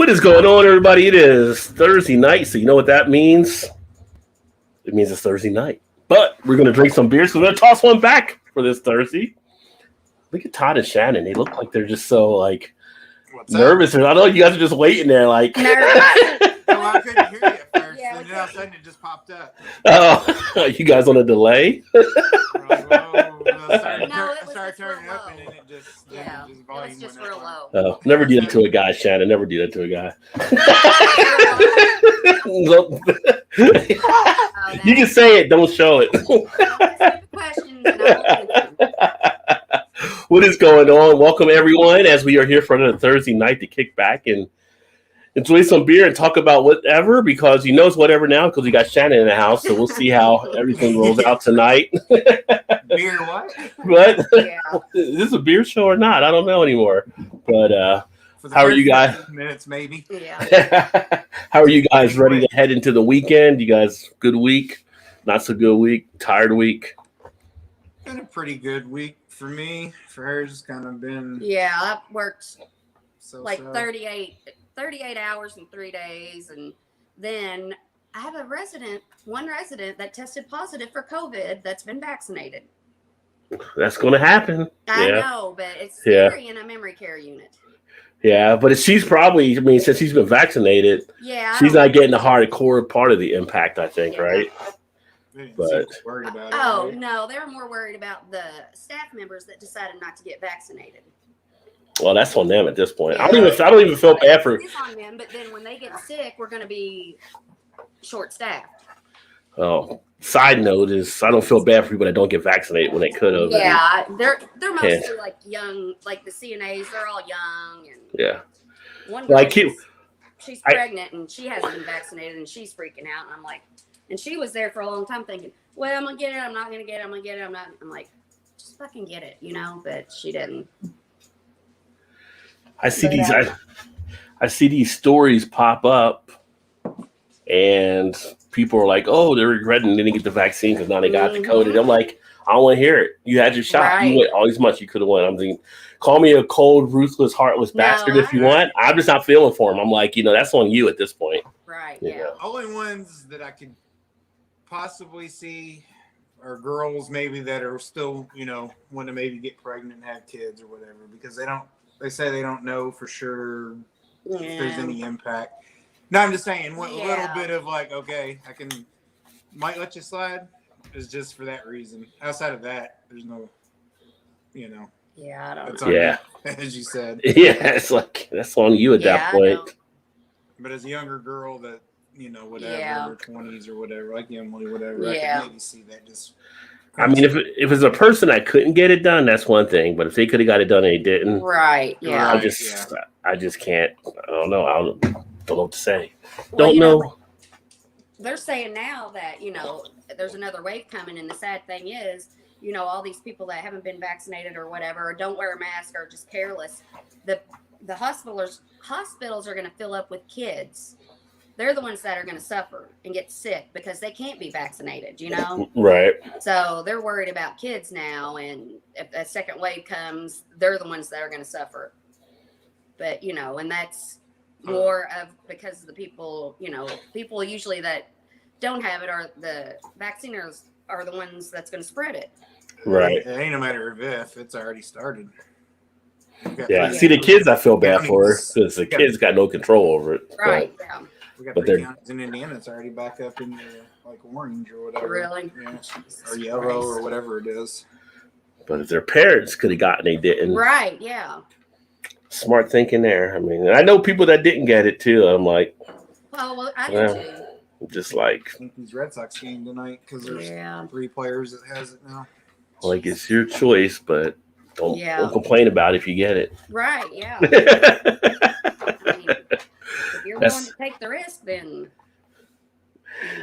What is going on, everybody? It is Thursday night, so you know what that means? It means it's Thursday night. But we're going to drink some beers, so we're going to toss one back for this Thursday. Look at Todd and Shannon. They look like they're just so, like, nervous. I know you guys are just waiting there, like... Oh, I couldn't hear you at first, and then all of a sudden it just popped up. Oh, you guys on a delay? I started turning up, and then it just volume just went real up. low. Oh, never do that to a guy, Shannon. Never do that to a guy. You can say it, don't show it. What is going on? Welcome, everyone, as we are here for another Thursday night to kick back and enjoy some beer and talk about whatever, because you know it's whatever now because we got Shannon in the house, so we'll see how everything rolls out tonight. Beer what? But is this a beer show or not? I don't know anymore. But how are you guys? Minutes maybe. Yeah. How are you guys ready to head into the weekend? You guys good week? Not so good week? Tired week? Been a pretty good week for me. For her, it's kind of been. Yeah, I worked like 38 hours in 3 days, and then I have one resident that tested positive for COVID that's been vaccinated. That's going to happen. I know, but it's scary in a memory care unit. Yeah, but she's probably, since she's been vaccinated, she's not getting the hardcore part of the impact, I think, right? But worried about it, no, they were more worried about the staff members that decided not to get vaccinated. Well, that's on them at this point. Yeah. I don't even feel bad for. It's on them, but then when they get sick, we're going to be short-staffed. Oh, side note is I don't feel bad for people that don't get vaccinated when they could have. Yeah, they're mostly like young, like the CNAs. They're all young, and one girl, she's pregnant and she hasn't been vaccinated and she's freaking out. And I'm like, and she was there for a long time thinking, well, I'm gonna get it, I'm not gonna get it, I'm gonna get it, I'm not. I'm like, just fucking get it, But she didn't. I see these stories pop up, and people are like, "Oh, they're regretting they didn't get the vaccine because now they got the COVID." I'm like, I don't want to hear it. You had your shot. Right. You went all these months. You could have won. I'm thinking, call me a cold, ruthless, heartless bastard if you want. I'm just not feeling for him. I'm like, that's on you at this point. Right. Yeah. Only ones that I could possibly see are girls maybe that are still, want to maybe get pregnant and have kids or whatever, because they say they don't know for sure if there's any impact. No, I'm just saying, a little bit of like, okay, might let you slide is just for that reason. Outside of that, there's no, Yeah, I don't know. Yeah. As you said. Yeah, it's like, that's on you at that point. But as a younger girl that, whatever, in her 20s or whatever, like Emily, whatever, I can maybe see that just. If it's a person that couldn't get it done, that's one thing. But if they could have got it done and they didn't, right? Yeah, I just can't. I don't know. I don't know what to say. Well, don't know. They're saying now that there's another wave coming, and the sad thing is, all these people that haven't been vaccinated or whatever, or don't wear a mask, or just careless. The hospitals are going to fill up with kids. They're the ones that are going to suffer and get sick because they can't be vaccinated, Right. So they're worried about kids now, and if a second wave comes, they're the ones that are going to suffer. But, and that's more of because of the people, people usually that don't have it are the vacciners are the ones that's going to spread it. Right. It ain't a matter of if, it's already started. Yeah. See, the kids I feel bad for because the kids got no control over it. Right. We got 3 counties in Indiana that's already back up in like orange or whatever. Really? Yeah. Or yellow or whatever it is. But if their parents could have gotten, they didn't. Right. Yeah. Smart thinking there. I know people that didn't get it too. I'm like, well, I do too. Just like I think these Red Sox game tonight because there's 3 players that has it now. Like it's your choice, but don't complain about it if you get it. Right. Yeah. If you're willing to take the risk, then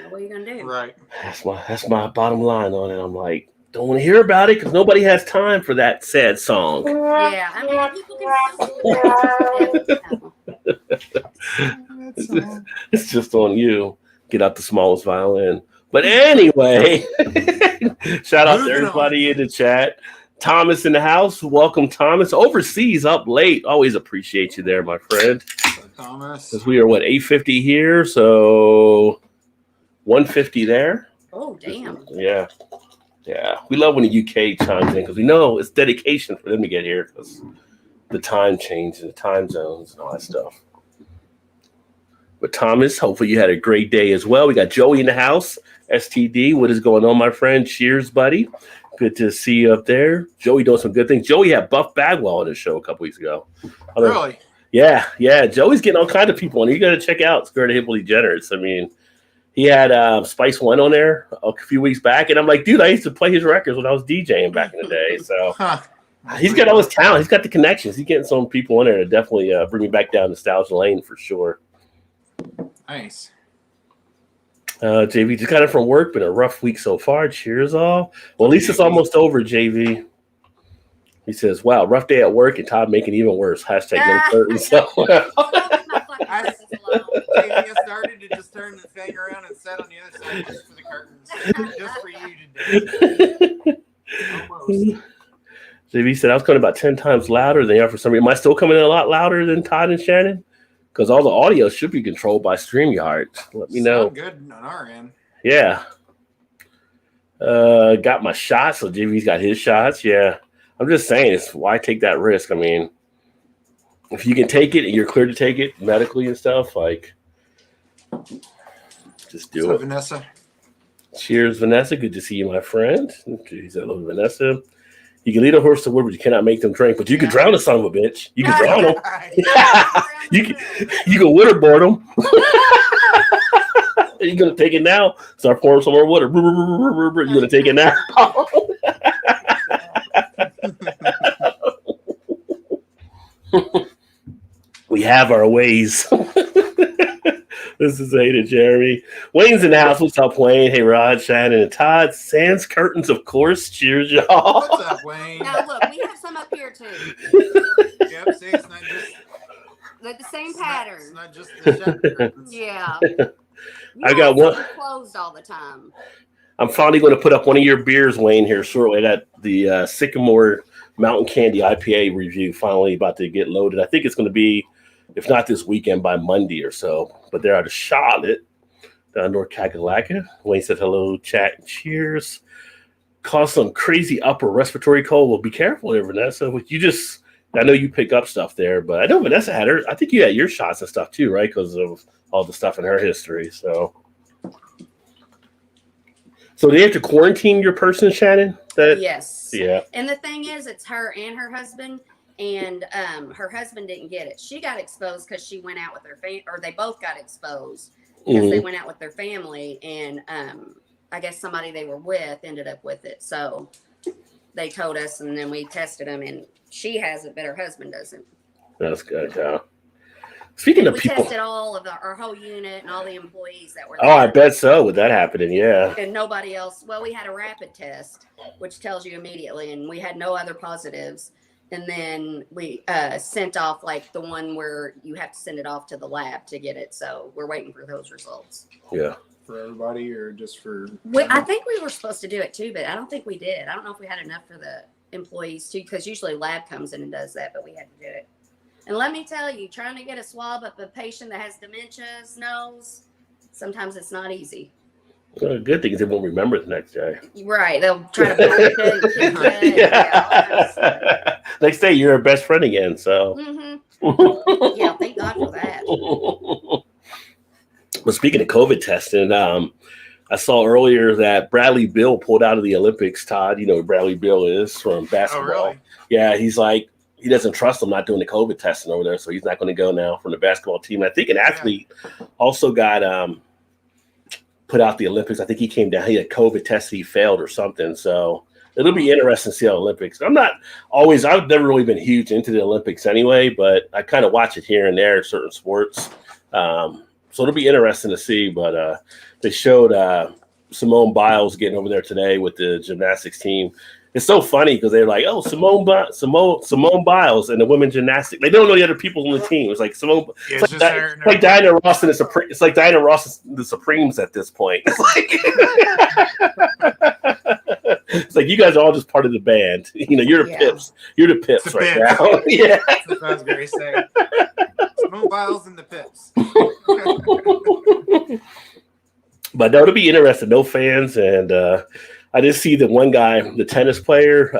what are you gonna do? Right. That's my bottom line on it. I'm like, don't want to hear about it because nobody has time for that sad song. Yeah, people can still it's just on you. Get out the smallest violin. But anyway, shout out to everybody in the chat. Thomas in the house. Welcome, Thomas. Overseas, up late. Always appreciate you there, my friend. Thomas. Because we are, 850 here, so 150 there. Oh, damn. Yeah. Yeah. We love when the UK chimes in because we know it's dedication for them to get here because the time change and the time zones and all that stuff. But Thomas, hopefully you had a great day as well. We got Joey in the house. STD, what is going on, my friend? Cheers, buddy. Good to see you up there. Joey doing some good things. Joey had Buff Bagwell on his show a couple weeks ago. Really? Yeah. Joey's getting all kinds of people on. You got to check out Skirt Hippily Generous. I mean, he had Spice One on there a few weeks back, and I'm like, dude, I used to play his records when I was DJing back in the day. So he's got all his talent. He's got the connections. He's getting some people on there to definitely bring me back down nostalgia lane for sure. Nice. JV just got it from work. Been a rough week so far. Cheers, all. Well, at least it's almost over, JV. He says, "Wow, rough day at work, and Todd making it even worse." Hashtag no curtains. I started to just turn the thing around and set on the other side just for the curtains, just for you today. Almost. JV said, "I was coming about 10 times louder than they are for some reason. Am I still coming in a lot louder than Todd and Shannon? Because all the audio should be controlled by StreamYard. Let me know." Sound good on our end. Yeah. Got my shots, so JV's got his shots. Yeah. I'm just saying, it's why take that risk? I mean, if you can take it and you're clear to take it medically and stuff, like, just do it. Vanessa. Cheers, Vanessa. Good to see you, my friend. He said, "Hello, Vanessa. You can lead a horse to wood, but you cannot make them drink. But you can drown a son of a bitch. You can drown them. you can waterboard them. You're gonna take it now. Start pouring some more water. You're gonna take it now." We have our ways. This is Ada Jeremy. Wayne's in the house. What's up, Wayne? Hey, Rod, Shannon, and Todd. Sans curtains, of course. Cheers, y'all. What's up, Wayne? Now, look, we have some up here, too. Yep, see, it's not just... Like the same pattern. It's not just the shut curtains. Yeah. I got one. Closed all the time. I'm finally going to put up one of your beers, Wayne, here shortly. I got the Sycamore Mountain Candy IPA review finally about to get loaded. I think it's going to be, if not this weekend, by Monday or so. But they're out of Charlotte, down North Kakalaka. Wayne said hello, chat, and cheers. Caused some crazy upper respiratory cold. Well, be careful there, Vanessa. I know you pick up stuff there, but I know Vanessa had her. I think you had your shots and stuff too, right? Because of all the stuff in her history. So they have to quarantine your person, Shannon? Yes. Yeah. And the thing is, it's her and her husband, and her husband didn't get it. She got exposed because she went out with her family, or they both got exposed because they went out with their family, and I guess somebody they were with ended up with it. So they told us, and then we tested them, and she has it, but her husband doesn't. That's good, Kyle. Speaking of people, we tested all of our whole unit and all the employees that were there. Oh, I bet so. With that happening, yeah. And nobody else. Well, we had a rapid test, which tells you immediately, and we had no other positives. And then we sent off like the one where you have to send it off to the lab to get it. So we're waiting for those results. Yeah. For everybody or just for... I think we were supposed to do it too, but I don't think we did. I don't know if we had enough for the employees too, because usually lab comes in and does that, but we had to do it. And let me tell you, trying to get a swab of a patient that has dementia's nose, sometimes it's not easy. Well, the good thing is they won't remember the next day. Right. They'll try to yeah. Next day, you're her best friend again. So. Yeah, thank God for that. Well, speaking of COVID testing, I saw earlier that Bradley Beal pulled out of the Olympics. Todd, you know who Bradley Beal is from basketball. Oh, really? Yeah, he's like, he doesn't trust them not doing the COVID testing over there, so he's not going to go now from the basketball team. I think an athlete also got put out the Olympics. I think he came down. He had COVID test. He failed or something. So it'll be interesting to see how Olympics. I've never really been huge into the Olympics anyway, but I kind of watch it here and there, certain sports. So it'll be interesting to see. But they showed Simone Biles getting over there today with the gymnastics team. It's so funny because they're like, "Oh, Simone Biles and the women gymnastics." They don't know the other people on the team. It's like Simone. It's like Diana Ross and the Supreme. It's like Diana Ross and the Supremes at this point. It's like It's like you guys are all just part of the band. You're the Pips. You're the Pips The right Pips. now. Yeah. That's what I was going to say. Mobiles and the Pips. But no, it'll be interesting. No fans, and I did see the one guy, the tennis player,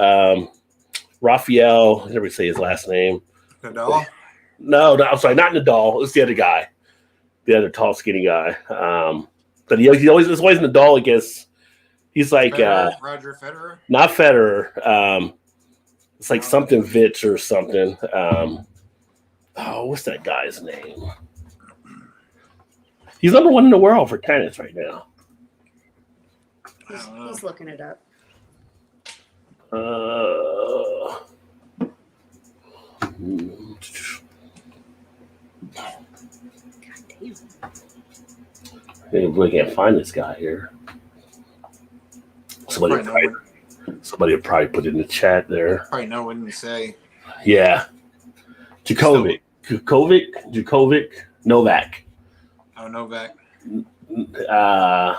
Rafael. I never say his last name. Nadal? No, I'm sorry, not Nadal. It's the other guy, the other tall, skinny guy. But it's always Nadal against. He's like Roger Federer. Not Federer. It's like something Vitch or something. What's that guy's name? He's number one in the world for tennis right now. He's looking it up. God damn. We can't find this guy here. Somebody will probably put it in the chat there. Probably know what to say. Yeah. Djokovic, Novak. Oh, Novak.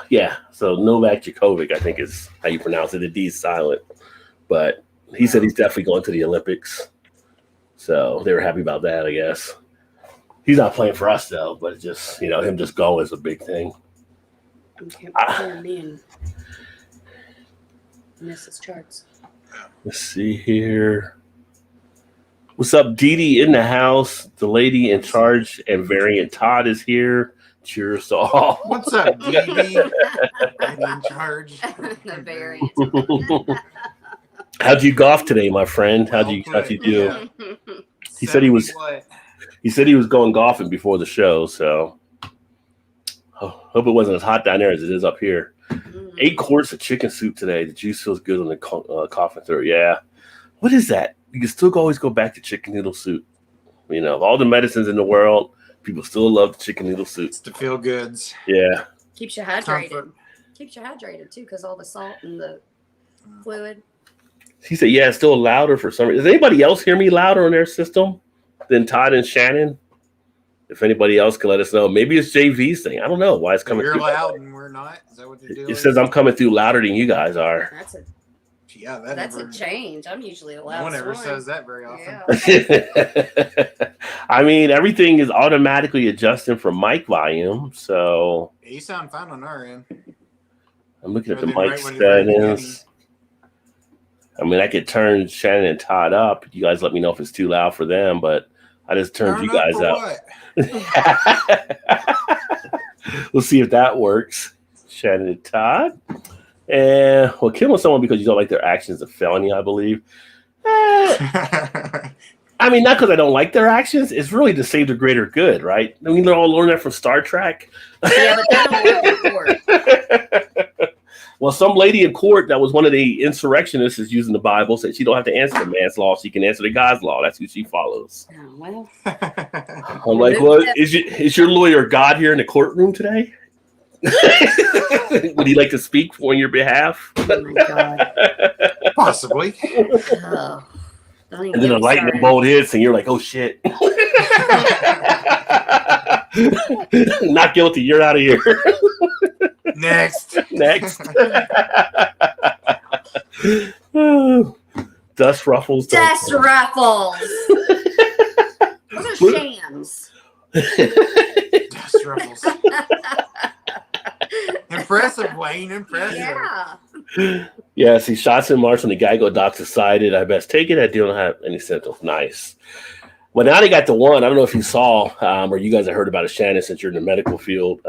Yeah. So Novak Djokovic, I think is how you pronounce it. The D's silent. But he said he's definitely going to the Olympics. So they were happy about that, I guess. He's not playing for us though, but it's just, him just going is a big thing. Miss his charts. Let's see here. What's up, Dee Dee in the house? The lady in charge and Variant Todd is here. Cheers to all. What's up, Dee Dee? Lady in charge. The variant. How'd you golf today, my friend? How'd you do? Yeah. He said he was going golfing before the show, so hope it wasn't as hot down there as it is up here. 8 quarts of chicken soup today. The juice feels good on the coughing through. Yeah. What is that? You can still always go back to chicken noodle soup. Of all the medicines in the world, people still love the chicken noodle soup. It's the feel goods. Yeah. Keeps you hydrated. Comfort. Keeps you hydrated too, because all the salt and the fluid. He said, yeah, it's still louder for some reason. Does anybody else hear me louder on their system than Todd and Shannon? If anybody else can let us know. Maybe it's JV's thing. I don't know why it's coming You're through. loud and we're not. Is that what they're doing? It says I'm coming through louder than you guys are. That's a change. I'm usually the loudest no one ever one. says that very often. Yeah. I mean, everything is automatically adjusting for mic volume. So You sound fine on our end. I'm looking at the Right mic when it's right settings. I mean, I could turn Shannon and Todd up. You guys let me know if it's too loud for them, but I just turned you guys up. We'll see if that works. Shannon and Todd. And killing someone because you don't like their actions is a felony, I believe. I mean, not because I don't like their actions. It's really to save the greater good, right? I mean, they're all learning that from Star Trek. Yeah, but they don't work in court. Well, some lady in court that was one of the insurrectionists is using the Bible, said she don't have to answer the man's law. She can answer the God's law. That's who she follows. Oh, well. I'm like, what? Is your lawyer God here in the courtroom today? Would he like to speak on your behalf? Oh, my God. Possibly. Oh, and then a lightning bolt hits, and you're like, oh, shit. Not guilty. You're out of here. Next. Dust ruffles. Dust ruffles. Those are shams. Dust ruffles. Impressive, Wayne. Impressive. Yeah. Yeah, see, shots in March when the Geico docs decided I best take it. I don't have any symptoms. Nice. Well, now they got the one. I don't know if you saw or you guys have heard about it, Shannon, since you're in the medical field.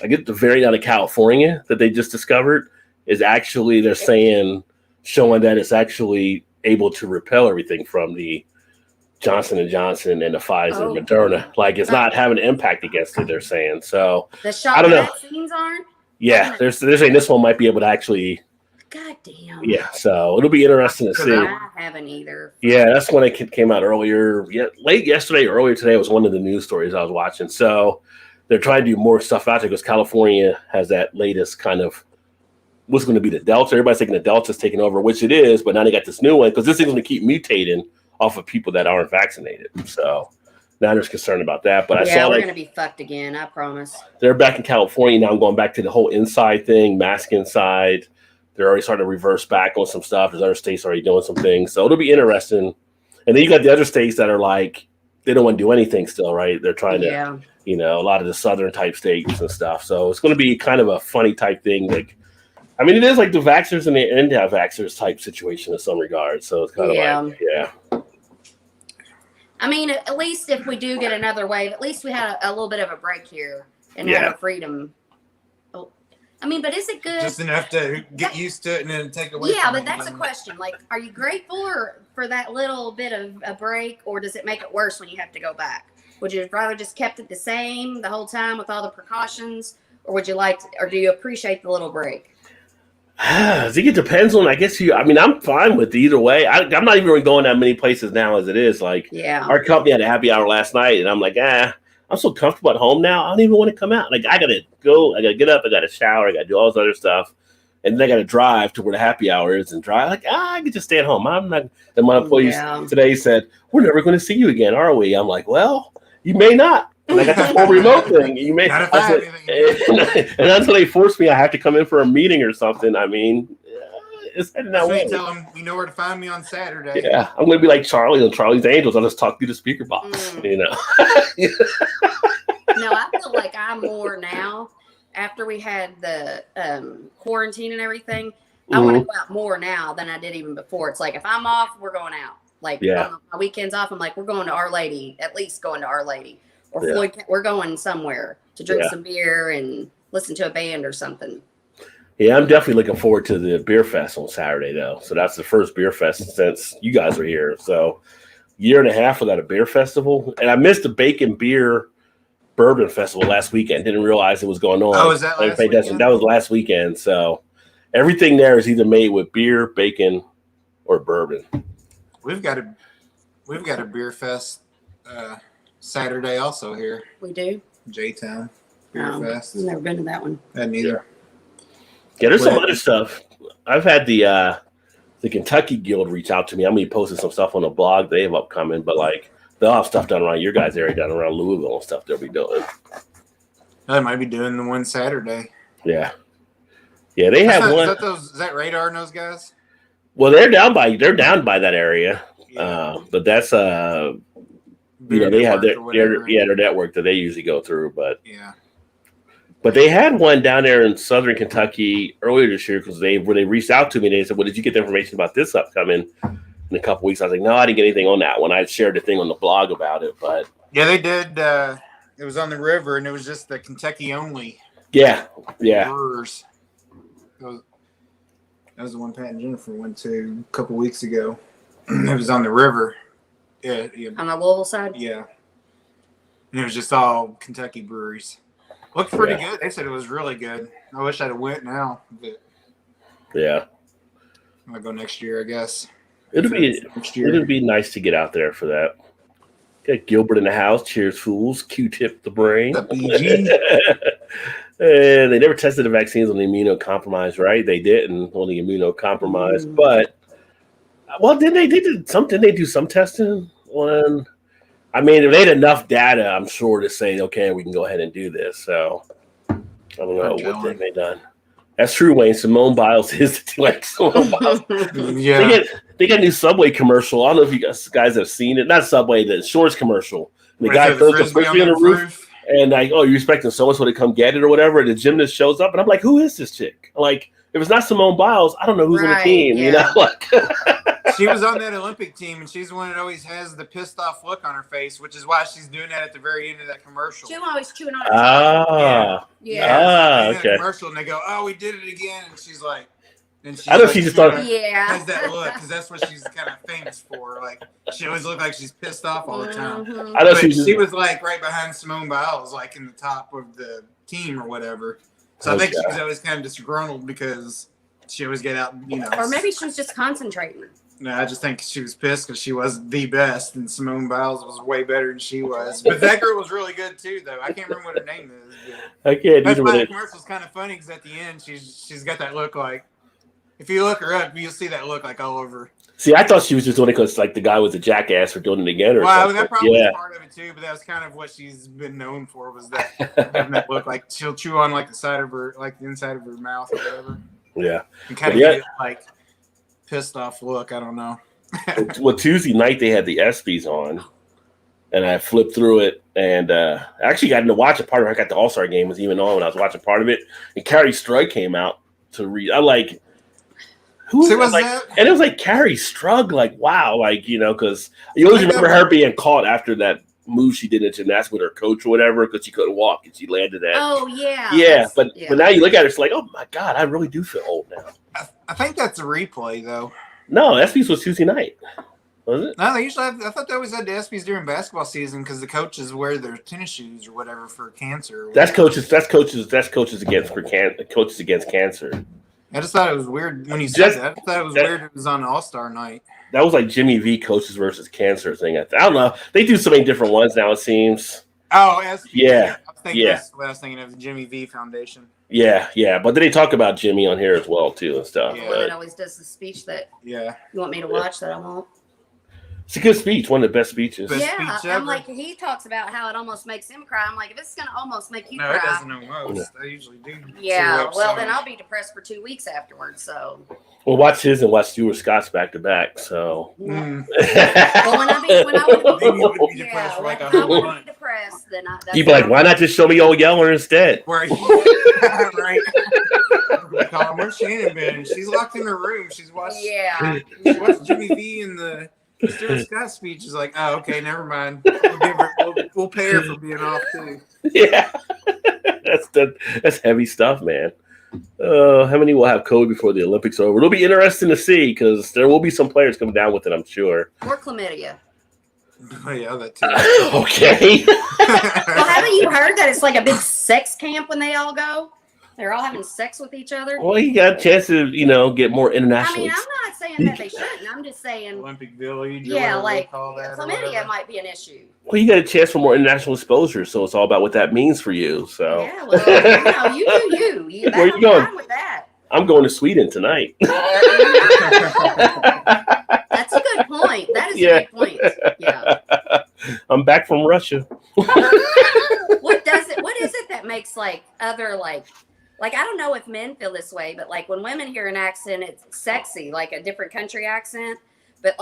I get the variant out of California that they just discovered is actually, they're saying, showing that it's actually able to repel everything from the Johnson & Johnson and the Pfizer and Moderna. Like, it's not having an impact against it, they're saying. So, the shot I don't know. vaccines aren't? Yeah, they're saying this one might be able to actually. God damn. Yeah, so it'll be interesting to see. I haven't either. Yeah, that's when it came out earlier. Yeah, late yesterday, earlier today was one of the news stories I was watching. So they're trying to do more stuff out there because California has that latest kind of what's going to be the Delta. Everybody's thinking the Delta's taking over, which it is, but now they got this new one because this is going to keep mutating off of people that aren't vaccinated. So now there's concern about that. But I saw we're going to be fucked again, I promise. They're back in California now. I'm going back to the whole inside thing, mask inside. they're already starting to reverse back on some stuff. There's other states already doing some things. So it'll be interesting. And then you got the other states that are like, they don't want to do anything still, right? They're trying to, a lot of the southern type states and stuff. So it's going to be kind of a funny type thing. Like, I mean, it is like the vaxxers and the anti-vaxxers type situation in some regards. So it's kind of like, I mean, at least if we do get another wave, at least we had a little bit of a break here and had our freedom. I mean, but is it good? Just enough to get used to it and then take away. Yeah, but that's a question. Like, are you grateful for that little bit of a break, or does it make it worse when you have to go back? Would you rather just kept it the same the whole time with all the precautions, or would you or do you appreciate the little break? I think it depends on, I guess I'm fine with either way. I'm not even really going that many places now as it is. Like, our company had a happy hour last night, and I'm like, I'm so comfortable at home now. I don't even want to come out. Like, I got to go. I got to get up. I got to shower. I got to do all this other stuff. And then I got to drive to where the happy hour is and drive. Like, I could just stay at home. I'm not. And my employees today said, we're never going to see you again, are we? I'm like, well, you may not. And I got this whole remote thing. You may. And until they force me, I have to come in for a meeting or something. I mean, it's heading that way. Tell them you know where to find me on Saturday. Yeah, I'm going to be like Charlie on Charlie's Angels. I'll just talk through the speaker box, No, I feel like I'm more now after we had the quarantine and everything. I want to go out more now than I did even before. It's like, if I'm off, we're going out. Like, on my weekends off, I'm like, we're going to Our Lady, at least going to Our Lady. Or Floyd, we're going somewhere to drink some beer and listen to a band or something. Yeah, I'm definitely looking forward to the beer fest on Saturday, though. So that's the first beer fest since you guys were here. So year and a half without a beer festival. And I missed the Bacon Beer Bourbon Festival last weekend. Didn't realize it was going on. Oh, was that last weekend? That was last weekend. So everything there is either made with beer, bacon, or bourbon. We've got a beer fest Saturday also here. We do? J-Town Beer Fest. I've never been to that one. Hadn't either. Yeah, there's some other stuff. I've had the Kentucky Guild reach out to me. I'm going to be posting some stuff on the blog they have upcoming, but like they'll have stuff done around your guys' area, down around Louisville and stuff they'll be doing. They might be doing the one Saturday. Yeah. Yeah, they have one. Is that Radar and those guys? Well, they're down by that area. But that's they have their network that they usually go through, but But they had one down there in southern Kentucky earlier this year because when they reached out to me, they said, "Well, did you get the information about this upcoming in a couple weeks?" I was like, "No, I didn't get anything on that one. I shared the thing on the blog about it, but they did. It was on the river, and it was just the Kentucky only. Brewers. That was the one Pat and Jennifer went to a couple weeks ago. It was on the river. Yeah. On the Louisville side? Yeah. And it was just all Kentucky breweries. Looked pretty good. They said it was really good. I wish I'd have went now. But I'll go next year, I guess. It'll be nice to get out there for that. Got Gilbert in the house. Cheers, fools. Q-tip the brain. The BG. And they never tested the vaccines on the immunocompromised, right? They didn't on the immunocompromised. But, didn't they do some testing on? I mean, if they had enough data, I'm sure to say, okay, we can go ahead and do this. So, I don't know what they've done. That's true, Wayne. Simone Biles is like Simone Biles. They got a new Subway commercial. I don't know if you guys have seen it. Not Subway, the Shores commercial. The guy throws the frisbee on the roof. And like, you're expecting so much when they come get it or whatever. And the gymnast shows up, and I'm like, who is this chick? Like, if it's not Simone Biles, I don't know who's on the team. You know, like she was on that Olympic team, and she's the one that always has the pissed off look on her face, which is why she's doing that at the very end of that commercial. She's always chewing on her. Okay. Commercial, and they go, "Oh, we did it again," and she's like. I know she just thought has that look because that's what she's kind of famous for. Like she always looks like she's pissed off all the time. I know she was like right behind Simone Biles, like in the top of the team or whatever. So I think she was always kind of disgruntled because she always get out, Or maybe she was just concentrating. No, I just think she was pissed because she was the best, and Simone Biles was way better than she was. But that girl was really good too, though. I can't remember what her name is. I can't. That's why the commercial's kind of funny because at the end she's got that look like. If you look her up, you'll see that look like all over. See, I thought she was just doing it because like the guy was a jackass for doing it again or something. Well, that probably was part of it too, but that was kind of what she's been known for was that having that look like she'll chew on like the side of her, like the inside of her mouth or whatever. Yeah. And kind of Yeah. get like pissed off look. I don't know. Well, Tuesday night they had the ESPYs on, and I flipped through it, and I actually got to watch a part of it. I got the All-Star game was even on when I was watching part of it, and Carrie Strug came out to read. I'm like, who is was like, that? and it was like Carrie Strug, like, wow, like, because you always remember her being caught after that move she did in gymnastics with her coach or whatever because she couldn't walk and she landed that. Oh yeah. Yeah, but now you look at her, it's like, oh my God, I really do feel old now. I think that's a replay though. No, ESPYs was Tuesday night. Was it? No, they usually have, I thought they always had the ESPYs during basketball season because the coaches wear their tennis shoes or whatever for cancer. That's coaches against cancer. I just thought it was weird when you said that. I thought it was weird it was on All-Star night. That was like Jimmy V coaches versus cancer thing. I don't know. They do so many different ones now, it seems. Oh, ESPY. Yeah. That's what I was thinking of, the Jimmy V Foundation. Yeah. But then they talk about Jimmy on here as well, too, and stuff. Yeah. It always does the speech that you want me to watch that I won't. It's a good speech, one of the best speeches. I'm like, he talks about how it almost makes him cry. I'm like, if it's going to almost make you cry. No, it doesn't almost. I usually do. Yeah, well, then I'll be depressed for 2 weeks afterwards, so. Well, watch his and watch Stuart Scott's back to back, so. Well, when I would be depressed for like a whole month. Then you'd be like, why not just show me old Yeller instead? Right. Where's Shannon been? She's locked in her room. She's watched. Yeah. She watched Jimmy V and the Stuart Scott speech. Is like, oh, okay, never mind. We'll pay her for being off too. Yeah. That's heavy stuff, man. How many will have COVID before the Olympics are over? It'll be interesting to see because there will be some players coming down with it, I'm sure. Or chlamydia. Oh, yeah, that too. Okay. Well, haven't you heard that it's like a big sex camp when they all go? They're all having sex with each other. Well, you got a chance to, get more international. I mean, I'm not saying that they shouldn't. I'm just saying Olympic Village. Yeah, like chlamydia might be an issue. Well, you got a chance for more international exposure, so it's all about what that means for you. So yeah, well, you do you. Where are you going? With that. I'm going to Sweden tonight. That's a good point. That is a good point. Yeah. I'm back from Russia. What is it that makes other I don't know if men feel this way, but when women hear an accent, it's sexy, like a different country accent. But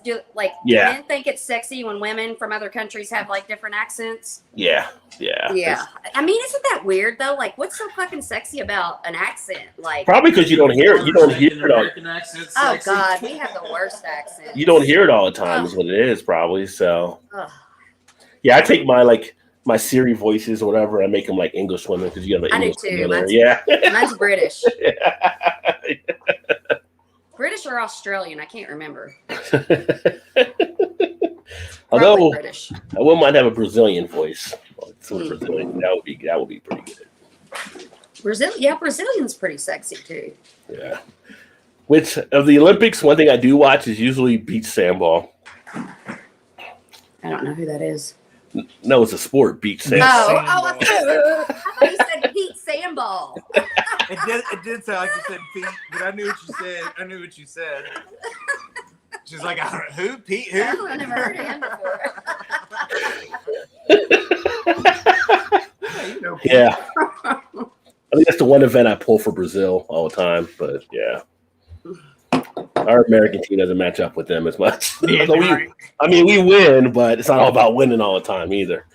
do men think it's sexy when women from other countries have different accents? Yeah. I mean, isn't that weird though? What's so fucking sexy about an accent? Probably because you don't hear it. You don't hear it all. Oh God, we have the worst accent. You don't hear it all the time. Is what it is probably. So. Yeah, I take my Siri voices or whatever. I make them like English women because you have an English women. Yeah. Mine's British. British or Australian, I can't remember. Although British. I wouldn't mind have a Brazilian voice. Brazilian, that would be pretty good. Brazilian's pretty sexy too. Yeah. Which of the Olympics, one thing I do watch is usually beach sandball. I don't know who that is. No, it's a sport, beach sandball. I thought you said Pete Sandball. It did sound like you said Pete, but I knew what you said. She's like, who? Pete? Who? I've never heard of him before. Yeah. I think that's the one event I pull for Brazil all the time, but yeah. Our American team doesn't match up with them as much. Yeah, we win, but it's not all about winning all the time either.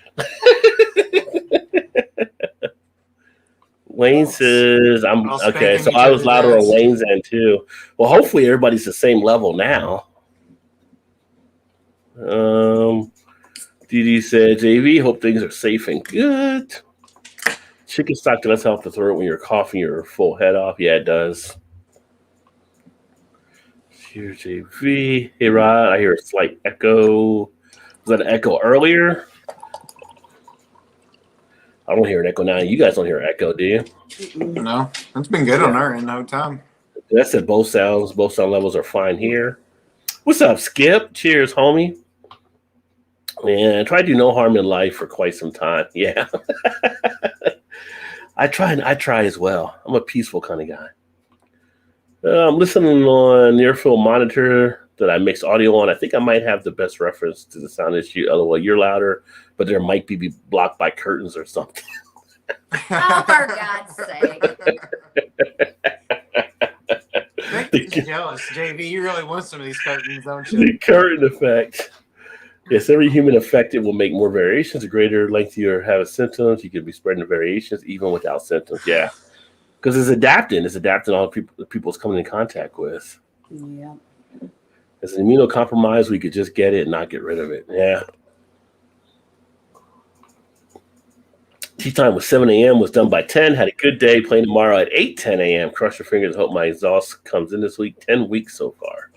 Wayne says, "I'm okay." So I was louder on Wayne's end too. Well, hopefully everybody's the same level now. DD said, "JV, hope things are safe and good." Chicken stock does help the throat when you're coughing your full head off. Yeah, it does. Here, JV. Hey, Rod, I hear a slight echo. Was that an echo earlier? I don't hear an echo now. You guys don't hear an echo, do you? No, it's been good on our end the whole time. That said both sound levels are fine here. What's up, Skip? Cheers, homie. Man, I tried to do no harm in life for quite some time. Yeah. I try as well. I'm a peaceful kind of guy. I'm listening on near-field monitor that I mix audio on. I think I might have the best reference to the sound issue. Otherwise, you're louder, but there might be blocked by curtains or something. Oh, for God's sake. Jealous, JV. You really want some of these curtains, don't you? The current effect. Yes, every human affected will make more variations. The greater length you have symptoms, you could be spreading the variations even without symptoms. Yeah, because it's adapting. It's adapting all the people it's coming in contact with. Yeah. As an immunocompromised, we could just get it and not get rid of it. Yeah. Tea time was 7 a.m. was done by 10. Had a good day. Playing tomorrow at 8:10 a.m. Cross your fingers. Hope my exhaust comes in this week. 10 weeks so far.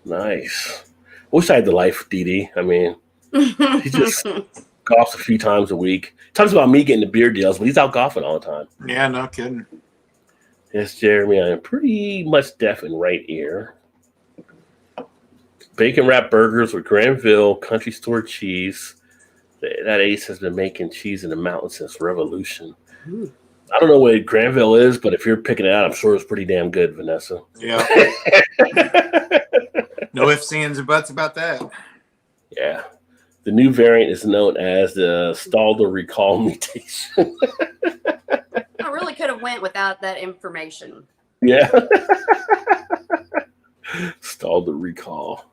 Nice. Wish I had the life, DD. I mean, he just golfs a few times a week. Talks about me getting the beer deals, but he's out golfing all the time. Yeah, no kidding. Yes, Jeremy, I am pretty much deaf in right ear. Bacon wrapped burgers with Granville country store cheese. That Ace has been making cheese in the mountains since Revolution. Ooh. I don't know what Granville is, but if you're picking it out, I'm sure it's pretty damn good, Vanessa. Yeah. No ifs, ands, or buts about that. Yeah. The new variant is known as the Stalder recall mutation. I really could have went without that information. Yeah. Stalder recall.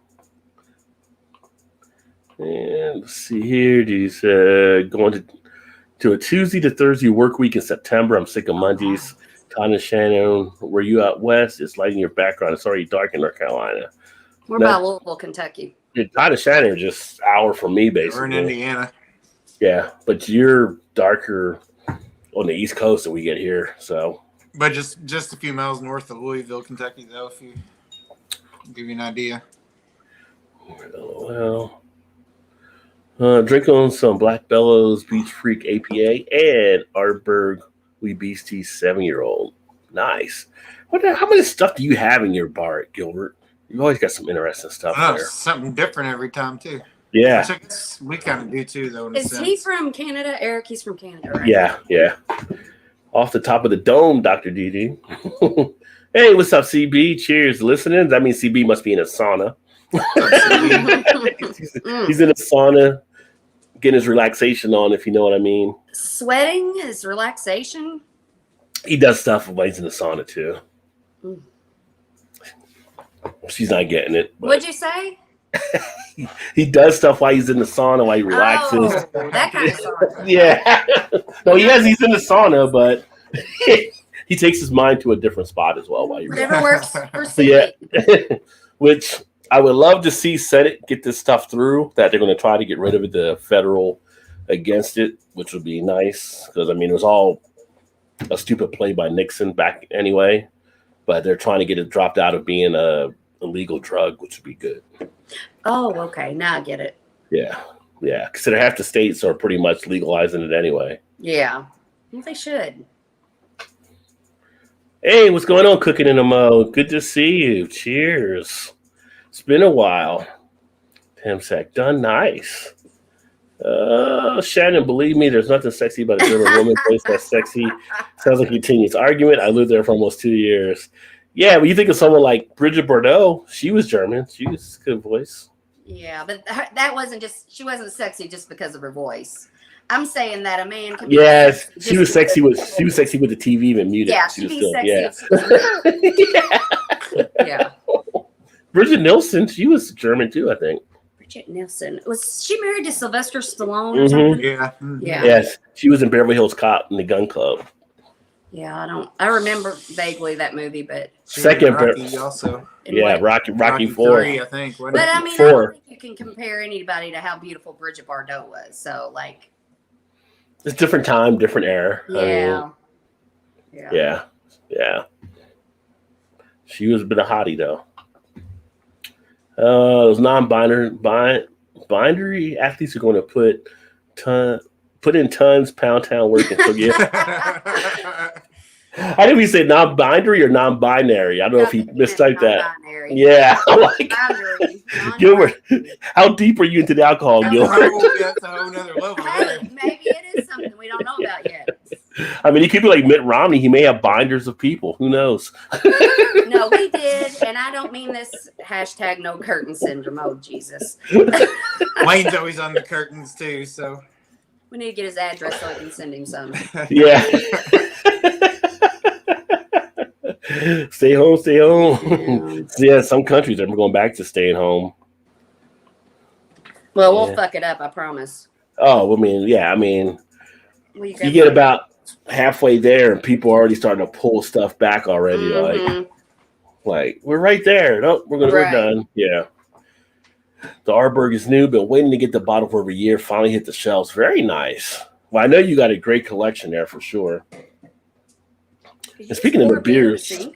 And let's see here. He's going to a Tuesday to Thursday work week in September. I'm sick of Mondays. Todd and Shannon, were you out west? It's lighting your background. It's already dark in North Carolina. What about Louisville, Kentucky? Todd and Shannon are just an hour from me, basically. We're in Indiana. Yeah, but you're darker on the East Coast than we get here. So, But just a few miles north of Louisville, Kentucky, though, if you give you an idea. Well, drink on some Black Bellows, Beach Freak APA, and Artberg Wee Beastie 7-year-old. Nice. How much stuff do you have in your bar at Gilbert? You've always got some interesting stuff there. Something different every time, too. Yeah. We kind of do, too, though. Is he from Canada? Eric, he's from Canada, right? Yeah. Off the top of the dome, Dr. DD. Hey, what's up, CB? Cheers, listening. That means CB must be in a sauna. He's in a sauna, getting his relaxation on, if you know what I mean. Sweating is relaxation? He does stuff while he's in the sauna, too. Mm. She's not getting it. What'd you say? He does stuff while he's in the sauna, while he relaxes. Oh, that kind of sauna. Yeah. No, he's in the sauna, but he takes his mind to a different spot as well while he Whatever works for So, yeah. CB. Which I would love to see Senate get this stuff through, that they're going to try to get rid of it, the federal against it, which would be nice. Because, I mean, it was all a stupid play by Nixon back anyway. But they're trying to get it dropped out of being a illegal drug, which would be good. Oh, okay. Now I get it. Yeah. Consider half the states are pretty much legalizing it anyway. Yeah. Well, they should. Hey, what's going on, Cooking in the Mo? Good to see you. Cheers. It's been a while. Pimsack done nice. Shannon, believe me, there's nothing sexy about a German woman place that's sexy. Sounds like a continuous argument. I lived there for almost 2 years. Yeah, but you think of someone like Bridget Bardot. She was German. She was a good voice. Yeah, but that wasn't just, she wasn't sexy just because of her voice. I'm saying that a man can be Yes, sexy she was sexy with the TV even muted. Yeah, she she'd was be still, sexy. yeah. Yeah. Bridget Nielsen, she was German too, I think. Bridget Nielsen. Was she married to Sylvester Stallone or something? Yeah. Yeah. Yes, she was in Beverly Hills Cop in the Gun Club. Yeah, I remember vaguely that movie, but Second, Rocky also. yeah, Rocky 4. 3, I think. But I mean, I 4. don't think you can compare anybody to how beautiful Bridget Bardot was. So, like, It's different time, different era. yeah, Yeah. She was a bit of hottie though. Those non-binary athletes are going to put in tons, pound town work and forget. I didn't even say non-binary or non-binary. I don't know if he mistyped that. Non-binary. Yeah, like Boundary. Gilbert, how deep are you into the alcohol, Gilbert? That's a whole nother level. Hey, maybe it is something we don't know about yet. I mean, he could be like Mitt Romney. He may have binders of people. Who knows? No, we did, and I don't mean this hashtag no curtain syndrome. Oh, Jesus. Wayne's always on the curtains too, so We need to get his address so I can send him some. Yeah. Stay home, stay home. Yeah, some countries are going back to staying home. Well, we'll fuck it up, I promise. Oh, I mean, yeah, I mean, you get about halfway there and people are already starting to pull stuff back already. Like we're right there. No, we're done. Yeah. The Arberg is new, been waiting to get the bottle for over a year. Finally hit the shelves. Very nice. Well, I know you got a great collection there for sure. And speaking of the beers, did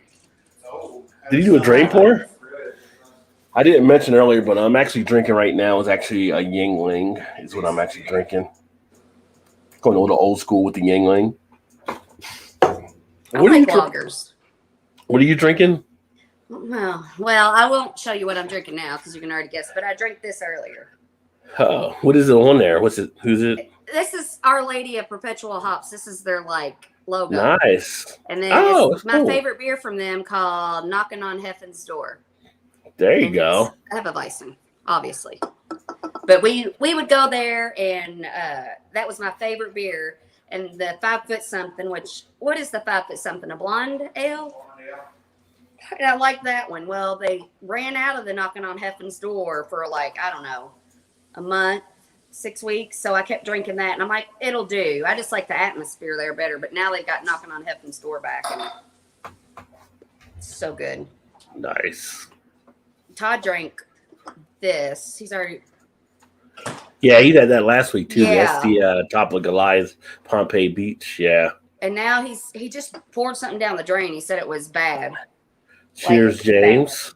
you do a drain pour? I didn't mention earlier, but I'm actually drinking right now. It's actually a Yingling is what I'm actually drinking. Going a little old school with the Yingling. I like lagers. What are you drinking? Well, I won't show you what I'm drinking now because you can already guess, but I drank this earlier. Oh, what is it on there? What's it? Who's it? This is Our Lady of Perpetual Hops. This is their logo. Nice. And then it's my favorite beer from them called Knocking on Heaven's Door. There you go. Hefeweizen, obviously. But we would go there, and that was my favorite beer. And the 5 foot something, what is the 5 foot something? A blonde ale? And I like that one. Well, they ran out of the Knocking on Heaven's Door for I don't know, a month, 6 weeks. So I kept drinking that, and I'm like, it'll do. I just like the atmosphere there better. But now they got Knocking on Heaven's Door back, and it's so good. Nice. Todd drank this. He's already. Yeah, he had that last week too. Yeah. That's the top of Goliath, Pompeii Beach. Yeah. And now he just poured something down the drain. He said it was bad. Cheers, James.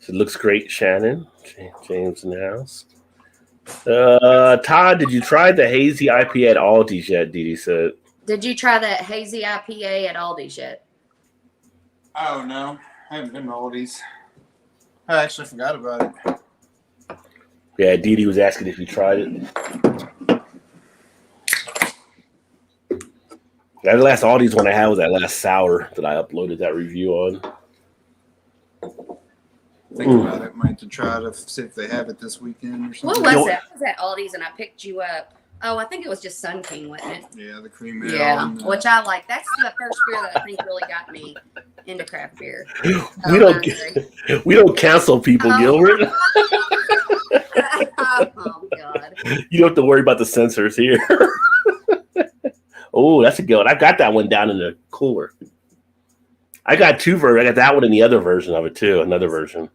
Bad. It looks great, Shannon. James in the house. Todd, did you try the hazy IPA at Aldi's yet? Didi said. Did you try that hazy IPA at Aldi's yet? Oh no, I haven't been to Aldi's. I actually forgot about it. Yeah, Didi was asking if you tried it. That last Aldi's one I had was that last sour that I uploaded that review on. Think about it. Might to try to see if they have it this weekend or something. What was that? I was at Aldi's and I picked you up. Oh, I think it was just Sun King, wasn't it? Yeah, the cream ale. Yeah, which I like. That's the first beer that I think really got me into craft beer. We don't cancel people, Gilbert. Oh God! You don't have to worry about the censors here. Oh, that's a good one. I got that one down in the cooler. I got two versions. I got that one and the other version of it too. Another version.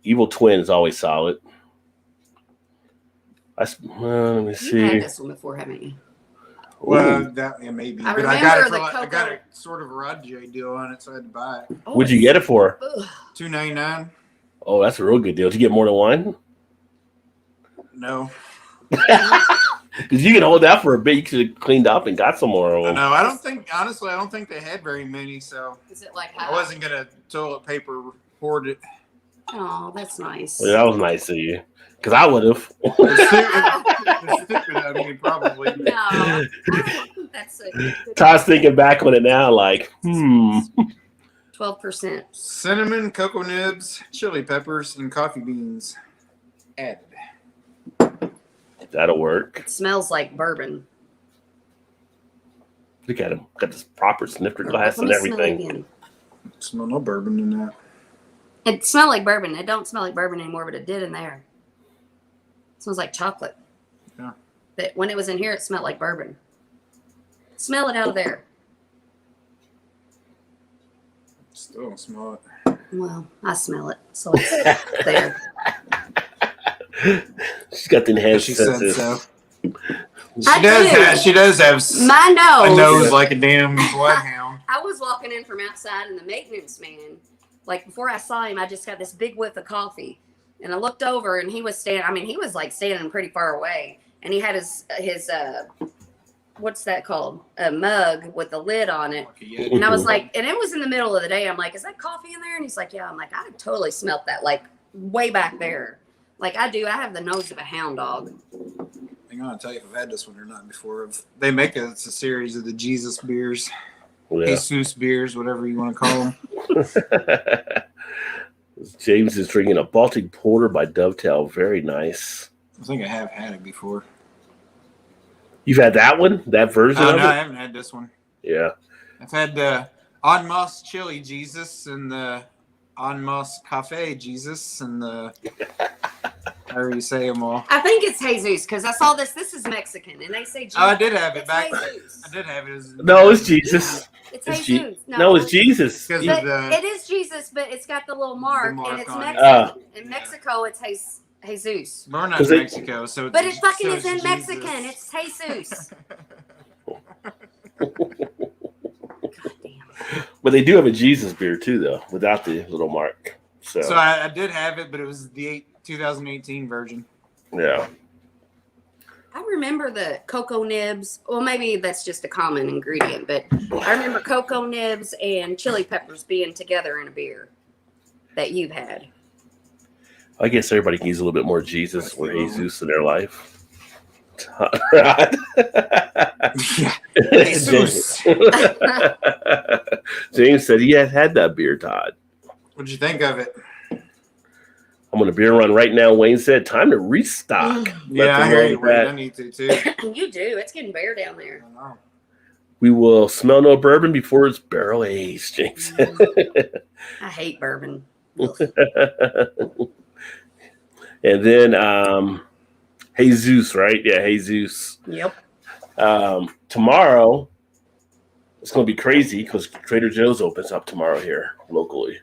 Evil Twin is always solid. Let me see. You've had this one before, haven't you? Well, maybe. I but I got a sort of a Rod J deal on it, so I had to buy it. Oh, what'd you get it for? $2.99. Oh, that's a real good deal. Did you get more than one? No. Because you can hold that for a bit. You could have cleaned up and got some more. No, I don't think they had very many. So is it like I wasn't gonna toilet paper hoard it. Oh, that's nice. Well, that was nice of you. Because I would have. I mean, probably. No, that's Todd's thinking back on it now, like, 12%. Cinnamon, cocoa nibs, chili peppers, and coffee beans added. That'll work. It smells like bourbon. Look at him. Got this proper snifter glass and everything. Smell no bourbon in that. It smelled like bourbon. It don't smell like bourbon anymore, but it did in there. It smells like chocolate. Yeah. But when it was in here, it smelled like bourbon. Smell it out of there. Still don't smell it. Well, I smell it, so it's there. She's got the enhanced senses. So. She does have my nose. A nose like a damn bloodhound. I was walking in from outside, and the maintenance man, before I saw him, I just got this big whiff of coffee, and I looked over, and he was standing. I mean, he was standing pretty far away, and he had his what's that called? A mug with a lid on it. And I was like, and it was in the middle of the day. I'm like, is that coffee in there? And he's like, yeah. I'm like, I totally smelt that, way back there. I do. I have the nose of a hound dog. I'm going to tell you if I've had this one or not before. They make it's a series of the Jesus beers. Yeah. Jesus beers, whatever you want to call them. James is drinking a Baltic Porter by Dovetail. Very nice. I think I have had it before. You've had that one? That version of it? No, I haven't had this one. Yeah. I've had En Masse Chili Jesus and the En Masse Cafe Jesus and the however you say them all. I think it's Jesus because I saw this. This is Mexican, and they say Jesus. Oh, I did have it It's back. Jesus. I did have it. No, it's Jesus. It's It's Jesus. No, it's Jesus. Because But of the it is Jesus, but it's got the little mark, and it's on it. Mexican. In Yeah. Mexico, it's Jesus. we're not 'Cause in they- Mexico, so But it fucking so is in Jesus. Mexican. It's Jesus. God damn. But they do have a Jesus beer too, though, without the little mark. So, So I did have it, but it was the 2018 version. yeah. I remember the cocoa nibs. Well, maybe that's just a common ingredient, but I remember cocoa nibs and chili peppers being together in a beer that you've had. I guess everybody can use a little bit more Jesus or Jesus in their life. Right? Yeah. James. James said he has had that beer, Todd. What'd you think of it? I'm on a beer run right now. Wayne said, time to restock. Yeah, I hear you, Wade. I need to too. You do. It's getting bare down there. I know. We will smell no bourbon before it's barrel aged, James. I hate bourbon. And then Jesus, right? Yeah, Jesus. Yep. Tomorrow, it's going to be crazy because Trader Joe's opens up tomorrow here locally.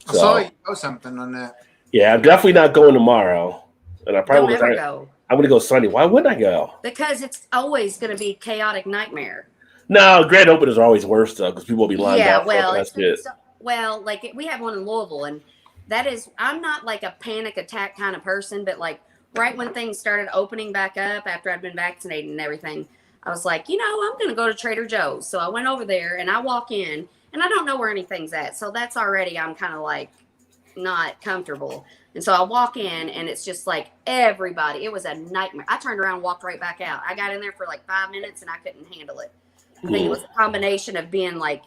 I saw you post something on that. Yeah, I'm definitely not going tomorrow. And I probably Don't ever go. I'm going to go Sunday. Why wouldn't I go? Because it's always going to be chaotic nightmare. No, grand openers are always worse, though, because people will be lined Yeah, up. well, That's good. like we have one in Louisville, and that is, I'm not like a panic attack kind of person, but like right when things started opening back up after I'd been vaccinated and everything, I was like, I'm going to go to Trader Joe's. So I went over there and I walk in and I don't know where anything's at. So that's already, I'm kind of like not comfortable. And so I walk in and it's just like everybody, it was a nightmare. I turned around and walked right back out. I got in there for like 5 minutes and I couldn't handle it. I think it was a combination of being like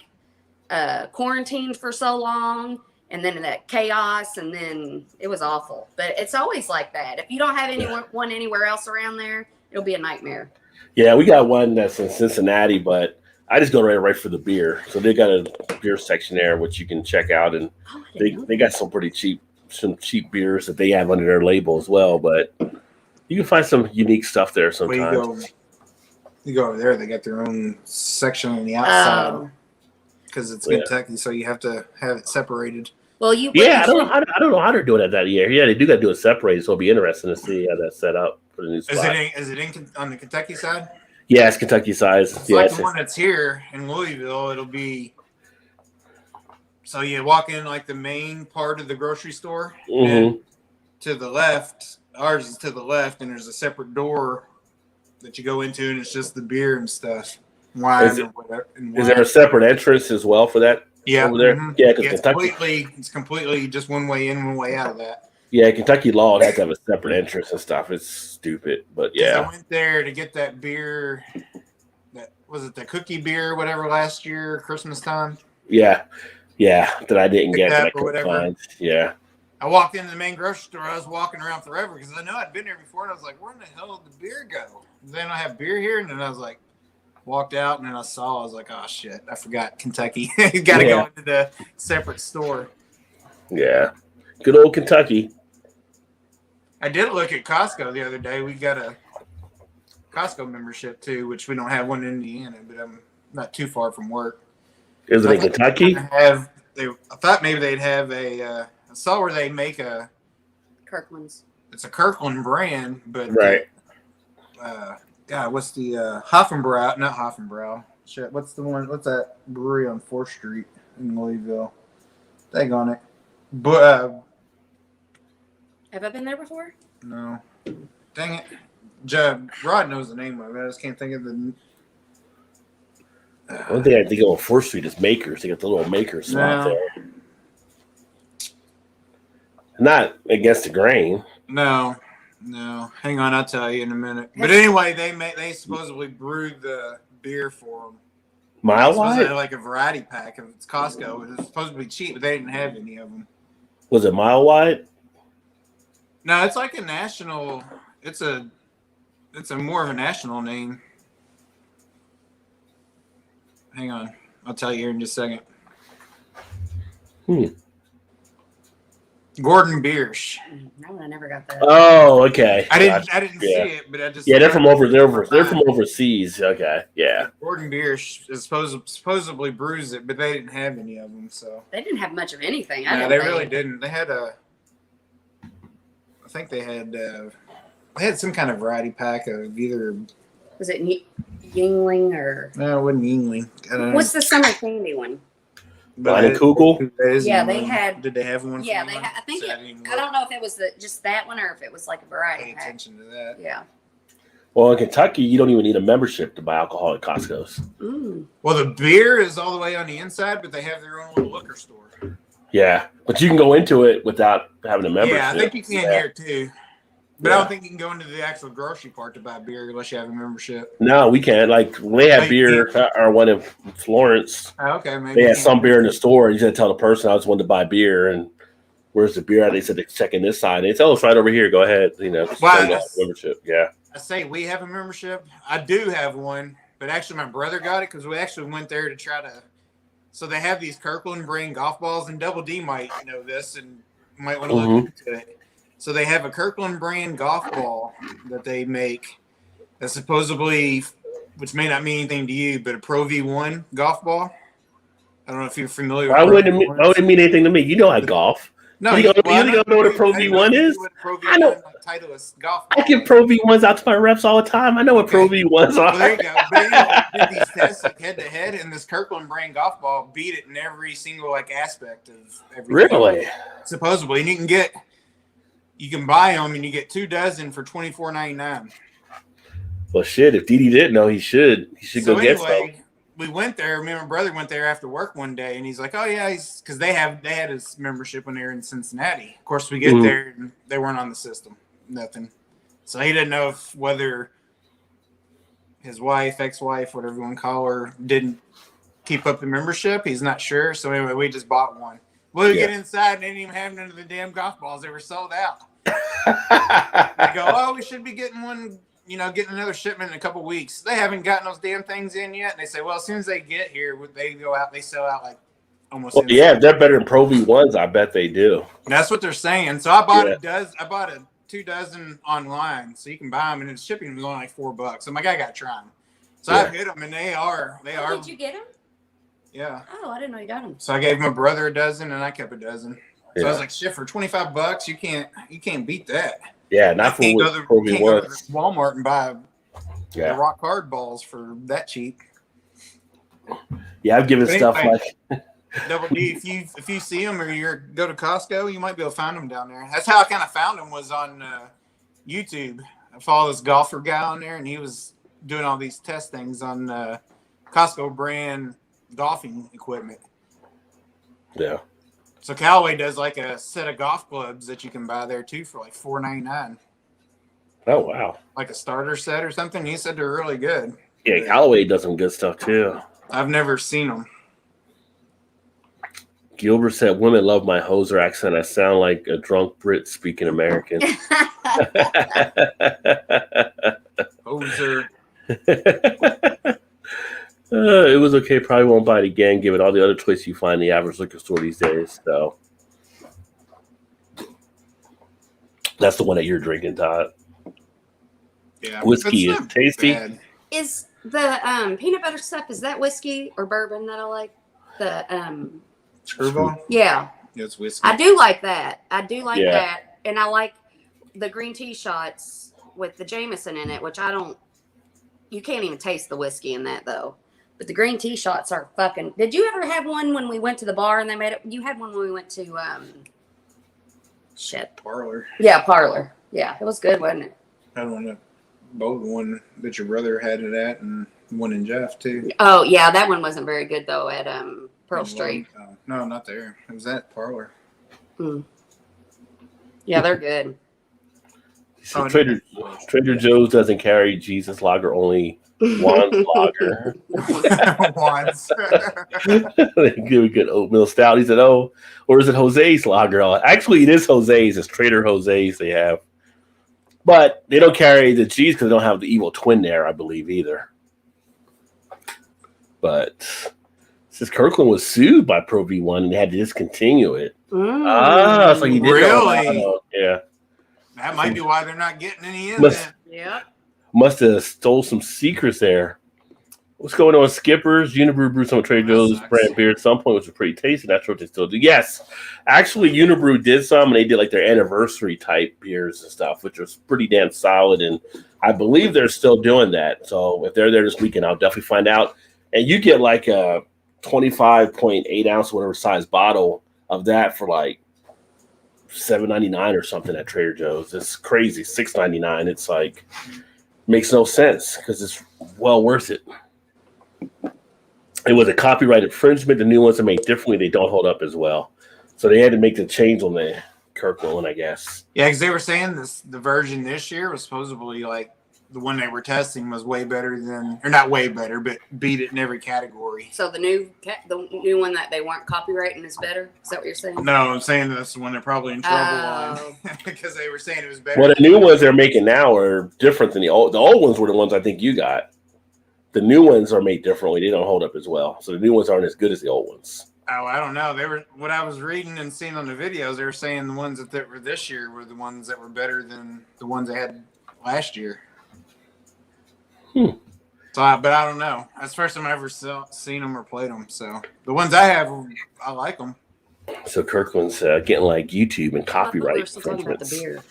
quarantined for so long and then that chaos, and then it was awful. But it's always like that. If you don't have anyone anywhere else around there, it'll be a nightmare. Yeah, we got one that's in Cincinnati, but I just go right for the beer. So they got a beer section there, which you can check out, and they got some pretty cheap beers that they have under their label as well. But you can find some unique stuff there sometimes. You go over there, they got their own section on the outside because it's Kentucky, so you have to have it separated. Well, I don't know how they're doing it that year. Yeah, they do got to do it separated, so it'll be interesting to see how that's set up for the new spot. Is it on the Kentucky side? Yeah, it's Kentucky size. It's like the one that's here in Louisville. It'll be so you walk in like the main part of the grocery store, and to the left. Ours is to the left, and there's a separate door that you go into, and it's just the beer and stuff. Wine or whatever. Is there a separate entrance as well for that? Yeah, over there. Yeah, because it's completely just one way in, one way out of that. Yeah, Kentucky law has to have a separate entrance and stuff. It's stupid, but yeah. I went there to get that beer. That was it, the cookie beer, whatever, last year Christmas time. Yeah, that I didn't get. That I couldn't find. Yeah. I walked into the main grocery store. I was walking around forever because I know I'd been there before, and I was like, "Where in the hell did the beer go?" And then I have beer here, and then I was like, walked out, and then I was like, "Oh shit, I forgot Kentucky." You got to go into the separate store. Yeah, good old Kentucky. I did look at Costco the other day. We got a Costco membership too, which we don't have one in Indiana, but I'm not too far from work. Is it in Kentucky? I thought maybe they'd have I saw where they make Kirkland's. It's a Kirkland brand, but right. God, what's the Hoffenbrau? Not Hoffenbrau. Shit, what's that brewery on 4th Street in Louisville? Dang on it. But have I been there before? No. Dang it. Rod knows the name of it. I just can't think of the. One thing I think on 4th Street is Makers. They got the little Makers slot there. Not against the grain. No. Hang on, I'll tell you in a minute. But anyway, they supposedly brewed the beer for them. Mile Wide? Like a variety pack. If it's Costco, it was supposed to be cheap, but they didn't have any of them. Was it Mile Wide? No, it's like a national. It's a more of a national name. Hang on, I'll tell you here in just a second. Hmm. Gordon Biersch. No, I never got that. Oh, okay. I didn't see Yeah. it, but I just Yeah, they're from overseas. Okay, yeah. Gordon Biersch is supposedly bruised it, but they didn't have any of them. So They didn't have much of anything. no, they really didn't. They had I think they had some kind of variety pack of either. Was it Yingling or? No, it wasn't Yingling. What's the summer candy one? Kugel? Yeah, they had. Did they have one? Yeah, they had. I think I don't know if it was just that one or if it was like a variety Pay pack. attention to that. Yeah. Well, in Kentucky, you don't even need a membership to buy alcohol at Costco's. Well, the beer is all the way on the inside, but they have their own little liquor store. Yeah, but you can go into it without having a membership. Yeah, I think you can here too. But I don't think you can go into the actual grocery part to buy beer unless you have a membership. No, we can't. Like when they have beer, or one in Florence, okay, maybe they had some beer in the store. You just tell the person I just wanted to buy beer, and where's the beer at? They said they're checking this side. They tell us right over here. Go ahead. Membership. Yeah. I say we have a membership. I do have one, but actually my brother got it because we actually went there to try to. So they have these Kirkland brand golf balls, and Double D might know this and might want to look into it. So they have a Kirkland brand golf ball that they make that supposedly, which may not mean anything to you, but a Pro V1 golf ball. I don't know if you're familiar with I wouldn't mean anything to me. You know I golf. No, you don't know what a Pro V1 is? I know. Titleist golf. I give Pro V1s out to my reps all the time. I know what Pro V1s are. Well, there you go. But anyway, did these tests like head to head, and this Kirkland brand golf ball beat it in every single aspect of everything. Really? Supposedly, and you can buy them, and you get 2 dozen for $24.99. Well, shit. If Didi didn't know, he should go get some. We went there. Me and my brother went there after work one day, and he's like, "Oh yeah," because they had his membership when they were in Cincinnati. Of course, we get there, and they weren't on the system. Nothing. So he didn't know whether his wife, ex-wife, whatever you want to call her, didn't keep up the membership. He's not sure. So anyway, we just bought one. Well, we get inside and they didn't even have none of the damn golf balls. They were sold out. They go, "Oh, we should be getting one, getting another shipment in a couple weeks." They haven't gotten those damn things in yet. And they say, well, as soon as they get here, they go out, they sell out like almost. Well, yeah, they're better than Pro V1s. I bet they do. That's what they're saying. So I bought I bought 2 dozen online, so you can buy them, and the shipping was only like $4. I'm like, I got to try them. So I've hit them, and they are. Did you get them? Yeah. Oh, I didn't know you got them. So I gave my brother a dozen, and I kept a dozen. Yeah. So I was like, shit, for $25, you can't beat that. Yeah, not for Pro V1. Go to Walmart and buy the rock hard balls for that cheap. Yeah, I've given stuff like Double D. If you see them or you go to Costco, you might be able to find them down there. That's how I kind of found them, was on YouTube. I follow this golfer guy on there, and he was doing all these test things on Costco brand golfing equipment. Yeah. So Callaway does like a set of golf clubs that you can buy there too for like $4.99. Oh wow! Like a starter set or something. He said they're really good. Yeah, Callaway does some good stuff too. I've never seen them. Gilbert said, "Women love my hoser accent. I sound like a drunk Brit speaking American." Hoser. It was okay. Probably won't buy it again, given all the other choices you find in the average liquor store these days. So that's the one that you're drinking, Todd. Yeah, whiskey is tasty. Bad. Is the peanut butter stuff, is that whiskey or bourbon that I like? The Screwball? Yeah. It's whiskey. I do like that. That. And I like the green tea shots with the Jameson in it, which you can't even taste the whiskey in that though. But the green tea shots are fucking. Did you ever have one when we went to the bar and they made it? You had one when we went to Parlor. Yeah, Parlor. Yeah, it was good, wasn't it? I don't know. Both the one that your brother had it at and one in Jeff too. Oh yeah, that one wasn't very good though at Pearl Street. No, not there. It was at Parlor. Yeah, they're good. So Trader Joe's doesn't carry Jesus Lager, only Juan's Lager. Juan's. They give a good oatmeal stout. He said, "Oh, or is it Jose's Lager?" Actually, it is Jose's. It's Trader Jose's they have. But they don't carry the cheese because they don't have the evil twin there, I believe, either. But Says Kirkland was sued by Pro V1 and they had to discontinue it. So he did Really? Yeah. That might be why they're not getting any in Must- then. Must have stole some secrets there. What's going on, Skippers? Unibrew brewed some of Trader Joe's brand beer at some point, which was pretty tasty. That's what they still do. Yes, actually, Unibrew did some, and they did like their anniversary type beers and stuff, which was pretty damn solid. And I believe they're still doing that. So if they're there this weekend, I'll definitely find out. And you get like a 25.8 ounce, whatever size bottle of that for like $7.99 or something at Trader Joe's. It's crazy. $6.99. It's like makes no sense because it's well worth it. It was a copyright infringement. The new ones are made differently. They don't hold up as well. So they had to make the change on the Kirkland, I guess. Yeah, because they were saying the version this year was supposedly like the one they were testing was way better than, or not way better, but beat it in every category. So the new one that they weren't copyrighting is better? Is that what you're saying? No, I'm saying that's the one they're probably in trouble on because they were saying it was better. Well, the new ones they're making now are different than the old. The old ones were the ones I think you got. The new ones are made differently. They don't hold up as well. So the new ones aren't as good as the old ones. Oh, I don't know. They were what I was reading and seeing on the videos. They were saying the ones that were this year were the ones that were better than the ones they had last year. So, but I don't know. That's the first time I ever seen them or played them. So the ones I have, I like them. So Kirkland's getting like YouTube and copyright We're still talking about the beer.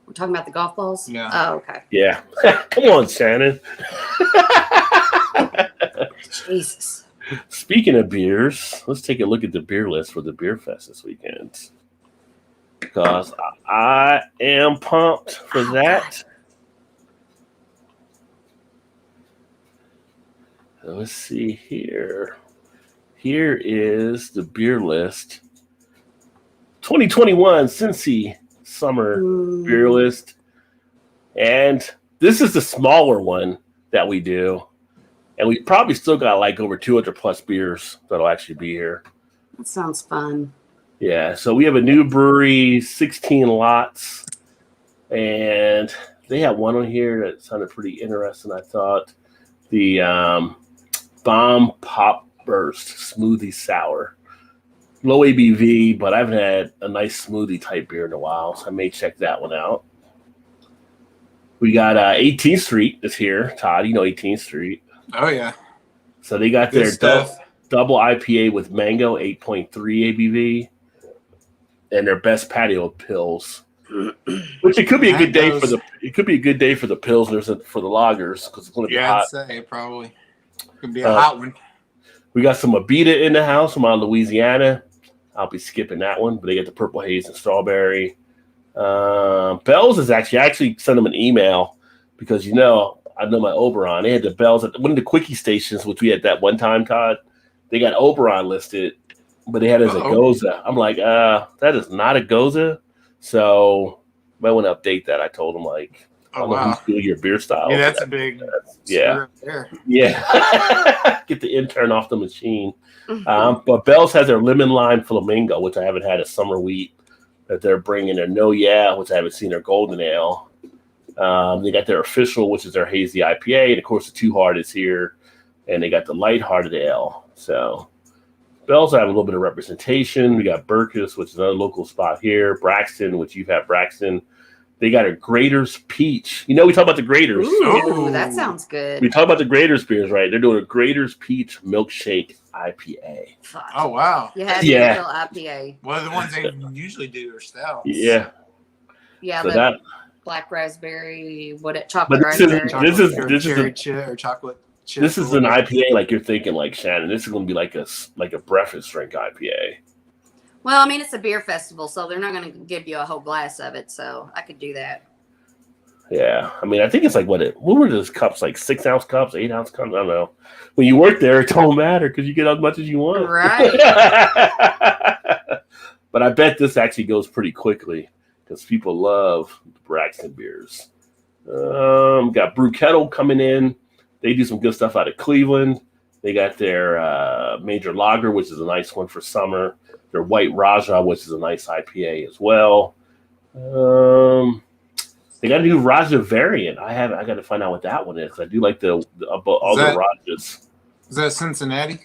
We're talking about the golf balls? Yeah. Oh, okay. Yeah. Come on, Shannon. Jesus. Speaking of beers, let's take a look at the beer list for the Beer Fest this weekend. Because I am pumped for that. Let's see here. Here is the beer list. 2021 Cincy Summer Beer List. And this is the smaller one that we do. And we probably still got like over 200 plus beers that'll actually be here. That sounds fun. Yeah, so we have a new brewery, 16 lots. And they have one on here that sounded pretty interesting, I thought. The Bomb Pop Burst Smoothie Sour. Low ABV, but I haven't had a nice smoothie type beer in a while, so I may check that one out. We got 18th Street is here. Todd, you know 18th Street. Oh, yeah. So they got Good their stuff. double IPA with mango, 8.3 ABV, and their best patio pills. Which it could be a good day for the. It could be a good day for the pilsners and for the lagers because it's going to be hot. I'd say probably could be a hot one. We got some Abita in the house from out of Louisiana. I'll be skipping that one, but they get the purple haze and strawberry. Bell's is I actually sent them an email because I know my Oberon. They had the Bell's at one of the quickie stations, which we had that one time, Todd. They got Oberon listed, but they had it as a Goza. I'm like, that is not a Goza. So I might want to update that. I told them like, I don't know who's doing your beer style. Yeah, that's a big yeah. There. Yeah. Get the intern off the machine. But Bell's has their lemon lime flamingo, which I haven't had a summer wheat that they're bringing. Their No Yeah, which I haven't seen, their golden ale. They got their official, which is their hazy IPA. And of course, the Too Hard is here. And they got the lighthearted ale. So Bell's have a little bit of representation. We got Burkus, which is another local spot here. Braxton, which you've had Braxton. They got a Grater's Peach. We talk about the Graters. Ooh, that sounds good. We talk about the Grater's beers, right? They're doing a Grater's Peach milkshake IPA. Fuck. Oh, wow. You had the real IPA. Well, the ones they usually do are stouts. Yeah. Yeah, so the black raspberry, chocolate raspberry. This is chocolate. This is an IPA like you're thinking like Shannon. This is going to be like a breakfast drink IPA. Well, I mean, it's a beer festival, so they're not going to give you a whole glass of it, so I could do that. Yeah. I mean, I think it's like, what were those cups? Like 6-ounce cups, 8-ounce cups? I don't know. When you work there, it don't matter because you get as much as you want. Right. But I bet this actually goes pretty quickly because people love Braxton beers. Got Brew Kettle coming in. They do some good stuff out of Cleveland. They got their Major Lager, which is a nice one for summer. Their White Raja, which is a nice IPA as well. They got a new Raja variant. I got to find out what that one is. I do like all the Rajas. Is that Cincinnati?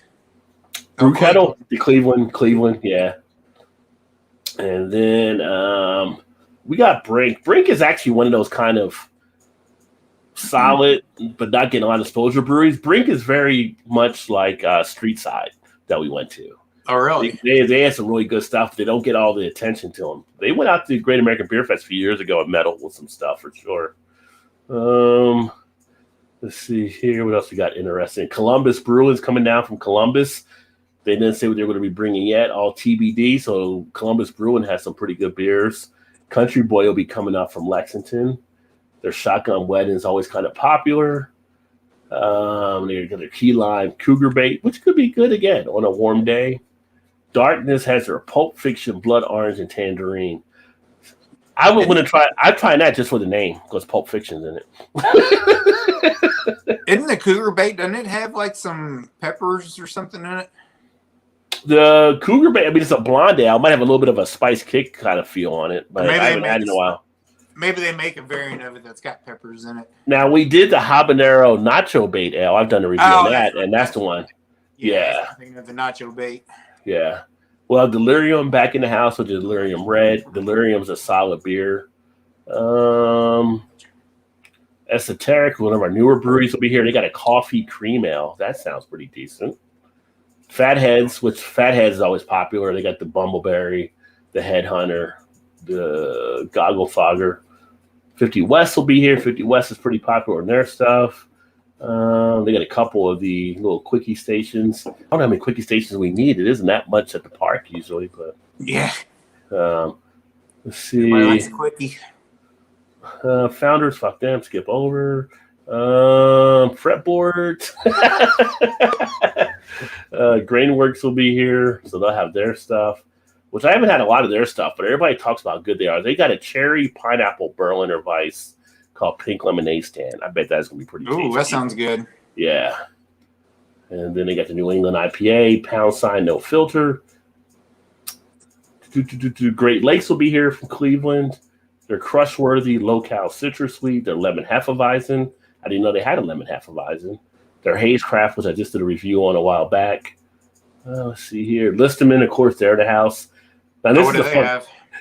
Brew Kettle, the Cleveland, yeah. And then we got Brink. Brink is actually one of those kind of solid, but not getting a lot of exposure breweries. Brink is very much like Street Side that we went to. Oh, really? They had some really good stuff. They don't get all the attention to them. They went out to the Great American Beer Fest a few years ago and meddled with some stuff for sure. Let's see here. What else we got interesting? Columbus Brewing's coming down from Columbus. They didn't say what they're going to be bringing yet. All TBD. So Columbus Brewing has some pretty good beers. Country Boy will be coming up from Lexington. Their Shotgun Wedding is always kind of popular. They got their Key Lime Cougar Bait, which could be good again on a warm day. Darkness has their Pulp Fiction Blood Orange and Tangerine. I would want to try. I'd try that just for the name because Pulp Fiction's in it. Isn't the Cougar Bait? Doesn't it have like some peppers or something in it? The Cougar Bait. I mean, it's a blonde ale. It might have a little bit of a spice kick kind of feel on it, but I haven't had it in a while. Maybe they make a variant of it that's got peppers in it. Now we did the habanero nacho bait ale. I've done a review on that, and that's the one. Yeah. I'm thinking of the nacho bait. Yeah. Well, Delirium back in the house with Delirium Red. Delirium's a solid beer. Esoteric, one of our newer breweries will be here. They got a coffee cream ale. That sounds pretty decent. Fatheads, which Fatheads is always popular. They got the Bumbleberry, the Headhunter, the Goggle Fogger. 50 West will be here. 50 West is pretty popular in their stuff. They got a couple of the little quickie stations. I don't know how many quickie stations we need. It isn't that much at the park usually, but yeah. Let's see. Likes a quickie. Founders, fuck them. Skip over. Fretboard. Grainworks will be here, so they'll have their stuff. Which I haven't had a lot of their stuff, but everybody talks about how good they are. They got a cherry pineapple Berliner Weiss called Pink Lemonade Stand. I bet that's going to be pretty tasty. Ooh, that sounds good. Yeah. And then they got the New England IPA, Pound Sign No Filter. Great Lakes will be here from Cleveland. Their Crushworthy Low-Cal Citrus Sweet. Their Lemon Hefeweizen. I didn't know they had a Lemon Hefeweizen. Their Haze Craft, which I just did a review on a while back. Let's see here. Listerman, of course, they're the house. Now,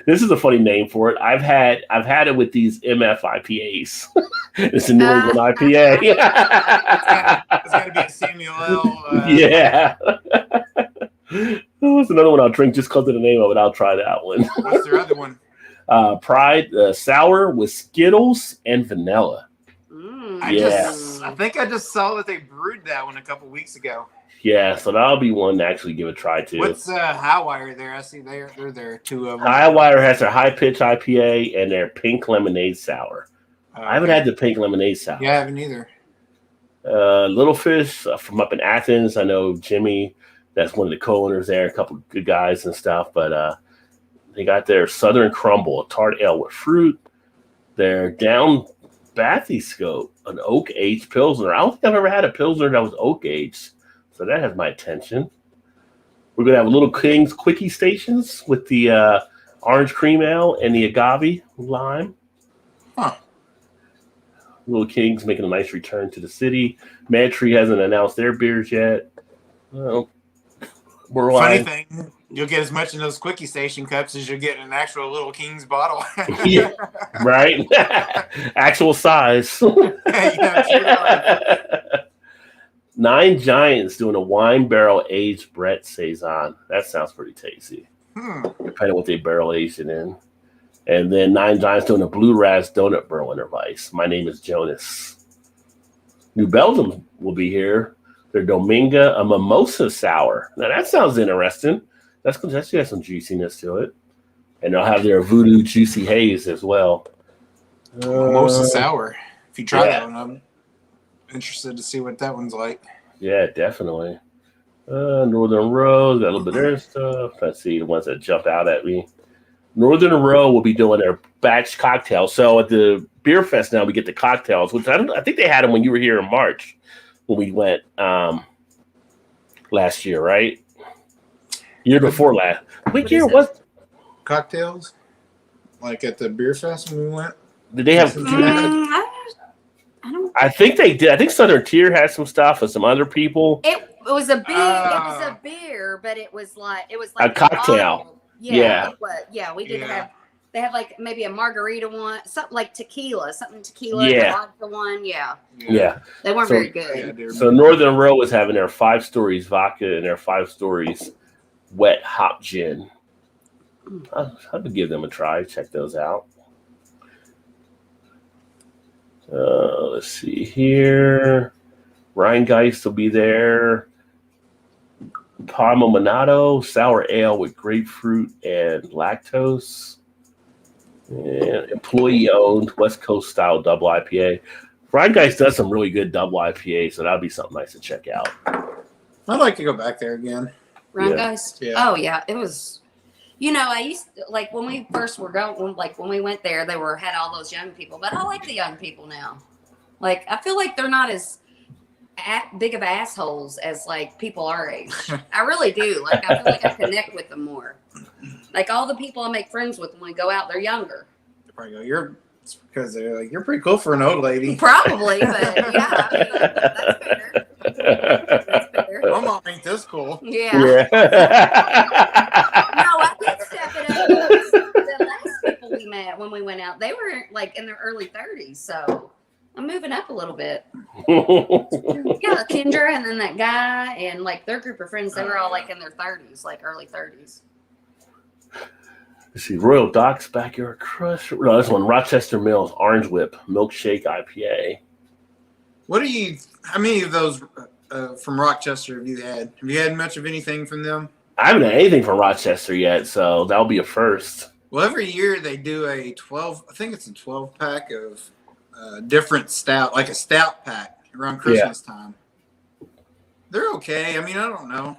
this is a funny name for it. I've had it with these MF IPAs. It's a New England IPA. It's got to be a Samuel L. Yeah. That's another one I'll drink just because of the name of it. I'll try that one. What's their other one? Pride Sour with Skittles and vanilla. I think I just saw that they brewed that one a couple weeks ago. Yeah, so that'll be one to actually give a try too. What's Highwire there? I see they're there, two of them. Highwire has their High Pitch IPA and their Pink Lemonade Sour. I haven't had the Pink Lemonade Sour. Yeah, I haven't either. Little Fish from up in Athens. I know Jimmy, that's one of the co-owners there, a couple good guys and stuff, but they got their Southern Crumble, a tart ale with fruit. Their Down Bathy Scope, an oak aged Pilsner. I don't think I've ever had a Pilsner that was oak aged. So that has my attention. We're going to have Little King's Quickie Stations with the orange cream ale and the agave lime. Huh. Little King's making a nice return to the city. Mad Tree hasn't announced their beers yet. Funny thing, you'll get as much in those Quickie Station cups as you'll get in an actual Little King's bottle. Yeah, right? Actual size. Nine Giants doing a wine barrel aged Brett Saison. That sounds pretty tasty. Depending on what they barrel aged it in. And then Nine Giants doing a Blue Raz Donut Berliner Weiss. My name is Jonas. New Belgium will be here. Their Dominga, a mimosa sour. Now that sounds interesting. That's actually has some juiciness to it. And they'll have their Voodoo Juicy Haze as well. Mimosa sour. If you try that one, I'm interested to see what that one's like. Yeah, definitely. Northern Rose, got a little bit of their stuff. Let's see the ones that jump out at me. Northern Row will be doing their batch cocktails. So at the Beer Fest now, we get the cocktails, which I think they had them when you were here in March when we went last year, right? Year before last. What year was cocktails? Like at the Beer Fest when we went? Did they have? I think they did. I think Southern Tier had some stuff and some other people. It was a beer. It was a beer. beer, but it was like A cocktail. bottle. Yeah. We did Yeah. have. They had like maybe a margarita one, something like tequila, and Yeah. a vodka one. Yeah, Yeah. they weren't So- very Yeah, good. dude. So Northern Row was having their 5 stories vodka and their 5 stories wet hop gin. I would give them a try. Check those out. Let's see here. Rheingeist will be there. Palma Monado, sour ale with grapefruit and lactose. And employee owned West Coast style double IPA. Rheingeist does some really good double IPA, so that'll be something nice to check out. I'd like to go back there again. Rheingeist. Yeah. Oh yeah, it was. I used to, like when we first were going, like when we went there, they had all those young people. But I like the young people now. Like I feel like they're not as big of assholes as like people our age. I really do. Like I feel like I connect with them more. Like all the people I make friends with when we go out, they're younger. They probably go, it's because they're like, you're pretty cool for an old lady. Probably, but yeah, I mean, that's fair. That's fair. My mom ain't this cool. Yeah. Yeah. No, I did step it up. The last people we met when we went out, they were like in their early 30s. So I'm moving up a little bit. Yeah, Kendra and then that guy and like their group of friends, they were all like in their 30s, like early 30s. Let's see, Royal Docks Backyard Crush. No, this one, Rochester Mills Orange Whip Milkshake IPA. How many of those from Rochester have you had? Have you had much of anything from them? I haven't had anything from Rochester yet, so that'll be a first. Well, every year they do a 12, I think it's a 12 pack of different stout, like a stout pack around Christmas time. They're okay. I mean, I don't know.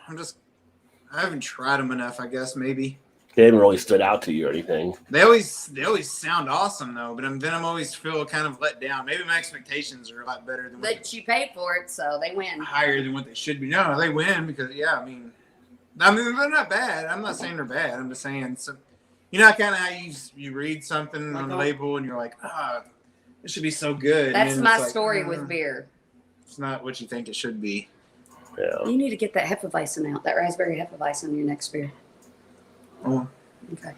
I haven't tried them enough, I guess, maybe. They haven't really stood out to you or anything. They always sound awesome though, but I'm always feel kind of let down. Maybe my expectations are a lot better than But you paid for it, so they win. higher than what they should be. No, they win because I mean they're not bad. I'm not saying they're bad. I'm just saying kind of how you read something on the label and you're like, it should be so good. That's and my it's story with beer. It's not what you think it should be. Yeah. You need to get that Hefeweizen out, that raspberry Hefeweizen in your next beer. Oh. Okay.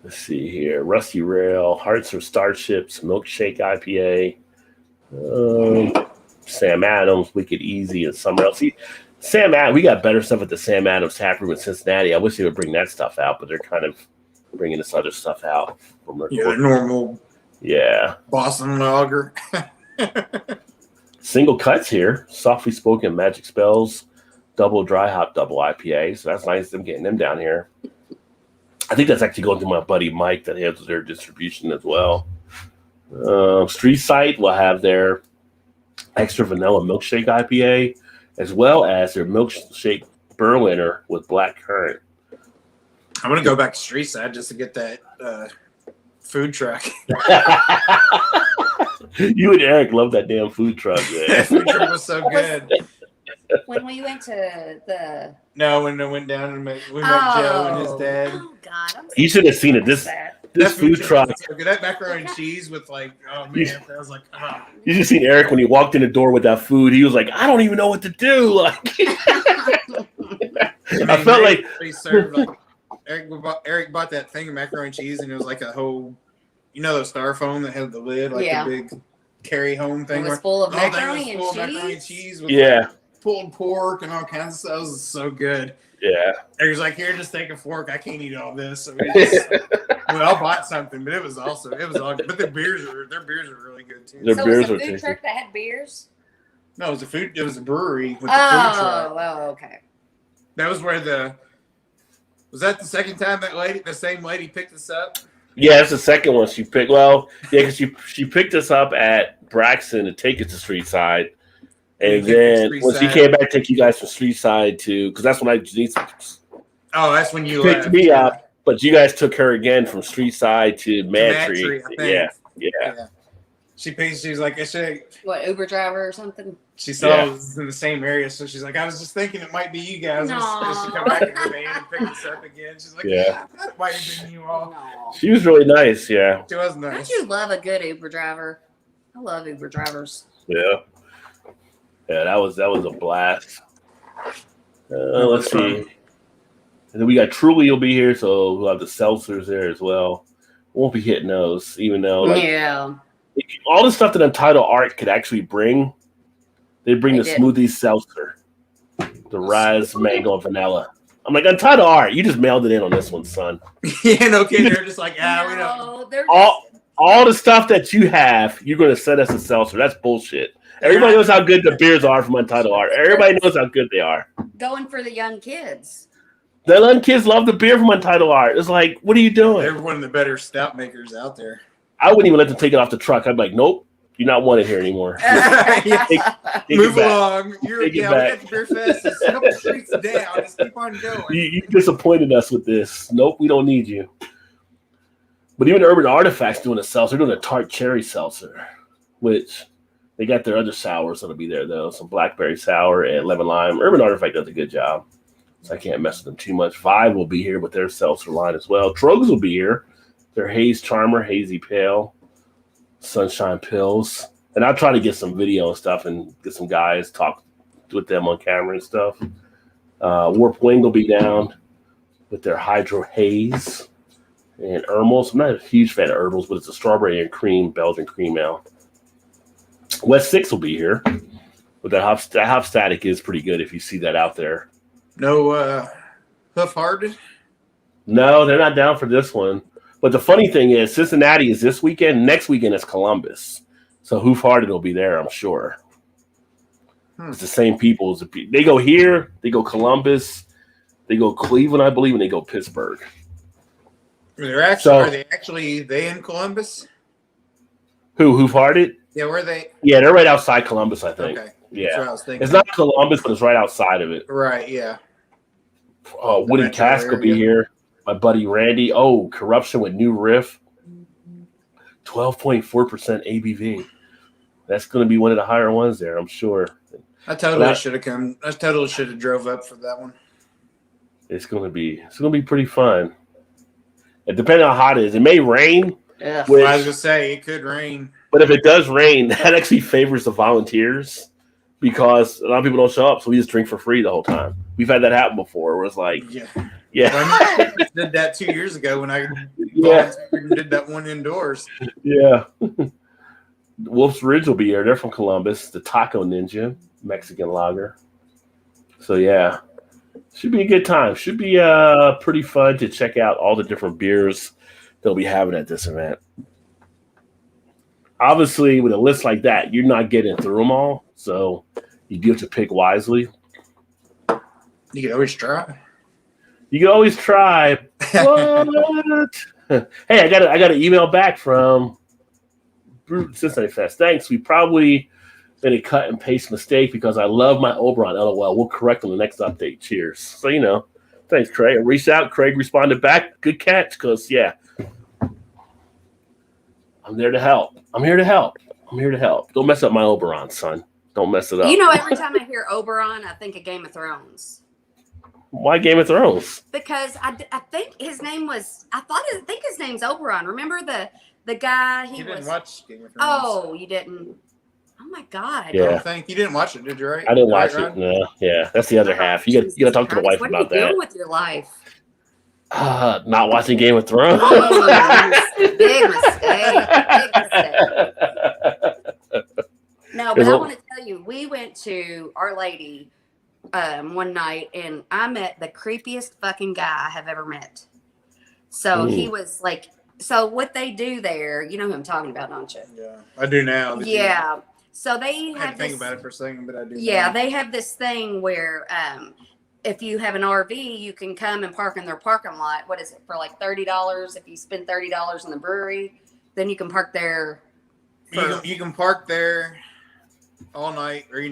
Let's see here. Rusty Rail, Hearts of Starships, Milkshake IPA. Sam Adams, Wicked Easy, and Summer Else. See, Sam Adams, we got better stuff at the Sam Adams tap room in Cincinnati. I wish they would bring that stuff out, but they're kind of bringing this other stuff out from their Normal Boston lager. Single cuts here. Softly Spoken Magic Spells, Double Dry Hop Double IPA. So that's nice them getting them down here. I think that's actually going to my buddy Mike that handles their distribution as well. Street Sight will have their extra vanilla milkshake IPA as well as their milkshake Berliner with black currant. I'm gonna go back to Street Side just to get that food truck. You and Eric love that damn food truck, man. That food truck was so good. When we went to the When I went down and met Joe and his dad. Oh God! You should have seen it. This food truck. Was so good. That macaroni and cheese with like, oh man, I was like, You should have seen Eric when he walked in the door with that food. He was like, I don't even know what to do. Like, I felt like they served like Eric bought that thing of macaroni and cheese and it was like a whole, those styrofoam that had the lid, like the big carry home thing. It was full of macaroni and cheese with pulled pork and all kinds of stuff. It was so good. Yeah. Eric's like, here, just take a fork. I can't eat all this. So we just, I bought something, but it was all good. But their beers are really good too. So it was a food truck that had beers? No, it was a brewery with the food truck. Oh, okay. That was where was that the second time the same lady picked us up? Yeah, it's the second one she picked. Well, yeah, because she picked us up at Braxton to take us to Street Side. And then when she came back to take you guys from Street Side because that's when that's when you picked me up, but you guys took her again from Street Side to Mantry. Yeah. She was like, what, Uber driver or something? She saw it was in the same area, so she's like, I was just thinking it might be you guys. And she come back in the van and picked us up again. She's like, that might have been you all. No. She was really nice, yeah. She was nice. Don't you love a good Uber driver? I love Uber drivers. Yeah. Yeah, that was a blast. Let's see. And then we got Truly will be here, so we'll have the seltzers there as well. Won't be hitting those, even though all the stuff that Untitled Art could actually bring. They bring the smoothie seltzer, the rise mango and vanilla. I'm like, Untitled Art, you just mailed it in on this one, son. Yeah, no kidding. They're just like, we don't. All the stuff that you have, you're going to send us a seltzer. That's bullshit. Everybody knows how good the beers are from Untitled Art. Everybody knows how good they are. Going for the young kids. The young kids love the beer from Untitled Art. It's like, what are you doing? They're one of the better stout makers out there. I wouldn't even let them take it off the truck. I'd be like, nope, you're not wanted here anymore. Move along. We got the beer fest. It's a couple streets down. Just keep on going. You disappointed us with this. Nope, we don't need you. But even Urban Artifacts doing a seltzer. They're doing a tart cherry seltzer, which they got their other sours that'll be there, though. Some blackberry sour and lemon lime. Urban Artifact does a good job, so I can't mess with them too much. Vibe will be here with their seltzer line as well. Trogs will be here. Their Haze Charmer, Hazy Pale, Sunshine Pills. And I'll try to get some video and stuff and get some guys, talk with them on camera and stuff. Warp Wing will be down with their Hydro Haze. And Herbals. I'm not a huge fan of Herbals, but it's a strawberry and cream Belgian cream ale. West 6 will be here. But that hop static is pretty good if you see that out there. No Hoof Hearted? No, they're not down for this one. But the funny thing is, Cincinnati is this weekend. Next weekend is Columbus. So Hoof Hearted will be there, I'm sure. It's the same people. They go here, they go Columbus, they go Cleveland, I believe, and they go Pittsburgh. Are they actually in Columbus? Who, Hoof Hearted? Yeah, where are they? Yeah, they're right outside Columbus, I think. Okay. Yeah. That's what I was thinking. It's not Columbus, but it's right outside of it. Right, yeah. Wooden Cask will be here. My buddy Randy. Oh, Corruption with New Riff. 12.4% ABV. That's going to be one of the higher ones there, I'm sure. I totally should have come. I totally should have drove up for that one. It's going to be pretty fun. It depends on how hot it is. It may rain. Yeah, I was going to say, it could rain. But if it does rain, that actually favors the volunteers because a lot of people don't show up, so we just drink for free the whole time. We've had that happen before where it's like, yeah. I did that 2 years ago when I did that one indoors. Yeah. Wolf's Ridge will be here. They're from Columbus. The Taco Ninja, Mexican lager. So, yeah. Should be a good time. Should be pretty fun to check out all the different beers they'll be having at this event. Obviously, with a list like that, you're not getting through them all, so you do have to pick wisely. You can always try. What? Hey, I got an email back from Cincinnati Fest. Thanks. We probably been a cut and paste mistake because I love my Oberon. LOL. We'll correct on the next update. Cheers. So, thanks, Craig. I reached out. Craig responded back. Good catch, because, yeah. I'm there to help. I'm here to help. Don't mess up my Oberon, son. Don't mess it up. Every time I hear Oberon, I think of Game of Thrones. Why Game of Thrones? Because I think his name was. I think his name's Oberon. Remember the guy? You didn't watch Game of Thrones. Oh, you didn't. Oh my God! Yeah. I don't think you didn't watch it, did you? Right? I didn't watch it. No. Yeah, that's the other half. You got to talk to the wife about that. What are you doing with your life? Not watching Game of Thrones. Big mistake. No, but I want to tell you, we went to Our Lady one night, and I met the creepiest fucking guy I have ever met. So he was like, so what they do there, you know who I'm talking about, don't you? Yeah, I do now. Yeah. So they have I had to think about it for a second, but I do. Yeah, they have this thing where if you have an RV, you can come and park in their parking lot. What is it, for like $30? If you spend $30 in the brewery, then you can park there. You can park there all night, or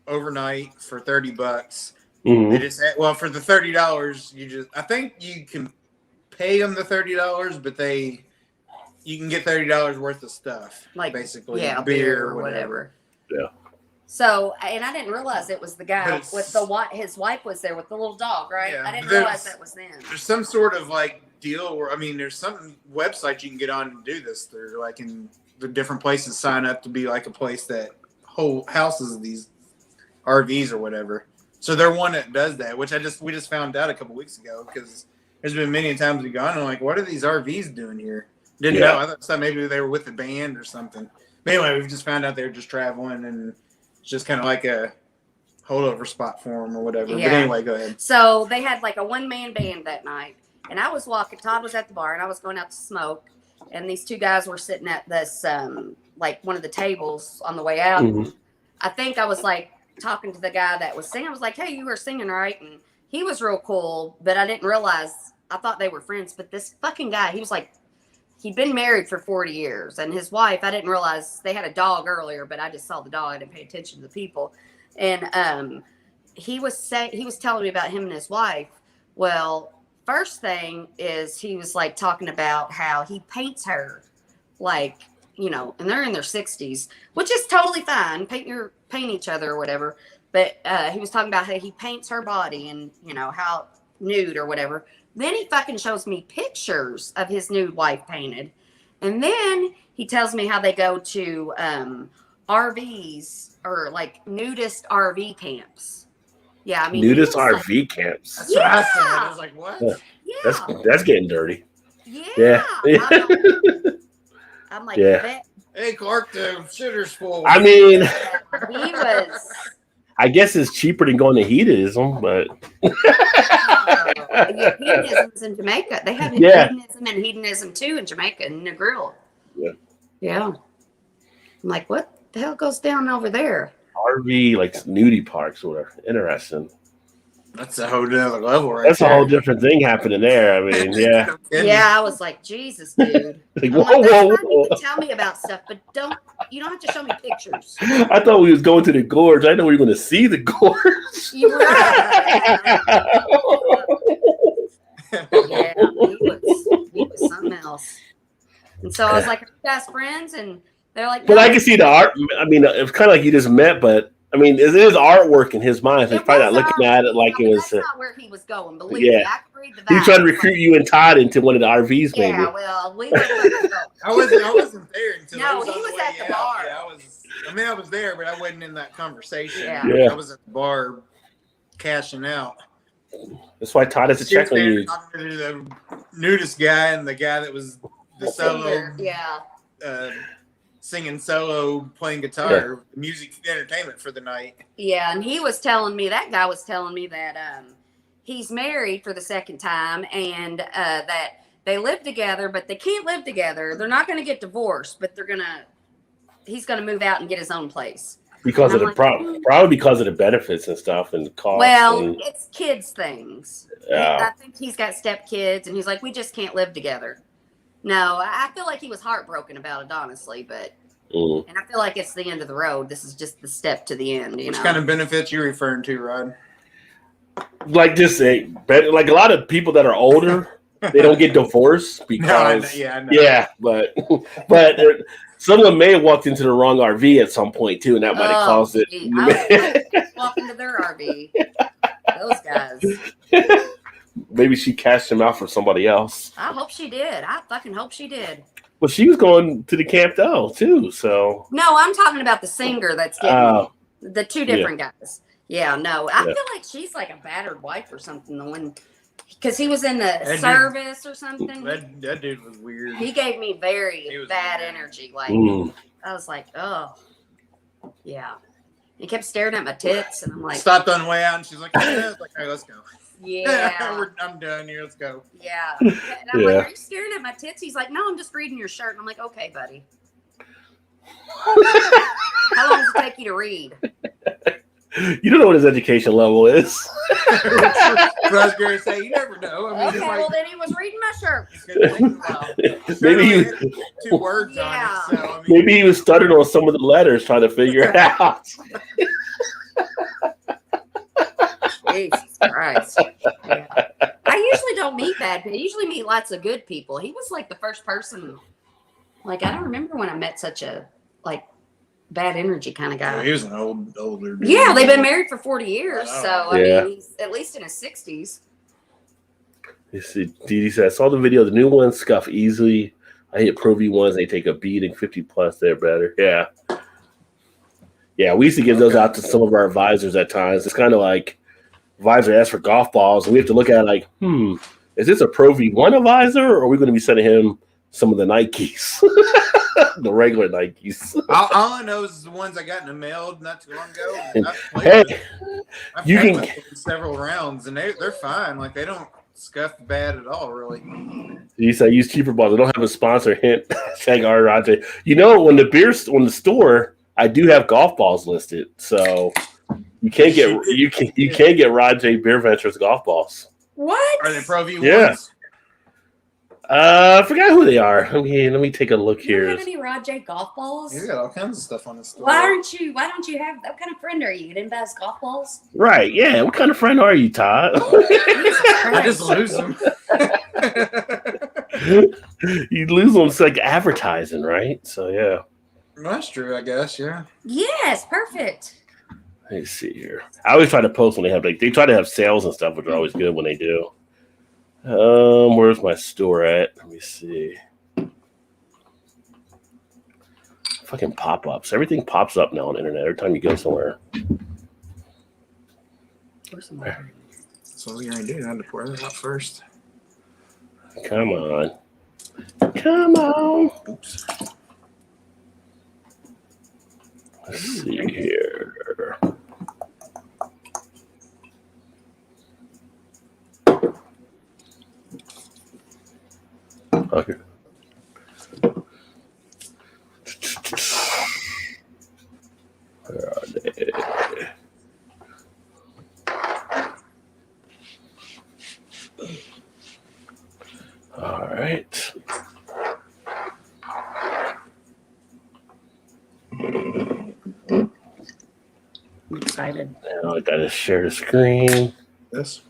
overnight for $30. Mm-hmm. They just for the $30, I think you can pay them the $30, but you can get $30 worth of stuff, like basically beer or whatever. Yeah. So, and I didn't realize it was the guy with his wife was there with the little dog, right? Yeah, I didn't realize that was them. There's some sort of deal where, there's some website you can get on and do this through, in the different places sign up to be a place that houses these RVs or whatever. So they're one that does that, which we just found out a couple weeks ago because there's been many times we've gone and I'm like, what are these RVs doing here? Didn't know. I thought maybe they were with the band or something. But anyway, we've just found out they're just traveling and it's just kind of like a holdover spot for them or whatever. Yeah. But anyway, go ahead. So they had like a one-man band that night. And I was walking, Todd was at the bar and I was going out to smoke. And these two guys were sitting at this, like one of the tables on the way out. Mm-hmm. I think I was like, talking to the guy that was singing. I was like, hey, you were singing, right? And he was real cool, but I didn't realize, I thought they were friends. But this fucking guy, he was like, he'd been married for 40 years. And his wife, I didn't realize they had a dog earlier, but I just saw the dog. I didn't pay attention to the people. And he was telling me about him and his wife. Well, first thing is he was like talking about how he paints her, like, you know, and they're in their 60s, which is totally fine. Paint each other or whatever. But he was talking about how he paints her body and, you know, how nude or whatever. Then he fucking shows me pictures of his nude wife painted. And then he tells me how they go to RVs or like nudist RV camps. Yeah, I mean, nudist RV like, camps. That's what I said. I was like, what? Yeah. That's getting dirty. Yeah. I'm like, hey, Clark, the shitter's full. I mean, he was. I guess it's cheaper than going to hedonism, but hedonism's in Jamaica. They have hedonism and hedonism too in Jamaica in Negril. Yeah. I'm like, what the hell goes down over there? RV, like nudie parks or whatever. Interesting. That's a whole other level, right? That's a whole different thing happening there. I mean, yeah. Yeah, I was like, Jesus, dude. Like, whoa. Tell me about stuff, but you don't have to show me pictures. I thought we was going to the gorge. I know we were going to see the gorge. You're right. Yeah, he was something else. And so I was like, are you guys friends? And they're like, no. But I can see the art. I mean, it's kind of like you just met, but I mean, it is artwork in his mind. He's probably not looking at it like it was. That's not where he was going. Believe me, I could read the vibe. He tried to recruit you and Todd into one of the RVs, maybe. Yeah, well, we were I wasn't there until no, he was at the bar. Yeah, I was there, but I wasn't in that conversation. Yeah. I was at the bar cashing out. That's why Todd has to check on you. Talking to the nudist guy and the guy that was the solo. Yeah. Singing solo, playing guitar, music entertainment for the night. Yeah, and that guy was telling me that he's married for the second time and that they live together, but they can't live together. They're not going to get divorced, but he's going to move out and get his own place. Because of the probably because of the benefits and stuff and the cost. Well, it's kids things. Yeah. I think he's got stepkids and he's like, we just can't live together. No, I feel like he was heartbroken about it, honestly, but and I feel like it's the end of the road. This is just the step to the end. Which kind of benefits you referring to, Rod? Like just like a lot of people that are older, they don't get divorced because but some of them may have walked into the wrong RV at some point too, and that might have caused it. I walk into their RV. Those guys. Maybe she cashed him out for somebody else. I hope she did. I fucking hope she did. Well, she was going to the Camp Dell too, so. No, I'm talking about the singer that's getting the two different guys. Yeah, no, I feel like she's like a battered wife or something. The one, because he was in the service or something. That dude was weird. He gave me very bad energy. Like I was like, oh, yeah. He kept staring at my tits, and I'm like, stopped on the way out, and she's like, I was like, all right, let's go. Yeah. I'm done here. Let's go. Yeah. And I'm like, are you staring at my tits? He's like, no, I'm just reading your shirt. And I'm like, okay, buddy. How long does it take you to read? You don't know what his education level is. I was going to say, you never know. I mean, okay, well, then he was reading my shirt. Maybe he was 2 words on it. So, I mean, maybe he was stuttering on some of the letters trying to figure it out. Jesus Christ. Yeah. I usually don't meet bad people. I usually meet lots of good people. He was like the first person. Like, I don't remember when I met such a like bad energy kind of guy. Yeah, he was an older dude. Yeah, they've been married for 40 years. So, I mean, he's at least in his 60s. You see, Didi said, I saw the video. The new ones scuff easily. I hit Pro V1s. They take a beating. 50 plus, they're better. Yeah. Yeah, we used to give those out to some of our advisors at times. It's kind of like Visor asks for golf balls, and we have to look at it like, is this a Pro V1 advisor, or are we going to be sending him some of the Nikes, the regular Nikes? All I know is the ones I got in the mail not too long ago. I've you played can with them several rounds, and they're fine. Like they don't scuff bad at all, really. You say use cheaper balls. I don't have a sponsor. Hint. Tag R. Rajay. You know, when the store, I do have golf balls listed, so you can't get Rajay BeerVentures golf balls. What? Are they Pro V1s? Yeah. I forgot who they are. Let me take a look You here. don't have any Rajay golf balls? You got all kinds of stuff on the store. Why don't you have? What kind of friend are you? You didn't buy us golf balls? Right? Yeah. What kind of friend are you, Todd? I just lose them. You lose them. It's like advertising, right? So yeah. Well, that's true, I guess. Yeah. Yes, perfect. Let me see here. I always try to post when they try to have sales and stuff, which are always good when they do. Where's my store at? Let me see. Fucking pop-ups. Everything pops up now on the internet every time you go somewhere. Where's some water? That's what we're gonna do. I had to pour that out first. Come on. Come on. Oops. Let's see here. Okay. Where are they? All right. I'm excited. Now I gotta share the screen. This.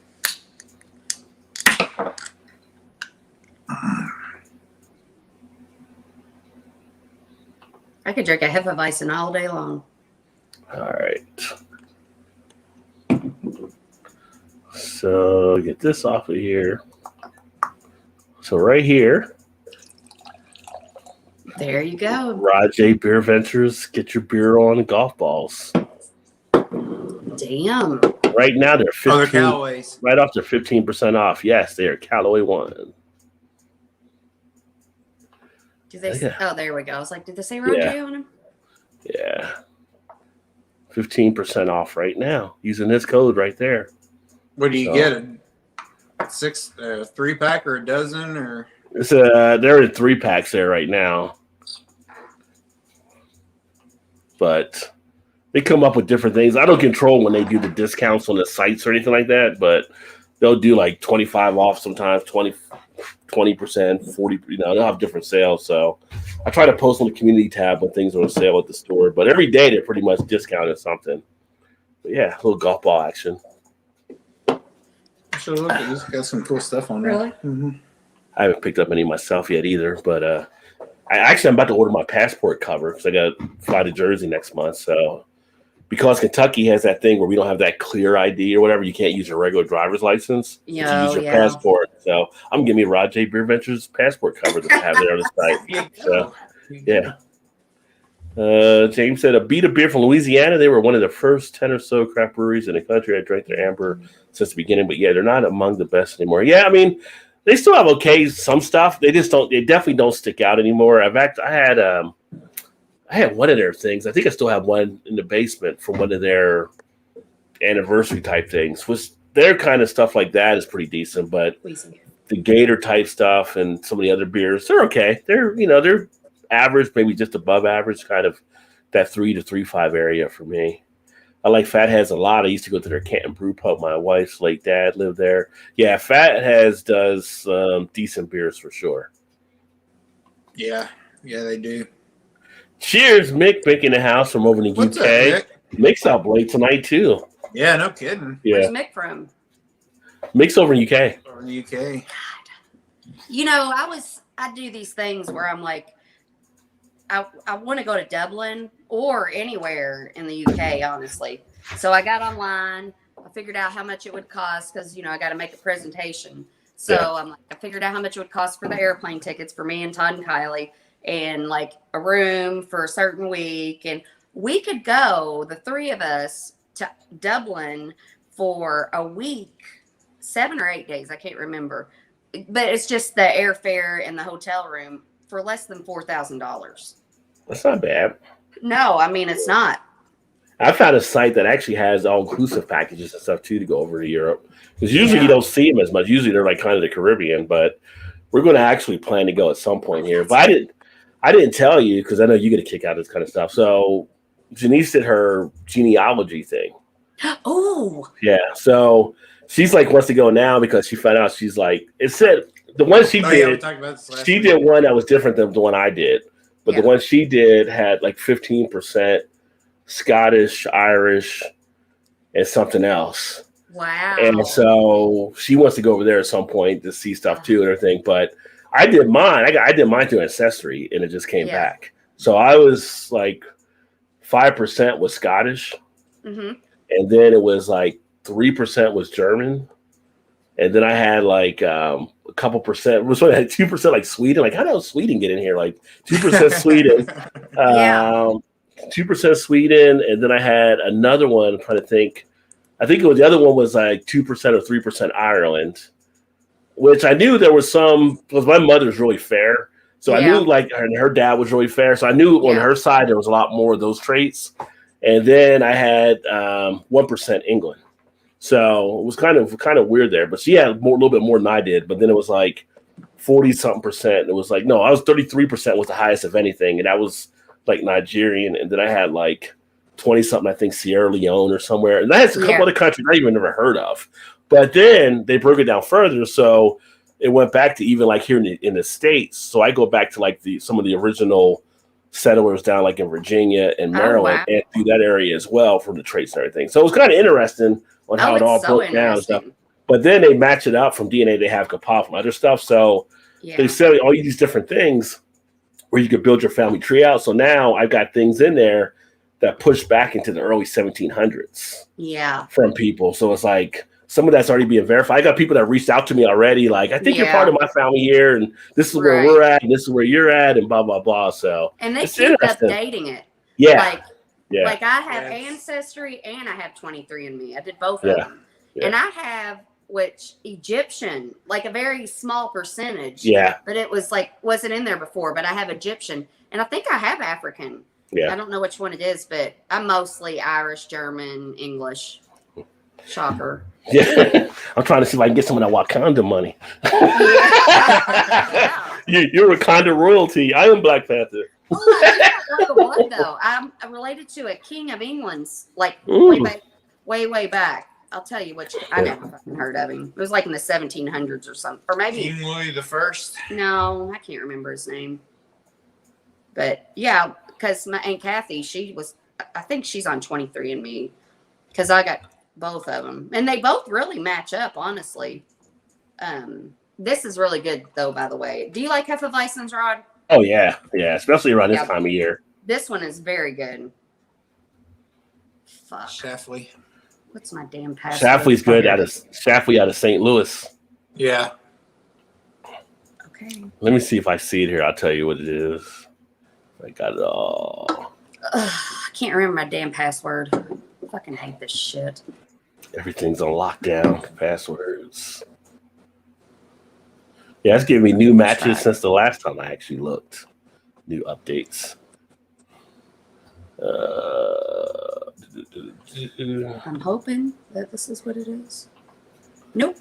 I could drink a Hefeweizen all day long. All right. So get this off of here. So right here, There you go. Rajay BeerVentures, get your beer on golf balls. Damn. Right now they're 15. They're Callaways. Right off, they're 15% off. Yes, they are Callaway one. Do they? Yeah. Oh, there we go. I was like, did they say Rajay on them? Yeah. 15% off right now using this code right there. What do you So- get? A 3-pack or a dozen or? It's they're in 3-packs there right now. But they come up with different things. I don't control when they do the discounts on the sites or anything like that, but they'll do like 25 off sometimes, 20%, 40, they'll have different sales. So I try to post on the community tab when things are on sale at the store, but every day they're pretty much discounted something. But yeah, a little golf ball action. So look, it's got some cool stuff on there. Really? Mm-hmm. I haven't picked up any myself yet either, but I'm about to order my passport cover because I got to fly to Jersey next month. So because Kentucky has that thing where we don't have that clear ID or whatever, you can't use your regular driver's license to use your passport. So I'm giving me Rajay BeerVentures passport cover that I have there on the site. So, yeah. James said, a beat of beer from Louisiana. They were one of the first 10 or so craft breweries in the country. I drank their amber since the beginning, but yeah, they're not among the best anymore. Yeah, I mean, they still have some stuff. They definitely don't stick out anymore. I had one of their things. I think I still have one in the basement from one of their anniversary type things. Their kind of stuff like that is pretty decent, but the Gator type stuff and some of the other beers, they're okay. They're average, maybe just above average, kind of that 3 to 3.5 area for me. I like Fatheads a lot. I used to go to their Canton Brew Pub. My wife's late dad lived there. Yeah, Fatheads does decent beers for sure. Yeah, they do. Cheers, Mick. Mick in the house from over in the What's UK. up, Mick? Mick's out late tonight too. Yeah, no kidding. Yeah, Where's Mick from? Mick's over in UK. Over in the UK. You know, I do these things where I'm like, I want to go to Dublin or anywhere in the UK, honestly. So I got online. I figured out how much it would cost because, I got to make a presentation. So Yeah. I figured out how much it would cost for the airplane tickets for me and Todd and Kylie and like a room for a certain week. And we could go, the three of us, to Dublin for a week, 7 or 8 days. I can't remember. But it's just the airfare and the hotel room for less than $4,000. That's not bad. No, I mean, it's not. I found a site that actually has all-inclusive packages and stuff, too, to go over to Europe. Because usually Yeah. you don't see them as much. Usually they're like kind of the Caribbean, but we're going to actually plan to go at some point here. But I didn't tell you because I know you get a kick out of this kind of stuff. So Janice did her genealogy thing. Oh. Yeah. So she's like wants to go now because she found out she's like it said the one she Oh, yeah, we did. talked about this last She week. did one that was different than the one I did, but Yeah. the one she did had like 15% Scottish, Irish, and something else. Wow. And so she wants to go over there at some point to see stuff too and everything. But I did mine. I did mine through Ancestry, and it just came Yeah. back. So I was like 5% was Scottish, Mm-hmm. and then it was like 3% was German, and then I had like a couple percent. Was what I had 2% like Sweden. Like how did Sweden get in here? Like 2% Sweden, Yeah. 2% Sweden, and then I had another one. I'm trying to think. I think it was the other one was like 2% or 3% Ireland, which I knew there was some because my mother's really fair. So I Yeah. knew like her dad was really fair. So I knew on Yeah. her side there was a lot more of those traits. And then I had 1% England. So it was kind of weird there. But she had a little bit more than I did. But then it was like 40-something%. It was like, no, I was 33% was the highest of anything. And that was like Nigerian. And then I had like 20-something, I think, Sierra Leone or somewhere. And that's a couple Yeah. other countries I even never heard of. But then they broke it down further. So it went back to even like here in the States. So I go back to like some of the original settlers down like in Virginia and Maryland wow. and through that area as well for the traits and everything. So it was kind of interesting on how Oh, it all it's so broke down and stuff. interesting. But then they match it up from DNA. They have Kappa from other stuff. So Yeah. they sell all these different things where you could build your family tree out. So now I've got things in there that push back into the early 1700s Yeah. from people. So it's like some of that's already being verified. I got people that reached out to me already, like, I think you're part of my family here, and this is where Right. we're at, and this is where you're at, and blah, blah, blah. So And they it's keep interesting. updating it. Yeah. Like, Yeah. like I have Yes. Ancestry and I have 23andMe. I did both Yeah. of them. Yeah. And I have Egyptian, like a very small percentage. Yeah. But it was like wasn't in there before, but I have Egyptian. And I think I have African. Yeah. I don't know which one it is, but I'm mostly Irish, German, English. Shocker. Yeah. I'm trying to see if I can get some of that Wakanda money. Yeah. You're Wakanda royalty. I am Black Panther. Well, I don't know what though. I'm related to a king of England's, like Ooh. way back. I'll tell you which. I never fucking heard of him. It was like in the 1700s or something, or maybe King Louis the First. no, I can't remember his name. But yeah, because my Aunt Kathy, I think she's on 23andMe, because I got both of them, and they both really match up, honestly. This is really good though, by the way. Do you like Hefeweizens, Rod? Oh, yeah. Yeah. Especially around this time of year. This one is very good. Fuck. Shafley. What's my damn password? Shafley's good Shafley out of St. Louis. Yeah. Okay. Let me see if I see it here. I'll tell you what it is. I got it all. I can't remember my damn password. I fucking hate this shit. Everything's on lockdown. Passwords. Yeah, it's giving me new matches since the last time I actually looked. New updates. I'm hoping that this is what it is. Nope.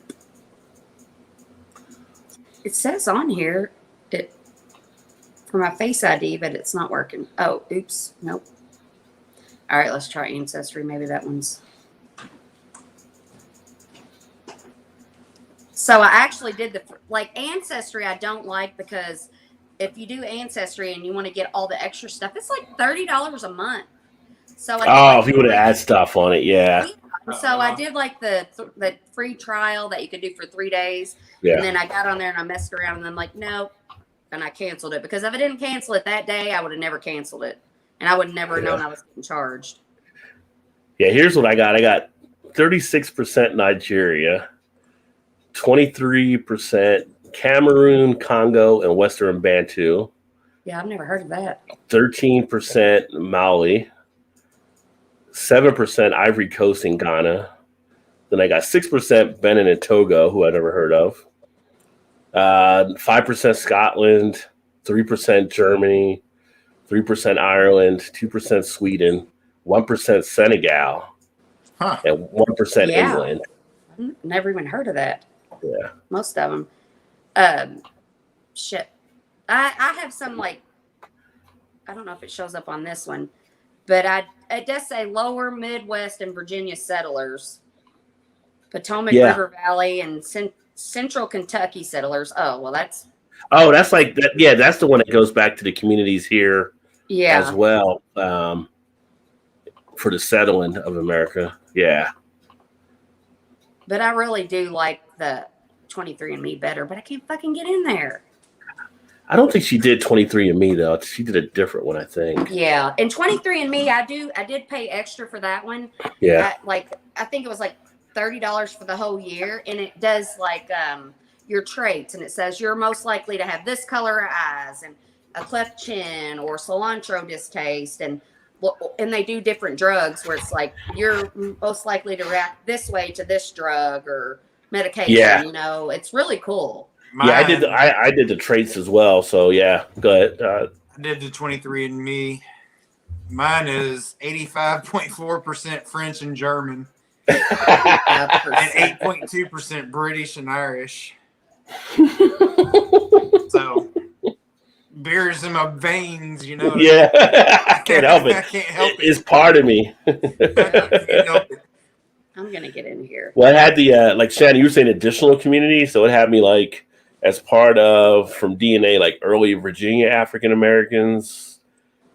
It says on here it for my Face ID, but it's not working. Oh, oops. Nope. All right, let's try Ancestry. Maybe that one's. So I actually did Ancestry. I don't like because if you do Ancestry and you want to get all the extra stuff, it's like $30 a month. So if you would have add stuff on it, yeah. So I did like the free trial that you could do for 3 days. Yeah. And then I got on there and I messed around and I'm like, nope. And I canceled it because if I didn't cancel it that day, I would have never canceled it. And I would never known I was getting charged. Yeah, here's what I got. I got 36% Nigeria, 23% Cameroon, Congo, and Western Bantu. Yeah, I've never heard of that. 13% Mali, 7% Ivory Coast and Ghana, Then I got 6% Benin and Togo, who I never heard of. 5% Scotland, 3% Germany, 3% Ireland, 2% Sweden, 1% Senegal, and 1% Yeah. England. Never even heard of that. Yeah. Most of them. Shit. I have some like, I don't know if it shows up on this one, but it does say Lower Midwest and Virginia settlers, Potomac River Valley and Central Kentucky settlers. Oh, well, that's like that. Yeah, that's the one that goes back to the communities here as well, for the settling of America. Yeah. But I really do like the 23andMe better, but I can't fucking get in there. I don't think she did 23andMe though. She did a different one, I think. Yeah, and 23andMe, I did pay extra for that one. Yeah. I think it was like $30 for the whole year, and it does like your traits, and it says you're most likely to have this color of eyes and a cleft chin or cilantro distaste, and they do different drugs where it's like you're most likely to react this way to this drug or medication. Yeah. You know, it's really cool. I did. I did the traits as well. So yeah, go ahead. I did the 23andMe. Mine is 85.4% French and German, and 8.2% British and Irish. So beer's in my veins, you know. Yeah, I can't help it. I can't help it. It's part of me. I can't help it. I'm gonna get in here. Well, it had the like Shannon, you were saying additional community, so it had me like as part of from DNA like early Virginia African Americans,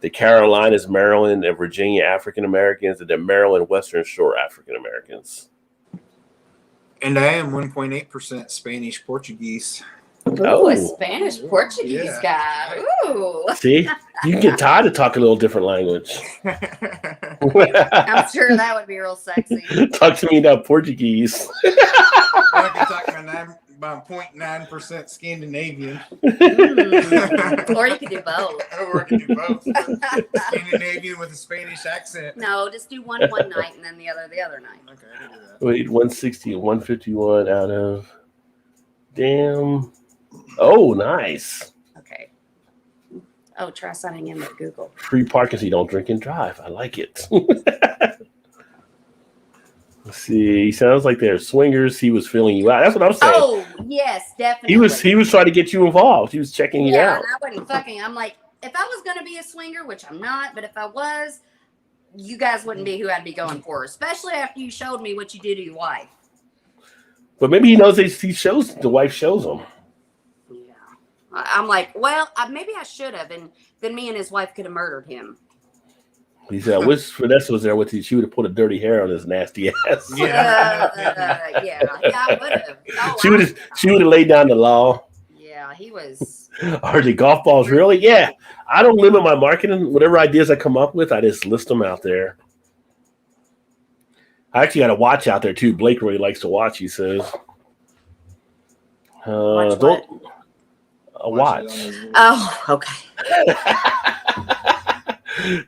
the Carolinas, Maryland, and Virginia African Americans, and then Maryland Western Shore African Americans. And I am 1.8% Spanish Portuguese. Ooh, a Spanish Portuguese guy. Ooh. See, you can get tired of talking a little different language. I'm sure that would be real sexy. Talk to me about Portuguese. I can talk about 0.9% Scandinavian. Or you could do both. Or I can do both. Scandinavian with a Spanish accent. No, just do one night and then the other night. Okay, I can do that. Wait, 160 and 151 out of. Damn. Oh, nice. Okay. Oh, try signing in with Google. Free parking so you don't drink and drive. I like it. Let's see. He sounds like they're swingers. He was filling you out. That's what I'm saying. Oh, yes, definitely. He was trying to get you involved. He was checking you out. And I wasn't fucking. I'm like, if I was going to be a swinger, which I'm not, but if I was, you guys wouldn't be who I'd be going for, especially after you showed me what you did to your wife. But maybe he knows the wife shows him. Yeah. I'm like, well, maybe I should have, and then me and his wife could have murdered him. He said, I wish Vanessa was there with you. She would have put a dirty hair on his nasty ass. Yeah. I would have. Oh, she would have laid down the law. Yeah, he was. Are the golf balls really? Yeah. I don't limit my marketing. Whatever ideas I come up with, I just list them out there. I actually got a watch out there too. Blake really likes to watch, he says. Watch what? A watch. Oh, okay.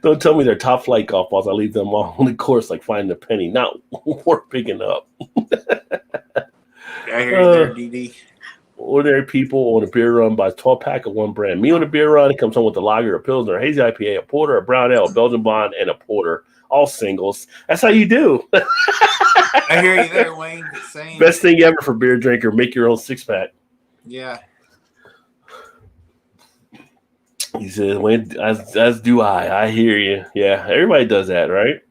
Don't tell me they're top flight golf balls. I leave them all on the course like finding a penny. Not worth picking up. I hear you there, DD. Ordinary people on a beer run buys 12-pack of one brand. Me on a beer run, it comes home with a lager, a pilsner, a hazy IPA, a porter, a brown ale, a Belgian blonde, and a porter. All singles. That's how you do. I hear you there, Wayne. Same. Best thing ever for beer drinker. Make your own 6-pack. Yeah. He says, "Wayne, as do I. I hear you. Yeah, everybody does that, right?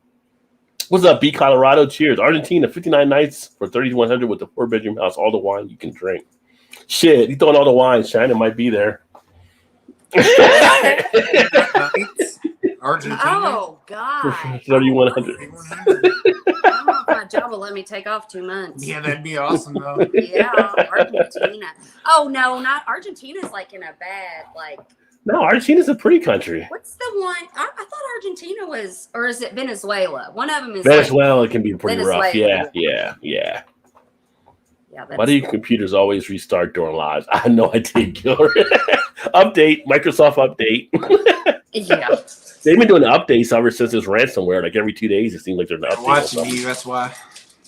What's up, B Colorado? Cheers. Argentina, 59 nights for 3,100 with the 4-bedroom house. All the wine you can drink. Shit, you throwing all the wine. Shannon might be there. Argentina. Oh God. 3,100. I don't know if my job will let me take off 2 months. Yeah, that'd be awesome though. Yeah, Argentina. Oh no, not Argentina's like in a bad like. No, Argentina's a pretty country. What's the one? I thought Argentina was, or is it Venezuela? One of them is Venezuela. Can be pretty rough. Venezuela. Yeah. Yeah, Why do your computers always restart during lives? I had no idea, Gilbert. Update, Microsoft update. Yeah. They've been doing updates ever since this ransomware. Like every 2 days, it seems like there's an update. Watching you, that's why.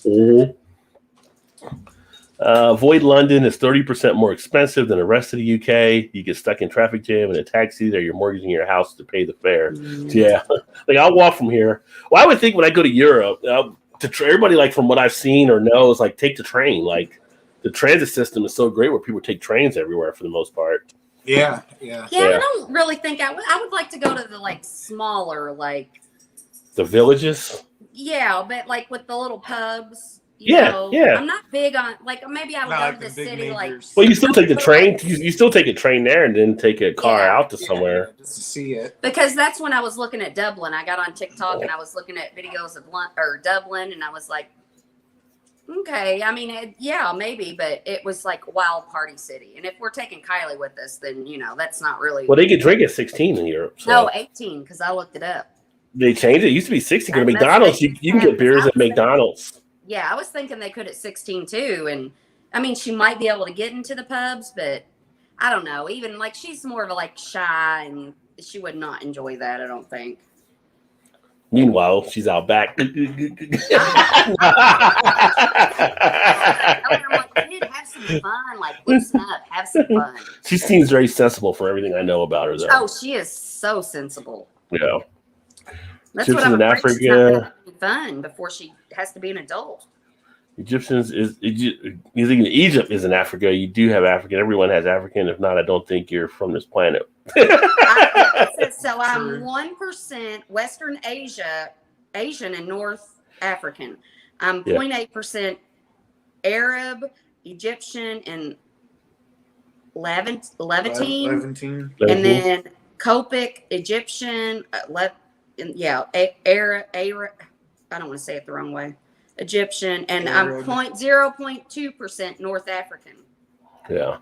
Mm-hmm. Avoid London is 30% more expensive than the rest of the UK. You get stuck in traffic jam in a taxi there. You're mortgaging your house to pay the fare. Yeah. Like I'll walk from here. Well, I would think when I go to Europe, everybody like from what I've seen or know is like take the train. Like the transit system is so great where people take trains everywhere for the most part. Yeah. I don't really think I would like to go to the like smaller like the villages. Yeah, but like with the little pubs. You Yeah, know, yeah. I'm not big on like maybe I would go Not to like the the big city like. majors. Well, you still take the train. Like, You still take a train there and then take a car Yeah. out to somewhere. Just to see it. Because that's when I was looking at Dublin. I got on TikTok and I was looking at videos of Dublin, and I was like, okay. I mean, yeah, maybe, but it was like wild party city. And if we're taking Kylie with us, then you know that's not really. Well, they can drink at 16 in Europe. So. No, 18 because I looked it up. They changed it. It used to be 16. At That's McDonald's, you can get beers at McDonald's. Yeah, I was thinking they could at 16 too, and I mean she might be able to get into the pubs, but I don't know. Even like she's more of a like shy, and she would not enjoy that. I don't think. Meanwhile, she's out back. I'm like, kid, have some fun. Like, listen up, have some fun. She seems very sensible for everything I know about her, though. Oh, she is so sensible. Yeah. That's Egyptians what I'm in afraid Africa. she's not gonna be fun before she has to be an adult. Egyptians is Egypt is in Africa. You do have African. Everyone has African. If not, I don't think you're from this planet. So I'm 1% Western Asian, and North African. I'm 0.8% Arab, Egyptian, and Levantine. And then Copic, Egyptian, Arab. I don't want to say it the wrong way. Egyptian, and Arab. I'm 0.2% North African. Yeah.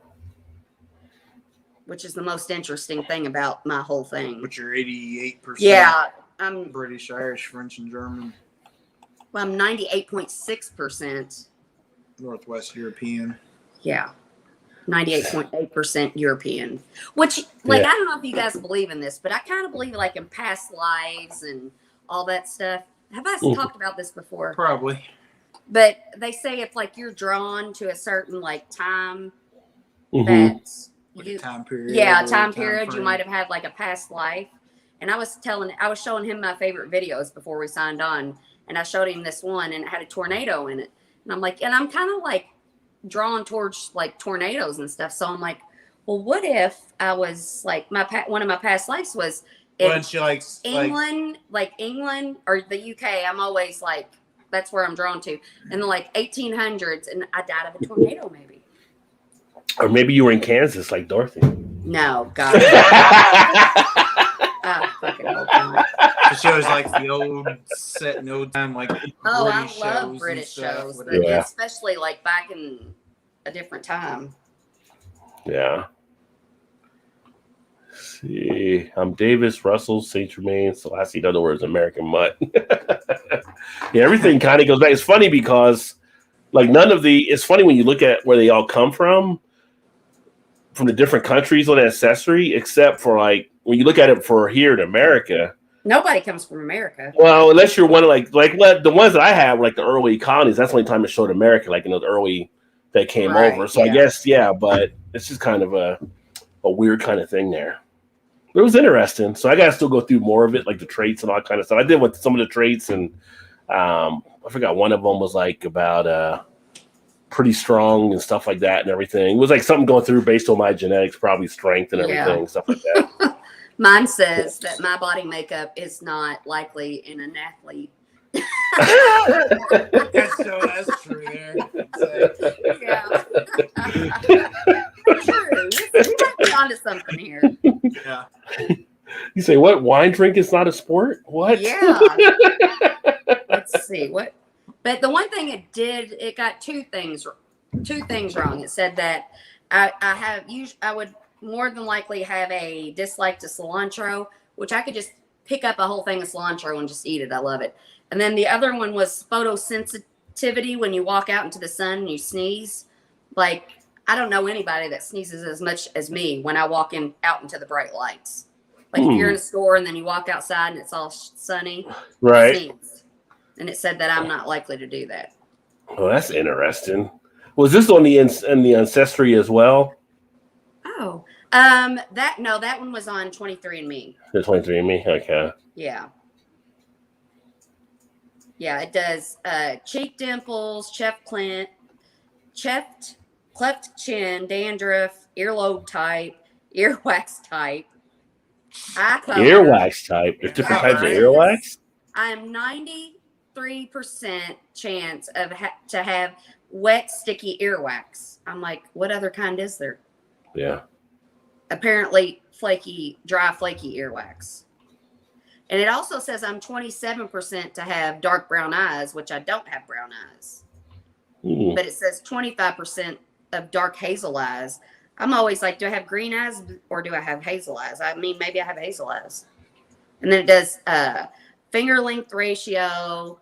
Which is the most interesting thing about my whole thing. Which are 88%. Yeah, I'm British, Irish, French, and German. Well, I'm 98.6%. Northwest European. Yeah. 98.8% European. Which, like, I don't know if you guys believe in this, but I kind of believe, like, in past lives and all that stuff. Have I talked about this before? Probably. But they say if, like, you're drawn to a certain, like, time that you... time period. Yeah, time period. You might have had, like, a past life. And I was showing him my favorite videos before we signed on. And I showed him this one, and it had a tornado in it. And I'm like, and I'm kind of, like, drawn towards, like, tornadoes and stuff. So I'm like, well, what if I was, like, one of my past lives was... England or the UK, I'm always like, that's where I'm drawn to. And the like 1800s, and I died of a tornado, maybe. Or maybe you were in Kansas, like Dorothy. No, God. I fucking hope not. It shows like the old set in old time, like British I shows love British shows, but Yeah. especially like back in a different time. Yeah. See, I'm Davis, Russell, St. Germain, Selassie, in other words, American Mutt. Yeah, everything kind of goes back. It's funny because, like, it's funny when you look at where they all come from the different countries on ancestry, except for, like, when you look at it for here in America. Nobody comes from America. Well, unless you're one of, like the ones that I have, like the early colonies, that's the only time it showed America, like, the early that came over. So I guess, but it's just kind of a weird kind of thing there. It was interesting. So I got to still go through more of it, like the traits and all kind of stuff. I did with some of the traits, and I forgot one of them was like about pretty strong and stuff like that and everything. It was like something going through based on my genetics, probably strength and everything, stuff like that. Mine says that my body makeup is not likely in an athlete. That's true there. Yeah. True. We might be onto something here. Yeah. You say what? Wine drink is not a sport? What? Yeah. Let's see what. But the one thing it got two things wrong. It said that I would more than likely have a dislike to cilantro, which I could just pick up a whole thing of cilantro and just eat it. I love it. And then the other one was photosensitivity. When you walk out into the sun and you sneeze, like, I don't know anybody that sneezes as much as me when I walk out into the bright lights. Like if you're in a store and then you walk outside and it's all sunny, right? Sneeze. And it said that I'm not likely to do that. Oh, that's interesting. Was this on the in the Ancestry as well? Oh, that one was on 23andMe. The 23andMe? Okay. Yeah. Yeah, it does cheek dimples, cleft chin, dandruff, earlobe type, earwax type, eye color. Earwax type. There's different types of earwax? I am 93% chance of to have wet, sticky earwax. I'm like, what other kind is there? Yeah. Apparently dry, flaky earwax. And it also says I'm 27% to have dark brown eyes, which I don't have brown eyes. Mm. But it says 25% of dark hazel eyes. I'm always like, do I have green eyes or do I have hazel eyes? I mean, maybe I have hazel eyes. And then it does finger length ratio,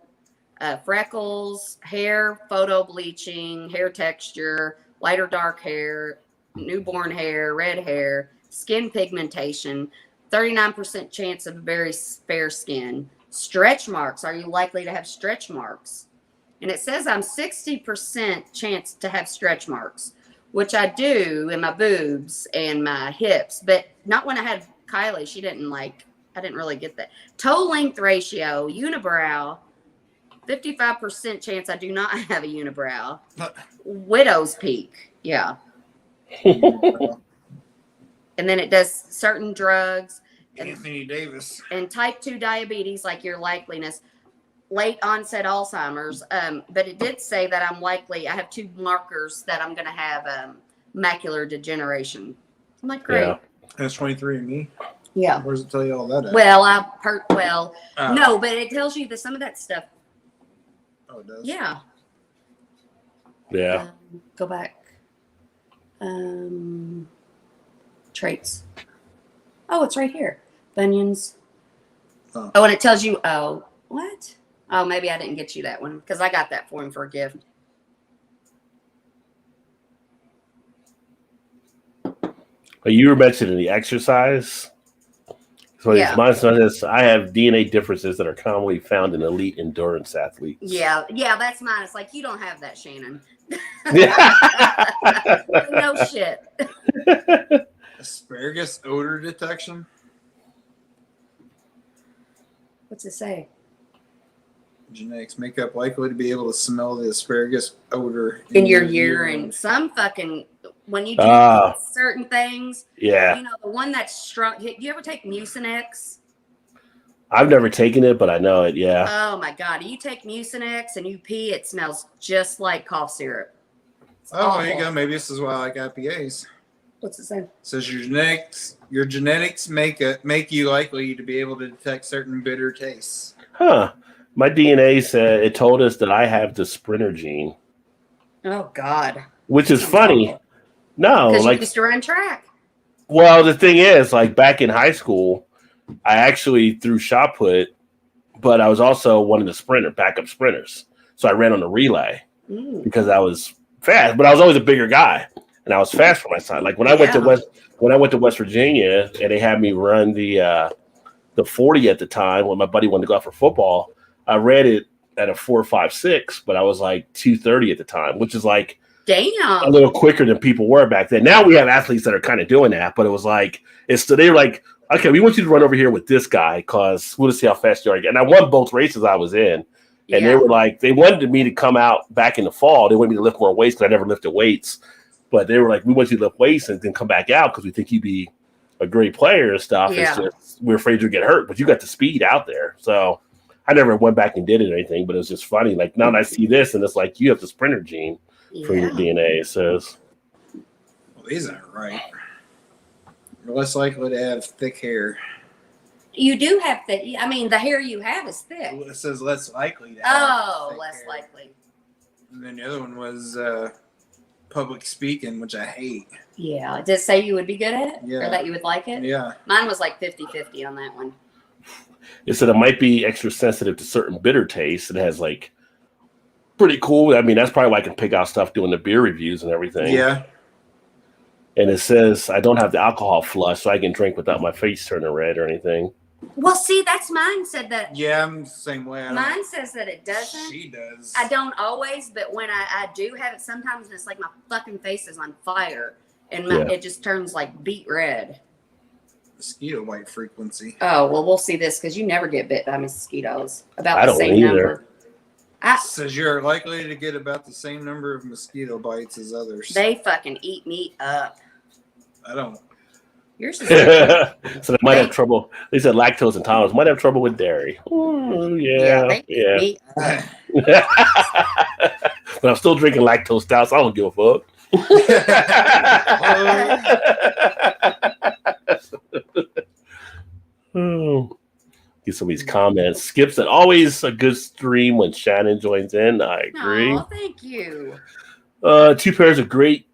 freckles, hair photo bleaching, hair texture, light or dark hair, newborn hair, red hair, skin pigmentation, 39% chance of very fair skin, stretch marks. Are you likely to have stretch marks? And it says I'm 60% chance to have stretch marks, which I do in my boobs and my hips, but not when I had Kylie. I didn't really get that. Toe length ratio, unibrow, 55% chance I do not have a unibrow. Widow's peak. Yeah. And then it does certain drugs. Anthony Davis. And type 2 diabetes, like your likeliness. Late onset Alzheimer's. But it did say that I have 2 markers that I'm going to have macular degeneration. I'm like, great. Yeah. That's 23andMe. Yeah. Where does it tell you all that at? Well, Oh. no, but it tells you that some of that stuff. Oh, it does? Yeah. Yeah. Go back. Traits. Oh, it's right here. Bunions. Oh. And it tells you, what? Oh, maybe I didn't get you that one because I got that for him for a gift. But you were mentioning the exercise. So Yeah. my son says I have DNA differences that are commonly found in elite endurance athletes. Yeah, that's mine. It's like, you don't have that, Shannon. Yeah. No shit. Asparagus odor detection. What's it say? Genetics make up likely to be able to smell the asparagus odor In your urine. Some fucking, when you do certain things, Yeah. you know, the one that's strong. Do you ever take Mucinex? I've never taken it, but I know it. Yeah. Oh my God. You take Mucinex and you pee, it smells just like cough syrup. It's Oh, there you awful. go. Maybe this is why I like IPAs. What's it say? It says your genetics make you likely to be able to detect certain bitter tastes. Huh. My DNA said it told us that I have the sprinter gene, Oh God. which is funny. No, Because you like, used to run track. well, the thing is, like back in high school, I actually threw shot put, but I was also one of the backup sprinters. So I ran on the relay because I was fast, but I was always a bigger guy and I was fast for my size. Like when I went to West Virginia and they had me run the 40 at the time when my buddy wanted to go out for football, I ran it at a 4.56, but I was like 2:30 at the time, which is like Damn. a little quicker than people were back then. Now we have athletes that are kind of doing that, but it was like they were like, okay, we want you to run over here with this guy because we'll see how fast you are. And I won both races I was in, and they were like, they wanted me to come out back in the fall. They wanted me to lift more weights because I never lifted weights, but they were like, we want you to lift weights and then come back out because we think you'd be a great player and stuff. Yeah. It's just we're afraid you'll get hurt, but you got the speed out there, so. I never went back and did it or anything, but it was just funny. Like now that I see this, and it's like you have the sprinter gene from your DNA. It says. Well, these aren't right. You're less likely to have thick hair. You do have thick. I mean, the hair you have is thick. It says less likely to have thick less hair. likely. And then the other one was public speaking, which I hate. Yeah. Did it say you would be good at it? Yeah. Or that you would like it? Yeah. Mine was like 50-50 on that one. It said it might be extra sensitive to certain bitter tastes. It has like pretty cool. I mean, that's probably why I can pick out stuff doing the beer reviews and everything. Yeah. And it says I don't have the alcohol flush, so I can drink without my face turning red or anything. Well, see, that's mine said that. Yeah, I'm the same way. Mine says that it doesn't. She does. I don't always, but when I do have it sometimes, it's like my fucking face is on fire and it just turns like beet red. Mosquito bite frequency. Oh, well, we'll see this because you never get bit by mosquitoes. About I the don't same either. number. Says you're likely to get about the same number of mosquito bites as others. They fucking eat me up. I don't. Yours is So they might have trouble. They said lactose intolerance might have trouble with dairy. they eat me up. But I'm still drinking lactose stout, so I don't give a fuck. Get some of these comments. Skip said, always a good stream when Shannon joins in. I agree. Oh, thank you. 2 pairs of great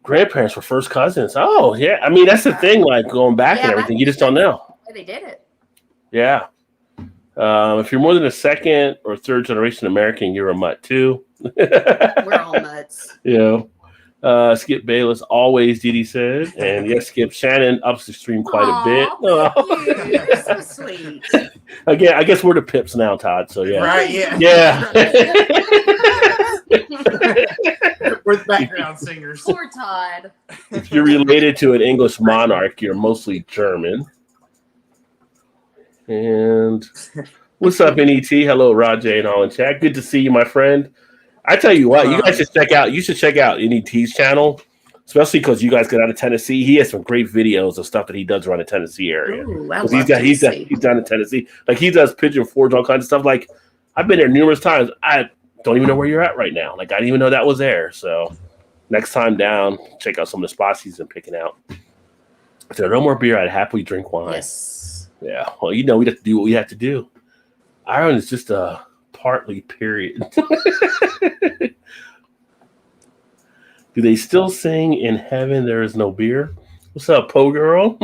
grandparents were first cousins. Oh, yeah. I mean, that's the thing, like going back and everything. You just don't know. They did it. Yeah. If you're more than a second or third generation American, you're a mutt too. We're all nuts. Yeah. Skip Bayless, always, Didi said. And yes, Skip, Shannon ups the stream quite a bit. Thank you. You're so sweet. Again, I guess we're the pips now, Todd. So, yeah. Right, yeah. Yeah. We're the background singers. Poor Todd. If you're related to an English monarch, you're mostly German. And what's up, NET? Hello, Rajay and all in chat. Good to see you, my friend. I tell you what, you guys should check out. You should check out NET's channel, especially because you guys get out of Tennessee. He has some great videos of stuff that he does around the Tennessee area. Ooh, He's down in Tennessee. Like he does Pigeon Forge, all kinds of stuff. Like I've been there numerous times. I don't even know where you're at right now. Like I didn't even know that was there. So next time down, check out some of the spots he's been picking out. If there are no more beer, I'd happily drink wine. Yes. Yeah. Well, you know, we have to do what we have to do. Ireland is just a partly period. Do they still sing "In Heaven There Is No Beer"? What's up, Po Girl?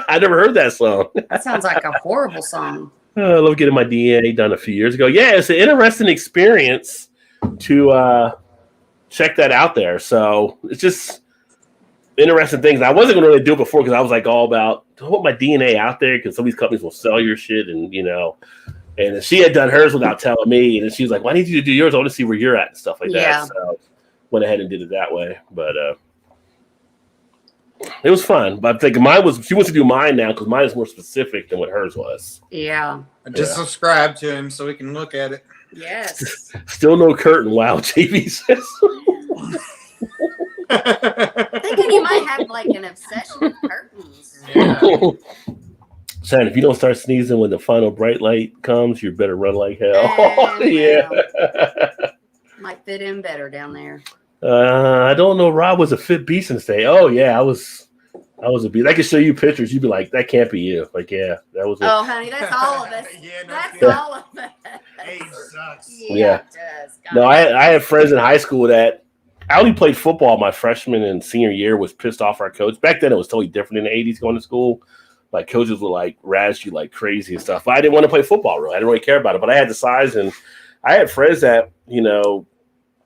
I never heard that song. That sounds like a horrible song. I love getting my DNA done a few years ago. Yeah, it's an interesting experience to check that out there. So it's just interesting things. I wasn't going to really do it before because I was like all about to put my DNA out there because some of these companies will sell your shit and, you know. And she had done hers without telling me. And she was like, "Why need you to do yours? I want to see where you're at and stuff like that." So went ahead and did it that way. But it was fun. But I'm thinking she wants to do mine now because mine is more specific than what hers was. Yeah. I just subscribe to him so we can look at it. Yes. Still no curtain. Wow, JB says. Thinking you might have like an obsession with curtains. Yeah. Shannon, if you don't start sneezing when the final bright light comes, you better run like hell. Yeah. Might fit in better down there. I don't know. Rob was a fit beast and say, "Oh yeah, I was a beast." I can show you pictures. You'd be like, "That can't be you." Like, yeah, that was it. Oh, honey, that's all of us. Yeah, That's all of us. Age sucks. Yeah. It does. God. No, I had friends in high school that I only played football my freshman and senior year. Was pissed off our coach. Back then, it was totally different in the '80s going to school. Like coaches would like razz you like crazy and stuff. But I didn't want to play football, really. I didn't really care about it. But I had the size, and I had friends that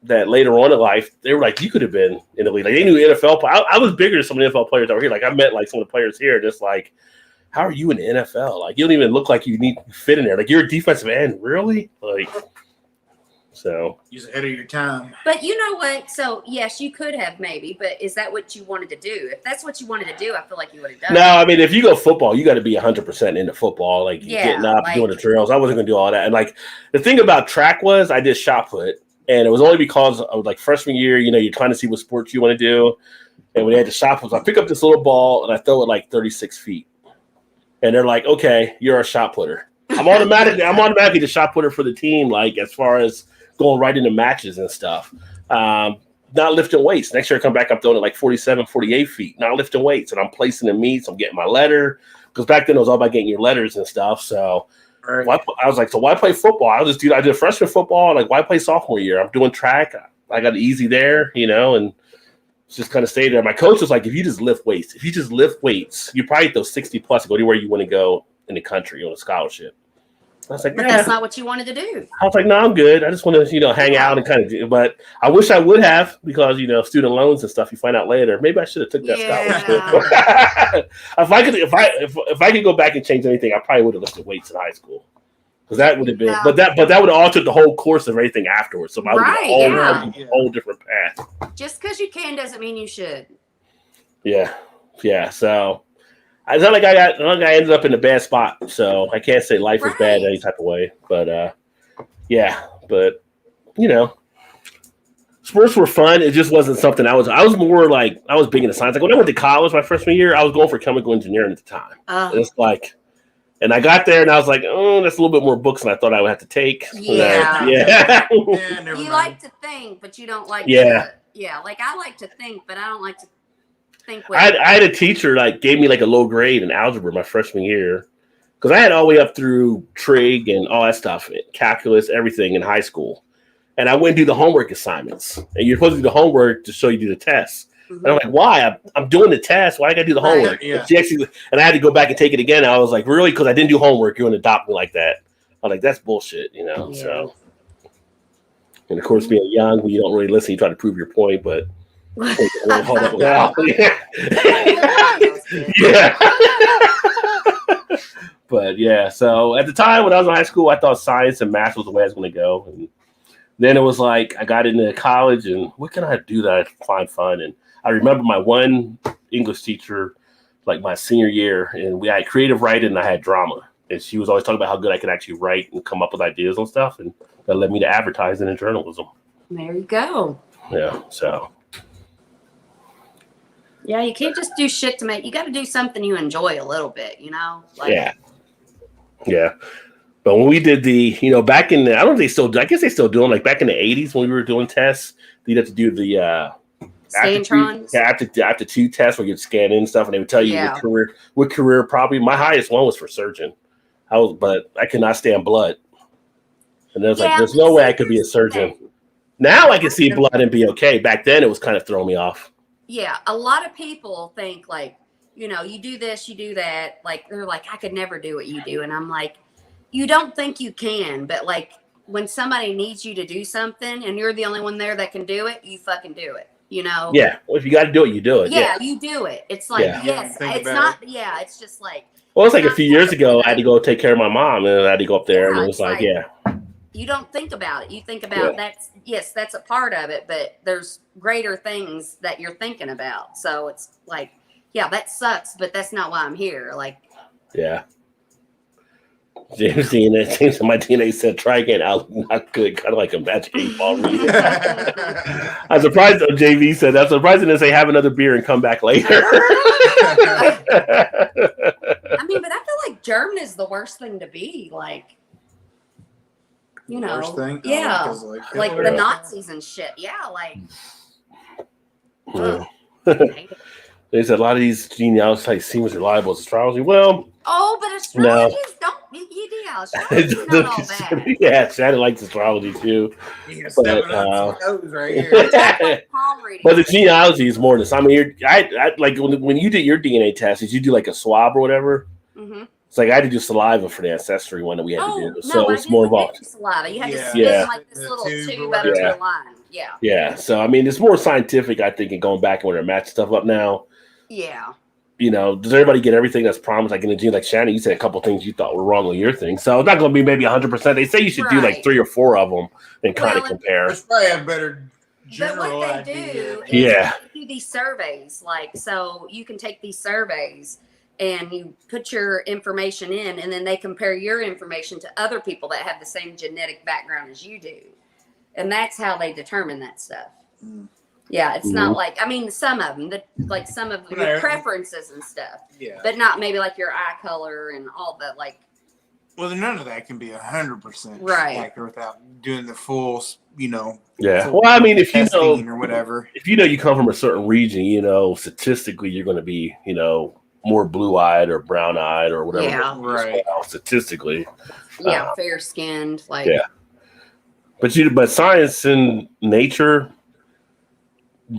that later on in life they were like, "You could have been in the league." Like they knew NFL. I was bigger than some of the NFL players over here. Like I met like some of the players here, just like, "How are you in the NFL? Like you don't even look like you need to fit in there. Like you're a defensive end, really?" Like. So You're ahead of your time. But you know what? So yes, you could have maybe, but is that what you wanted to do? If that's what you wanted to do, I feel like you would have done. No, I mean, if you go football, you got to be 100% into football, like getting up, doing the trails. I wasn't gonna do all that. And like the thing about track was, I did shot put, and it was only because I was like freshman year. You know, you're trying to see what sports you want to do, and when they had the shot puts, I pick up this little ball and I throw it like 36 feet, and they're like, "Okay, you're a shot putter." I'm automatically the shot putter for the team. Like as far as going right into matches and stuff. Not lifting weights. Next year I come back, I'm throwing it like 47, 48 feet. Not lifting weights. And I'm placing the meets. I'm getting my letter. Because back then it was all about getting your letters and stuff. So I was like, so why play football? I did freshman football. Like, why play sophomore year? I'm doing track. I got it easy there, and just kind of stayed there. My coach was like, if you just lift weights, you probably throw 60 plus and go anywhere you want to go in the country on a scholarship. I was like, But that's not what you wanted to do. I was like, no, I'm good. I just want to, hang out and kind of. But I wish I would have because student loans and stuff. You find out later. Maybe I should have took that scholarship. if I could go back and change anything, I probably would have lifted weights in high school because that would have been. But that would have altered the whole course of everything afterwards. So I would have a whole different path. Just because you can doesn't mean you should. Yeah. So. It's not like I ended up in a bad spot, so I can't say life was bad in any type of way. But sports were fun. It just wasn't something I was more like I was big into science. Like when I went to college my freshman year, I was going for chemical engineering at the time. It's like, and I got there and I was like, oh, that's a little bit more books than I thought I would have to take. Yeah. You like to think, but you don't like to. Yeah, like I like to think, but I don't like to. I had a teacher gave me a low grade in algebra my freshman year because I had all the way up through trig and all that stuff, calculus, everything in high school, and I wouldn't do the homework assignments. And you're supposed to do the homework to show you do the tests. Mm-hmm. And I'm like, why? I'm doing the test. Why I got to do the homework? Yeah. And I had to go back and take it again. I was like, really? Because I didn't do homework. You're going to adopt me like that? I'm like, that's bullshit, Yeah. So, and of course, being young, when you don't really listen, you try to prove your point, but. Yeah. But yeah, so at the time when I was in high school, I thought science and math was the way I was going to go. And then it was like I got into college, and what can I do that I find fun? And I remember my one English teacher, my senior year, and we had creative writing and I had drama. And she was always talking about how good I could actually write and come up with ideas and stuff. And that led me to advertising and journalism. There you go. Yeah, so. Yeah, you can't just do shit to make. You got to do something you enjoy a little bit, Yeah. But when we did back in I don't think they still. I guess they still doing back in the 80s when we were doing tests. You'd have to do the after two tests where you'd scan in stuff and they would tell you what career probably. My highest one was for surgeon. But I could not stand blood, and there's there's no way I could be a surgeon. Now I can see blood and be okay. Back then it was kind of throwing me off. Yeah, a lot of people think you do this, you do that. They're like, I could never do what you do. And I'm like, you don't think you can, but when somebody needs you to do something and you're the only one there that can do it, you fucking do it, Yeah, well, if you got to do it, you do it. Yeah, you do it. It's it's not, it's just well, it's a few years ago, I had to go take care of my mom and I had to go up there and it was you don't think about it. You think about that's a part of it, but there's greater things that you're thinking about. So it's that sucks, but that's not why I'm here. Yeah. James in my DNA said, try again. I was not good. Kind of like a magic 8-ball read. I'm surprised though, JV said, I'm surprised they didn't say have another beer and come back later. I mean, but I feel like German is the worst thing to be. Worst thing? The Nazis and shit. They said a lot of these genealogies seem as reliable as astrology. Well, but astrology don't astrology's not all bad. Yeah, Shannon likes astrology too. Stepping up some toes right here. But the genealogy is more than this. I mean, I when you did your DNA test, did you do a swab or whatever? Mm-hmm. It's I had to do saliva for the ancestry one that we had to do. So it's more involved. Saliva. You had to spin this little tube up to a line. Yeah. Yeah. So I mean, it's more scientific, I think, in going back and when they're matching stuff up now. Yeah. Does everybody get everything that's promised? In the gene, Shannon, you said a couple things you thought were wrong on your thing. So it's not going to be maybe 100%. They say you should do 3 or 4 of them and kind of compare. Let's probably have better. But what they do is do these surveys. So you can take these surveys and you put your information in, and then they compare your information to other people that have the same genetic background as you do. And that's how they determine that stuff. Mm. Yeah, it's not some of them, some of your preferences and stuff. Yeah. But not maybe your eye color and all that. Well, none of that can be 100% right. Without doing the full, Yeah. Full well, I mean, if or whatever, if you come from a certain region, statistically, you're going to be, more blue-eyed or brown-eyed or whatever. Yeah, right. Statistically. Yeah, fair-skinned, Yeah. But science and nature,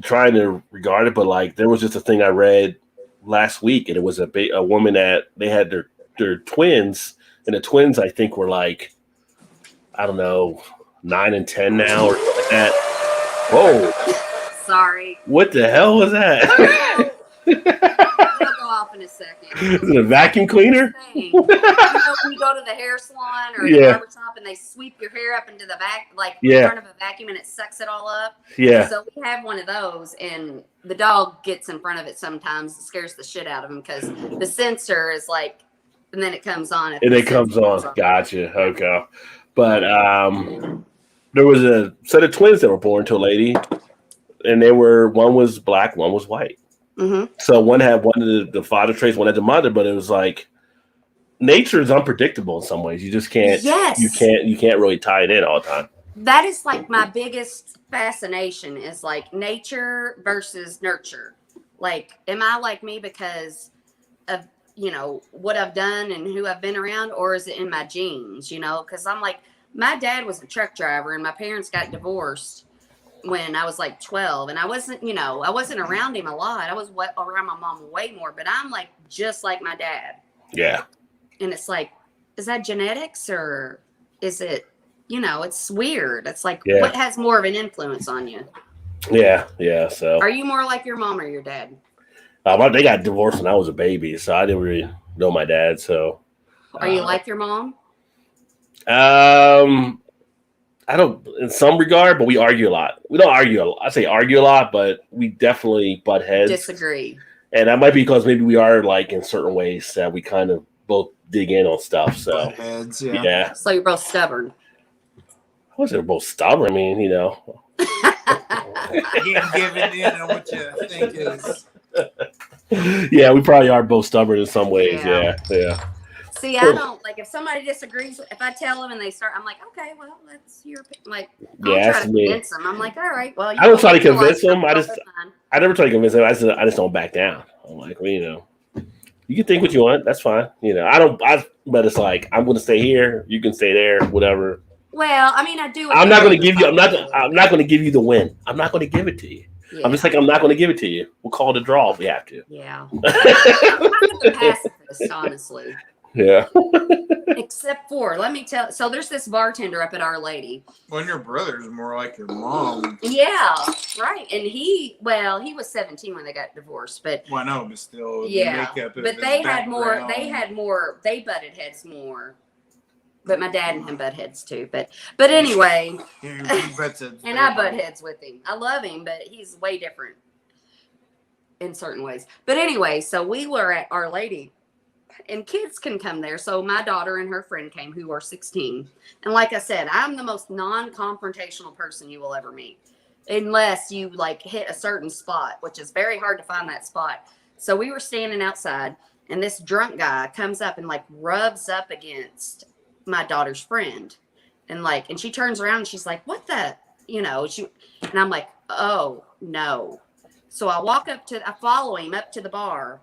trying to regard it, but there was just a thing I read last week, and it was a woman that they had their twins And the twins, I think, were like, I don't know, 9 and 10 now or something like that. Whoa. Sorry. What the hell was that? It'll go off in a second. Is it a vacuum cleaner? You know when you go to the hair salon or the barber shop and they sweep your hair up into the back, like in front of a vacuum, and it sucks it all up? Yeah. So we have one of those, and the dog gets in front of it sometimes. It scares the shit out of him because the sensor is like, and then it comes on. And it comes on. Gotcha. Okay. But there was a set of twins that were born to a lady, and one was black, one was white. Mm-hmm. So one had one of the father traits, one had the mother, but it was like nature is unpredictable in some ways. You just can't. Yes. You can't really tie it in all the time. That is like my biggest fascination is like nature versus nurture. Like, am I like me because of, you know, what I've done and who I've been around, or is it in my genes, you know? Because I'm like, my dad was a truck driver and my parents got divorced when I was like 12, and I wasn't around him a lot. I was around my mom way more, but I'm like just like my dad. Yeah. And it's like, is that genetics or is it, you know, it's weird. It's like, what has more of an influence on you? Yeah. Yeah. So are you more like your mom or your dad? They got divorced when I was a baby, so I didn't really know my dad. So are you like your mom? I don't, in some regard, but we argue a lot. We don't argue a lot. I say argue a lot, but we definitely butt heads. Disagree. And that might be because maybe we are like in certain ways that we kind of both dig in on stuff. So butt heads, yeah. So you're both stubborn. I wasn't both stubborn. I mean, you know. Giving in on what you think is. Yeah, we probably are both stubborn in some ways. Yeah. See, I don't like if somebody disagrees. If I tell them and they start, I'm like, okay, well, that's your like. I don't try to convince them. I'm like, all right, well. I don't try to convince them. I never try to convince them. I just don't back down. I'm like, well, you know, you can think what you want. That's fine. You know, but it's like I'm going to stay here. You can stay there. Whatever. Well, I mean, I do. I'm not going to give you. I'm not going to give you the win. I'm not going to give it to you. Yeah. I'm just like, I'm not going to give it to you. We'll call it a draw if we have to. Yeah. I'm kind of a pacifist, honestly. Yeah. Except for, let me tell. So there's this bartender up at Our Lady. Well, your brother's more like your mom. Yeah, right. And he was 17 when they got divorced, but. Well, no, but still. Yeah. But they had more. They butted heads more. But my dad and him butt heads too. But anyway. And I butt heads with him. I love him, but he's way different in certain ways. But anyway, so we were at Our Lady. And kids can come there. So my daughter and her friend came who are 16. And like I said, I'm the most non-confrontational person you will ever meet. Unless you like hit a certain spot, which is very hard to find that spot. So we were standing outside and this drunk guy comes up and like rubs up against my daughter's friend. And she turns around and she's like, what the, you know, and I'm like, oh no. So I follow him up to the bar.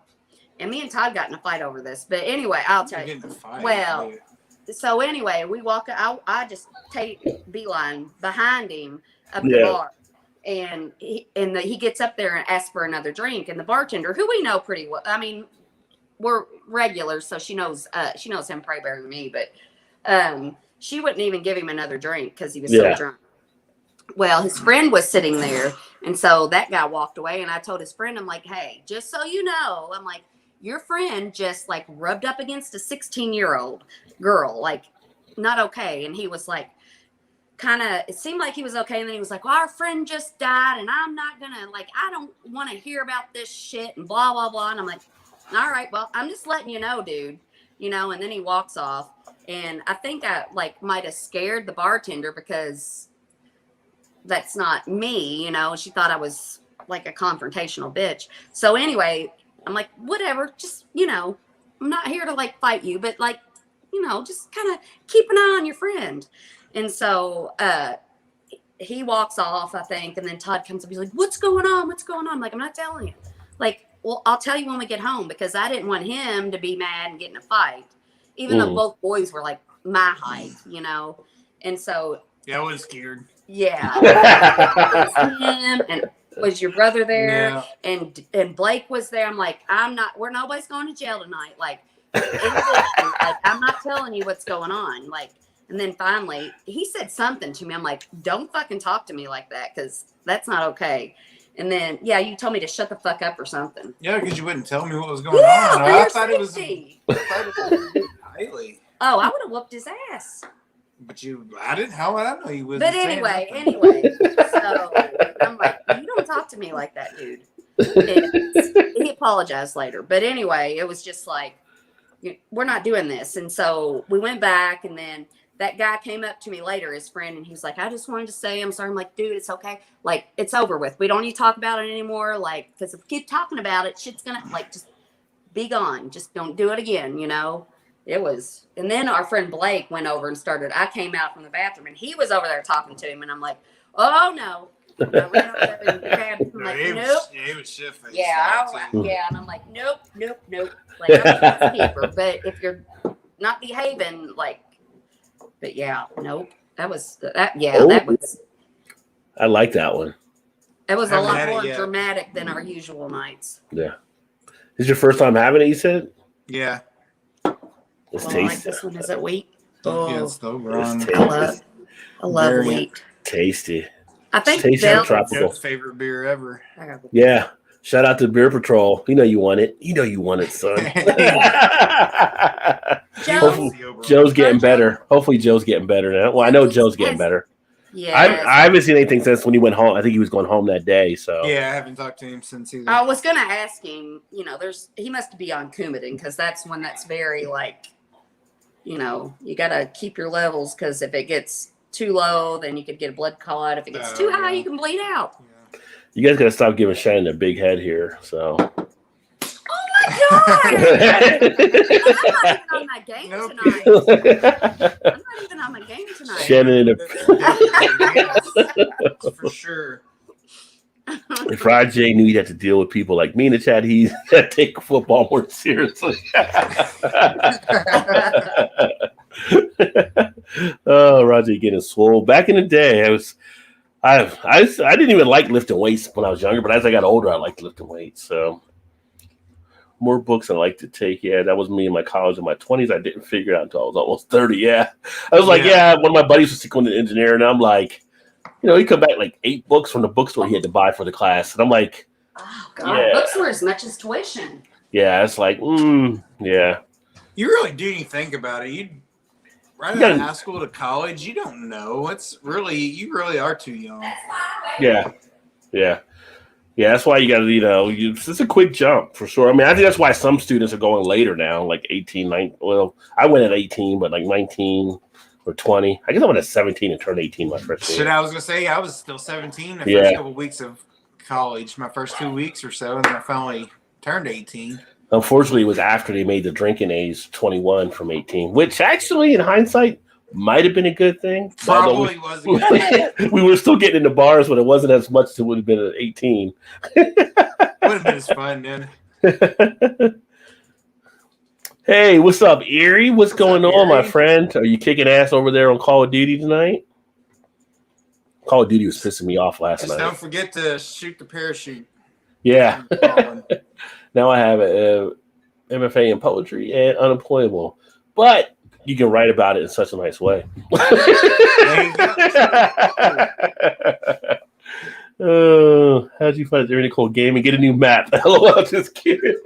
And me and Todd got in a fight over this. But anyway, I'll tell you. Well, so anyway, we walk out. I just take beeline behind him up the bar. And he gets up there and asks for another drink. And the bartender, who we know pretty well, I mean, we're regulars, so she knows him probably better than me. But she wouldn't even give him another drink because he was so drunk. Well, his friend was sitting there. And so that guy walked away. And I told his friend, I'm like, hey, just so you know, I'm like, your friend just like rubbed up against a 16-year-old girl, like not okay. And he was like, it seemed like he was okay. And then he was like, well, our friend just died and I'm not gonna I don't want to hear about this shit and blah, blah, blah. And I'm like, all right, well, I'm just letting you know, dude, you know, and then he walks off. And I think I might have scared the bartender because that's not me, you know, she thought I was like a confrontational bitch. So anyway, I'm like, whatever, just, you know, I'm not here to fight you, but you know, just kind of keep an eye on your friend. And so he walks off, I think, and then Todd comes up, he's like, what's going on? What's going on? I'm like, I'm not telling you. Well, I'll tell you when we get home because I didn't want him to be mad and get in a fight, even though both boys were my height, you know? And so. Yeah, I was scared. Yeah. It was him and was your brother there? Yeah. And Blake was there. I'm like, nobody's going to jail tonight. Like, I'm not telling you what's going on. Like, and then finally he said something to me. I'm like, don't fucking talk to me like that, because that's not okay. And then, yeah, you told me to shut the fuck up or something. Yeah, because you wouldn't tell me what was going on. For I your thought it was safety. highly. Oh, I would have whooped his ass. But I didn't. How would I know you was? But anyway, so I'm like, you don't talk to me like that, dude. And he apologized later. But anyway, it was just like, we're not doing this. And so we went back, and then that guy came up to me later, his friend, and he was like, I just wanted to say I'm sorry. I'm like, dude, it's okay. Like, it's over with. We don't need to talk about it anymore. Like, because if we keep talking about it, shit's gonna, like, just be gone. Just don't do it again, you know? It was, and then our friend Blake went over and I came out from the bathroom, and he was over there talking to him, and I'm like, oh no. And I ran over there and grabbed him. I'm like, nope. He was shit-faced. Yeah, and I'm like, nope. Like, I'm a keeper, but if you're not behaving, like, but yeah, nope. That was that. Yeah, Oh. that was. I like that one. It was a lot more dramatic than our usual nights. Yeah. This is your first time having it, you said? Yeah. It's tasty. tasty. Like this one, is it wheat? Yeah, it's so grown. I love wheat. Tasty. I think tropical. Favorite beer ever. Yeah. Shout out to Beer Patrol. You know you want it. You know you want it, son. Joe's getting better. Hopefully Joe's getting better now. Well, I know Joe's getting better. Yeah. I haven't seen anything since when he went home. I think he was going home that day. So yeah, I haven't talked to him since either. I was gonna ask him, he must be on Coumadin, because that's one that's very, like, you gotta keep your levels, because if it gets too low, then you could get a blood clot. If it gets too high, you can bleed out. Yeah. You guys gotta stop giving Shannon a big head here. So. Oh my God! I'm not even on my game tonight. I'm not even on my game tonight. Shannon, for sure. If Rod J knew he'd have to deal with people like me in the chat, he'd take football more seriously. Oh, Roger getting swole. Back in the day, I didn't even like lifting weights when I was younger, but as I got older, I liked lifting weights. So more books I like to take. Yeah, that was me in my college in my 20s. I didn't figure it out until I was almost 30. Yeah, I was like, one of my buddies was going to engineer, and I'm like, he come back like 8 books from the bookstore he had to buy for the class, and I'm like, oh God, books were as much as tuition. Yeah, it's like, yeah. You really do need to think about it. Right out of high school to college, you don't know. You really are too young. Yeah. That's why you got to, it's a quick jump for sure. I mean, I think that's why some students are going later now, like 18, 19. Well, I went at 18, but like 19 or 20. I guess I went at 17 and turned 18 my first year. Shit, I was going to say, I was still 17 the first couple of weeks of college, my first 2 weeks or so, and then I finally turned 18. Unfortunately, it was after they made the drinking age 21 from 18, which actually, in hindsight, might have been a good thing. Probably was a good thing. We were still getting into bars, but it wasn't as much as it would have been at 18. Would have been as fun then. Hey, what's up, Erie? What's going on, my friend? Are you kicking ass over there on Call of Duty tonight? Call of Duty was pissing me off last night. Don't forget to shoot the parachute. Yeah. Now I have a MFA in poetry and unemployable, but you can write about it in such a nice way. How'd you find it? Really cool game and get a new map? LOL, just kidding.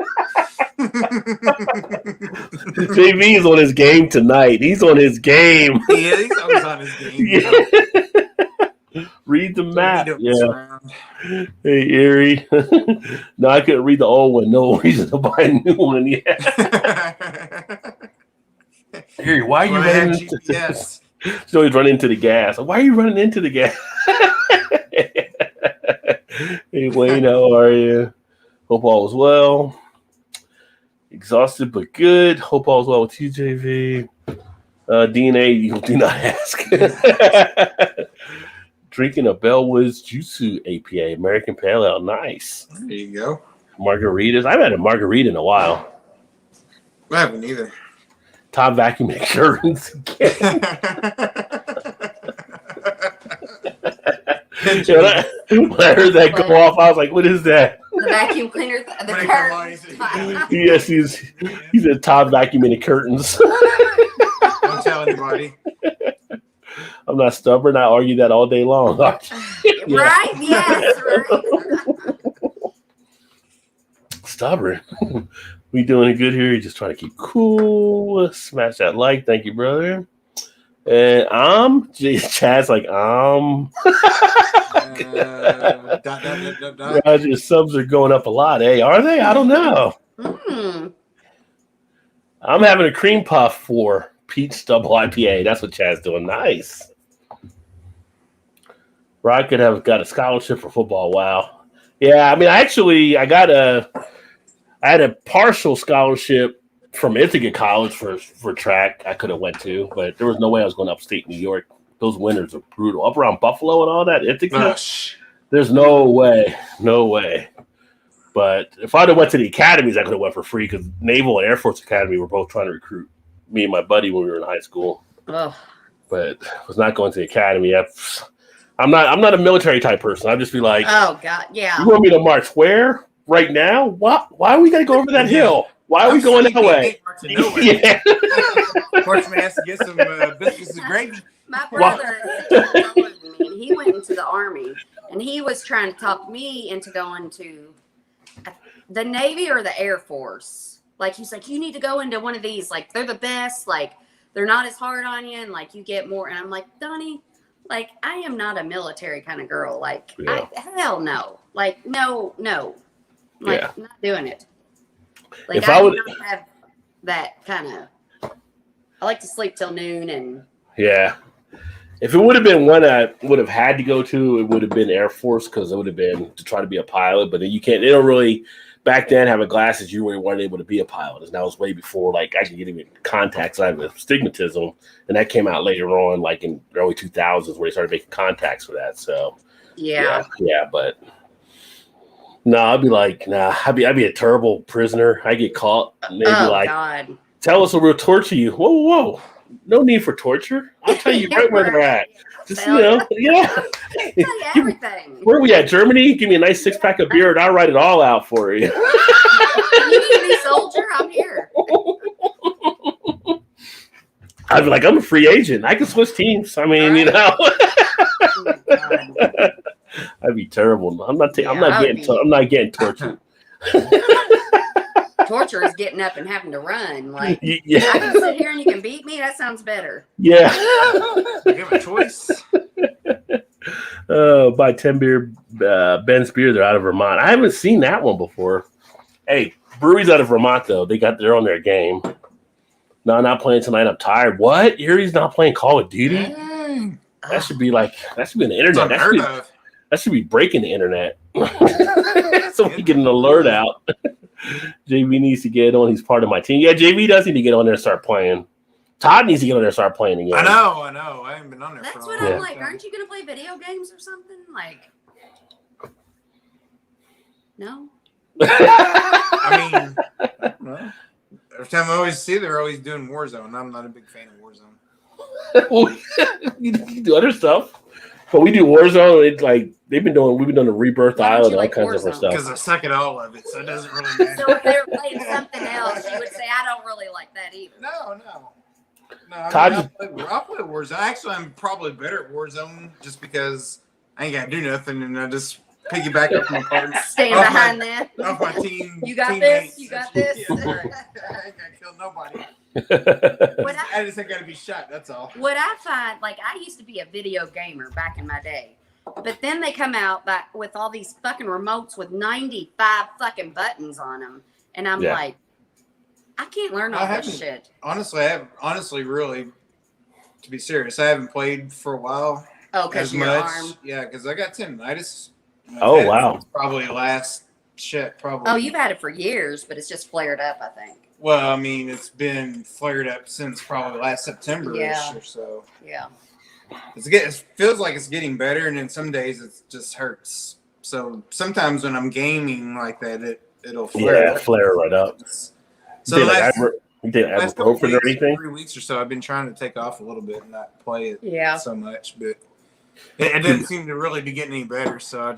JV is on his game tonight. He's on his game. Yeah, he's always on his game. Yeah. Read the map. Yeah. Hey, Erie. No, I couldn't read the old one. No reason to buy a new one yet. Erie, why are you running into GPS? So he's running into the gas. Why are you running into the gas? Hey, Wayne, how are you? Hope all is well. Exhausted but good. Hope all is well with you, JV. DNA, you do not ask. Drinking a Bellwoods Jutsu APA, American Pale Ale. Nice. There you go. Margaritas. I haven't had a margarita in a while. I haven't either. Top vacuum insurance. When I heard that go off, I was like, "What is that?" The vacuum cleaner, the curtains. Yes, he's at top vacuuming the curtains. Don't tell anybody. I'm not stubborn. I argue that all day long. Right? Yes, right. Stubborn. We doing good here. You're just trying to keep cool. Smash that like. Thank you, brother. And Chad's like, Roger, subs are going up a lot, eh? Are they? I don't know. I'm having a cream puff for Peach Double IPA. That's what Chad's doing. Nice. Rod could have got a scholarship for football. Wow. Yeah, I mean, I had a partial scholarship from Ithaca College for track I could have went to, but there was no way I was going to upstate New York. Those winters are brutal. Up around Buffalo and all that, Ithaca, there's no way. No way. But if I'd have went to the academies, I could have went for free because Naval and Air Force Academy were both trying to recruit me and my buddy when we were in high school. Oh. But I was not going to the academy. I'm not a military type person. I'd just be like, oh God, yeah. You want me to march where? Right now? Why are we got to go over that hill? Why are we going that way? Yeah. Marchman has to get some biscuits and gravy. My brother is older than me, and he went into the Army, and he was trying to talk me into going to the Navy or the Air Force. Like, he's like, you need to go into one of these. Like, they're the best. Like, they're not as hard on you, and, like, you get more. And I'm like, Donnie, like, I am not a military kind of girl. Like, hell no. Like, no. Like, I'm not doing it. Like, I do not have that kind of. I like to sleep till noon and. Yeah. If it would have been one I would have had to go to, it would have been Air Force because it would have been to try to be a pilot. But then you can't. They don't really back then having glasses. You really weren't able to be a pilot. And that was way before like I could get even contacts. I have astigmatism, and that came out later on, like in the early 2000s, where they started making contacts for that. So yeah, but. No, I'd be like, I'd be a terrible prisoner. I get caught, and they'd be like, God. Tell us or we'll torture you. Whoa. No need for torture. I'll tell you right where they're at. Just, yeah. Tell you everything. Where are we at? Germany? Give me a nice 6-pack of beer and I'll write it all out for you. You need to be a soldier? I'm here. I'd be like, I'm a free agent. I can switch teams. I mean, you know. Oh, I'd be terrible. I'm not getting tortured. Torture is getting up and having to run. Like, yeah. I can sit here and you can beat me. That sounds better. Yeah. You have a choice. Buy 10 beer, Ben's beer. They're out of Vermont. I haven't seen that one before. Hey, breweries out of Vermont though. They're on their game. No, I'm not playing tonight. I'm tired. What? Erie's not playing Call of Duty? That should be on the internet. That should be breaking the internet. So we get an alert out. JV needs to get on. He's part of my team. Yeah, JV does need to get on there and start playing. Todd needs to get on there and start playing again. I know. I haven't been on there That's for a what while. I'm like. Aren't you going to play video games or something? Like, no? I mean, I don't know. Every time I always see they're always doing Warzone. I'm not a big fan of Warzone. Well, you do other stuff. But we do Warzone. It's like we've been doing the Rebirth Island, all kinds of different stuff. Because I suck at all of it, so it doesn't really matter. So if they were playing something else, you would say, I don't really like that either. No. I'll play Warzone. Actually, I'm probably better at Warzone just because I ain't got to do nothing, and I just piggyback up my partner. Stand behind that. Off my team. You got teammates. this. You got this. Yeah, I ain't got to kill nobody. I just ain't got to be shot. That's all. What I find, like, I used to be a video gamer back in my day, but then they come out with all these fucking remotes with 95 fucking buttons on them, and I'm like, I can't learn all this shit. Honestly, really, to be serious, I haven't played for a while. Oh, because your arm. Yeah, because I got tendonitis. Oh, wow. Probably last shit. Probably. Oh, you've had it for years, but it's just flared up, I think. Well, I mean, it's been flared up since probably last September-ish or so. Yeah. It feels like it's getting better, and then some days it just hurts. So sometimes when I'm gaming like that, it'll flare right up. So you did ibuprofen or anything? 3 weeks or so, I've been trying to take off a little bit and not play it so much. But It didn't seem to really be getting any better. So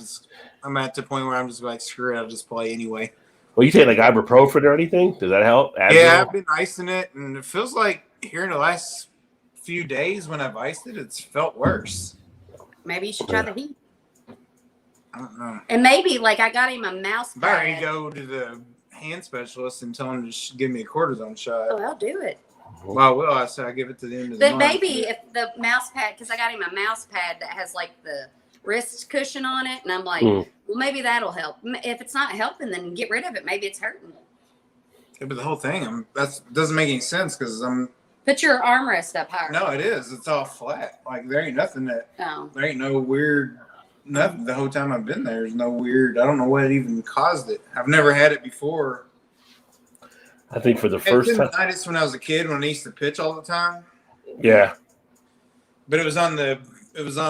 I'm at the point where I'm just like, screw it, I'll just play anyway. Well, you take like ibuprofen or anything? Does that help? Yeah, I've been icing it, and it feels like here in the last few days when I've iced it, it's felt worse. Maybe you should try the heat. I don't know. And maybe like I got him a mouse pad. I already go to the hand specialist and tell him to give me a cortisone shot. Oh, I'll do it. Well, I will. I said I give it to the end of the But month. maybe if the mouse pad, because I got him a mouse pad that has like the wrist cushion on it, and I'm like, well, maybe that'll help. If it's not helping, then get rid of it. Maybe it's hurting. Yeah, but the whole thing, that doesn't make any sense because Put your armrest up higher. No, it is. It's all flat. Like there ain't nothing Oh. There ain't no weird. Nothing. The whole time I've been there, there's no weird. I don't know what even caused it. I've never had it before. I think for the first time. Tendinitis when I was a kid when I used to pitch all the time. Yeah. But it was on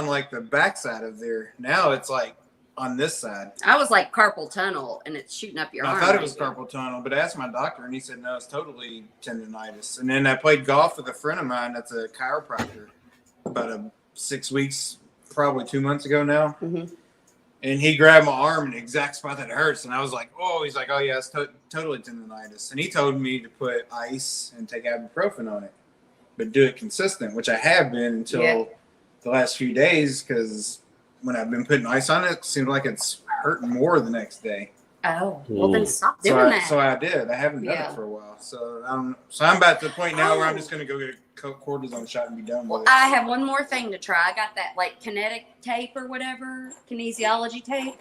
like the backside of there. Now it's like on this side. I was like carpal tunnel, and it's shooting up your arm. I thought it was carpal tunnel, but I asked my doctor, and he said no, it's totally tendinitis. And then I played golf with a friend of mine that's a chiropractor about 6 weeks, probably 2 months ago now. Mm-hmm. And he grabbed my arm in the exact spot that hurts. And I was like, oh, he's like, oh, yeah, it's totally tendinitis. And he told me to put ice and take ibuprofen on it, but do it consistent, which I have been until the last few days because when I've been putting ice on it, it seems like it's hurting more the next day. Oh, well, then stop doing that. So I did. I haven't done it for a while. So I'm about to the point now where I'm just going to go get a cortisone shot and be done with it. I have one more thing to try. I got that like kinetic tape or whatever, kinesiology tape.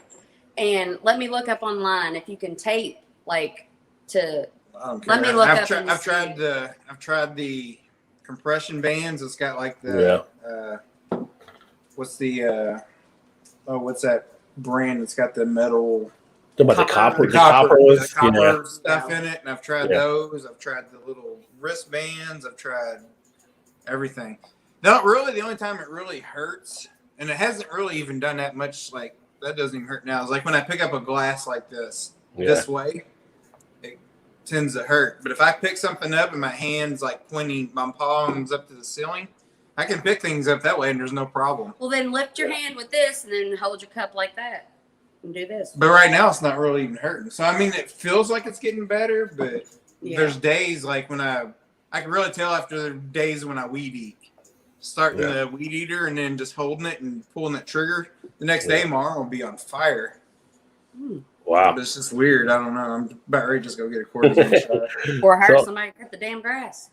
And let me look up online if you can tape like to. I don't care. Let me look up. I've tried the compression bands. It's got like the what's that brand? It's got the metal. The copper stuff in it, and I've tried those. I've tried the little wristbands. I've tried everything. Not really. The only time it really hurts, and it hasn't really even done that much. Like that doesn't even hurt now. It's like when I pick up a glass like this way, it tends to hurt. But if I pick something up and my hands like pointing my palms up to the ceiling, I can pick things up that way, and there's no problem. Well, then lift your hand with this, and then hold your cup like that. And do this. But right now it's not really even hurting. So I mean it feels like it's getting better, but there's days like when I can really tell after the days when I weed eat. Starting the weed eater and then just holding it and pulling that trigger. The next day my arm will be on fire. Wow. But it's just weird. I don't know. I'm about ready to just go get a cortisone shot. Or hire somebody to cut the damn grass.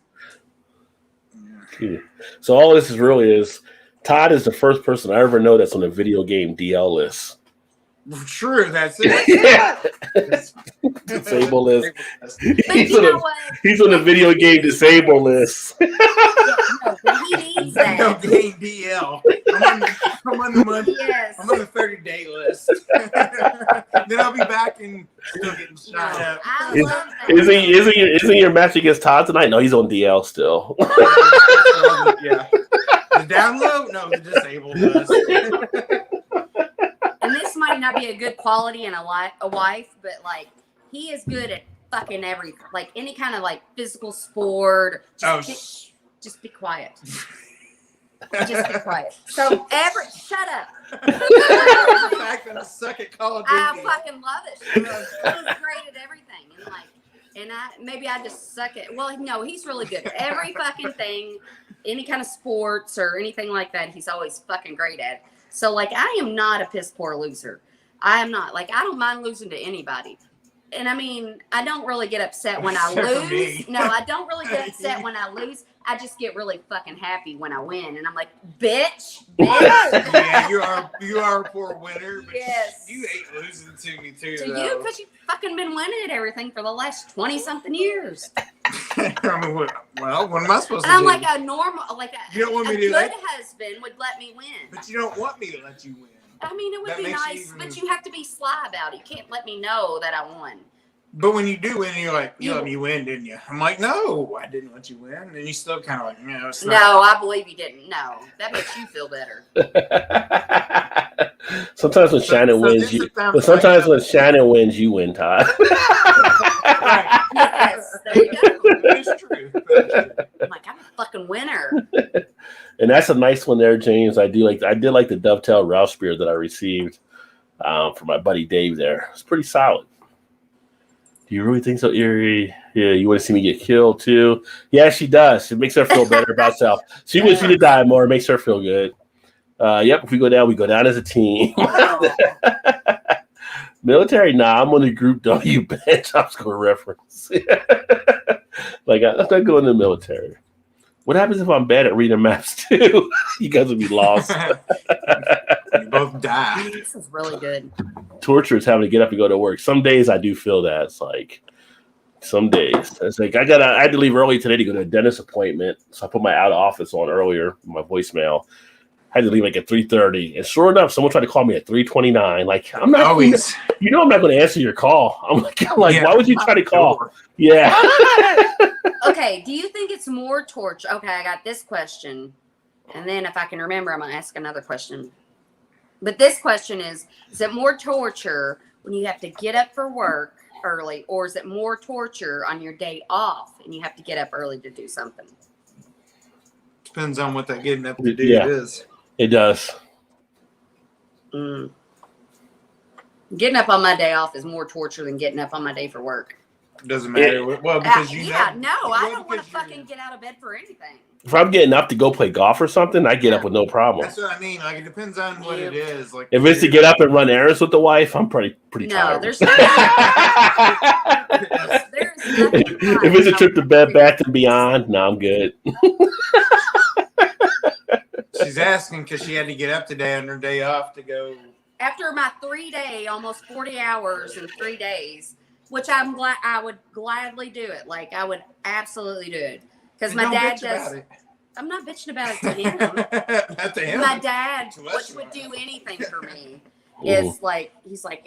Yeah. So all this is Todd is the first person I ever know that's on a video game DL list. True, that's it. Disable list. He's on the video game disable list. He needs that. No game DL. I'm on the month. Yes. I'm on the 30-day list. Then I'll be back and still getting shot up. I love that. Isn't your match against Todd tonight? No, he's on DL still. Yeah. The download? No, the disabled list. And this might not be a good quality in a wife, but like he is good at fucking everything, like any kind of like physical sport. Just be quiet. Just be quiet. So shut up. The fact that I suck at Call of Duty. I fucking love it. He's great at everything, and maybe I just suck at. Well, no, he's really good at every fucking thing, any kind of sports or anything like that. He's always fucking great at it. So, like, I am not a piss poor loser. I am not. Like, I don't mind losing to anybody. And, I mean, I don't really get upset when I lose. No, I don't really get upset when I lose. I just get really fucking happy when I win. And I'm like, bitch. Yeah, you are a poor winner. But yes. You hate losing to me, too, To you, because you've fucking been winning at everything for the last 20-something years. I mean, well, what am I supposed to I'm do? like a normal, like you don't want a me to good husband would let me win. But you don't want me to let you win. I mean, it would be nice, but you have to be sly about it. You can't let me know that I won. But when you do win, you're like, you let me win, didn't you? I'm like, no, I didn't let you win. And you still kind of like, no, it's not. No, I believe you didn't. No, that makes you feel better. Sometimes when Shannon wins, when Shannon wins, you win, Todd. Right. Yes, there you go. That is true. I'm like, I'm a fucking winner. And that's a nice one there, James. I did like the dovetail Roush beer that I received from my buddy Dave there. It's pretty solid. Do you really think so, Erie? Yeah, you want to see me get killed too? Yeah, she does. It makes her feel better about herself. She wants you to die more. It makes her feel good. Yep, if we go down, we go down as a team. Military? Nah, I'm on the Group W bench. I'm just going to reference. Like, I'm not going to the military. What happens if I'm bad at reading maps too? You guys would be lost. You both die. This is really good. Torture is having to get up and go to work. Some days I do feel that. It's like some days. It's like I had to leave early today to go to a dentist appointment. So I put my out of office on earlier, my voicemail. I had to leave like at 3:30. And sure enough, someone tried to call me at 3:29. Like, I'm not Always. I'm not going to answer your call. I'm like, yeah, why would you try to call? Sure. Yeah. Okay, do you think it's more torture? Okay, I got this question. And then if I can remember, I'm going to ask another question. But this question is it more torture when you have to get up for work early, or is it more torture on your day off and you have to get up early to do something? Depends on what that getting up to do is. It does. Getting up on my day off is more torture than getting up on my day for work. Doesn't matter. Well, because I don't want to fucking get out of bed for anything. If I'm getting up to go play golf or something, I get up with no problem. That's what I mean. Like, it depends on what it is. Like, if it's to get up and run errands with the wife, I'm pretty tired. No, there's nothing. If it's a trip to Bed Bath and Beyond, no, I'm good. She's asking because she had to get up today on her day off to go. After my 3-day, almost 40 hours in 3 days, which I would gladly do it. Like, I would absolutely do it. Because my dad does. I'm not bitching about it to him. Not to him. My dad, which would do anything for me, is like,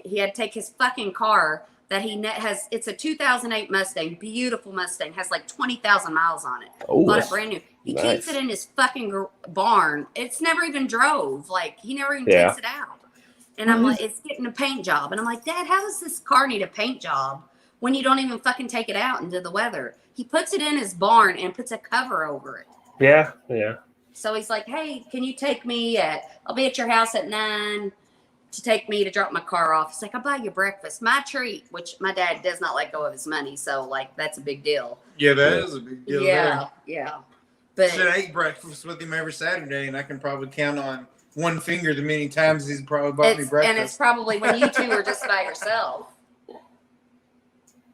he had to take his fucking car that he has. It's a 2008 Mustang, beautiful Mustang, has like 20,000 miles on it. Bought it brand new. He keeps it in his fucking barn. It's never even drove. Like, he never even takes it out. And I'm like, it's getting a paint job. And I'm like, Dad, how does this car need a paint job when you don't even fucking take it out into the weather? He puts it in his barn and puts a cover over it. Yeah. So he's like, hey, can you take me I'll be at your house at 9 to take me to drop my car off. He's like, I'll buy you breakfast. My treat, which my dad does not let go of his money. So, like, that's a big deal. Yeah, that is a big deal. Yeah. But I ate breakfast with him every Saturday, and I can probably count on one finger the many times he's probably bought me breakfast. And it's probably when you two are just by yourself.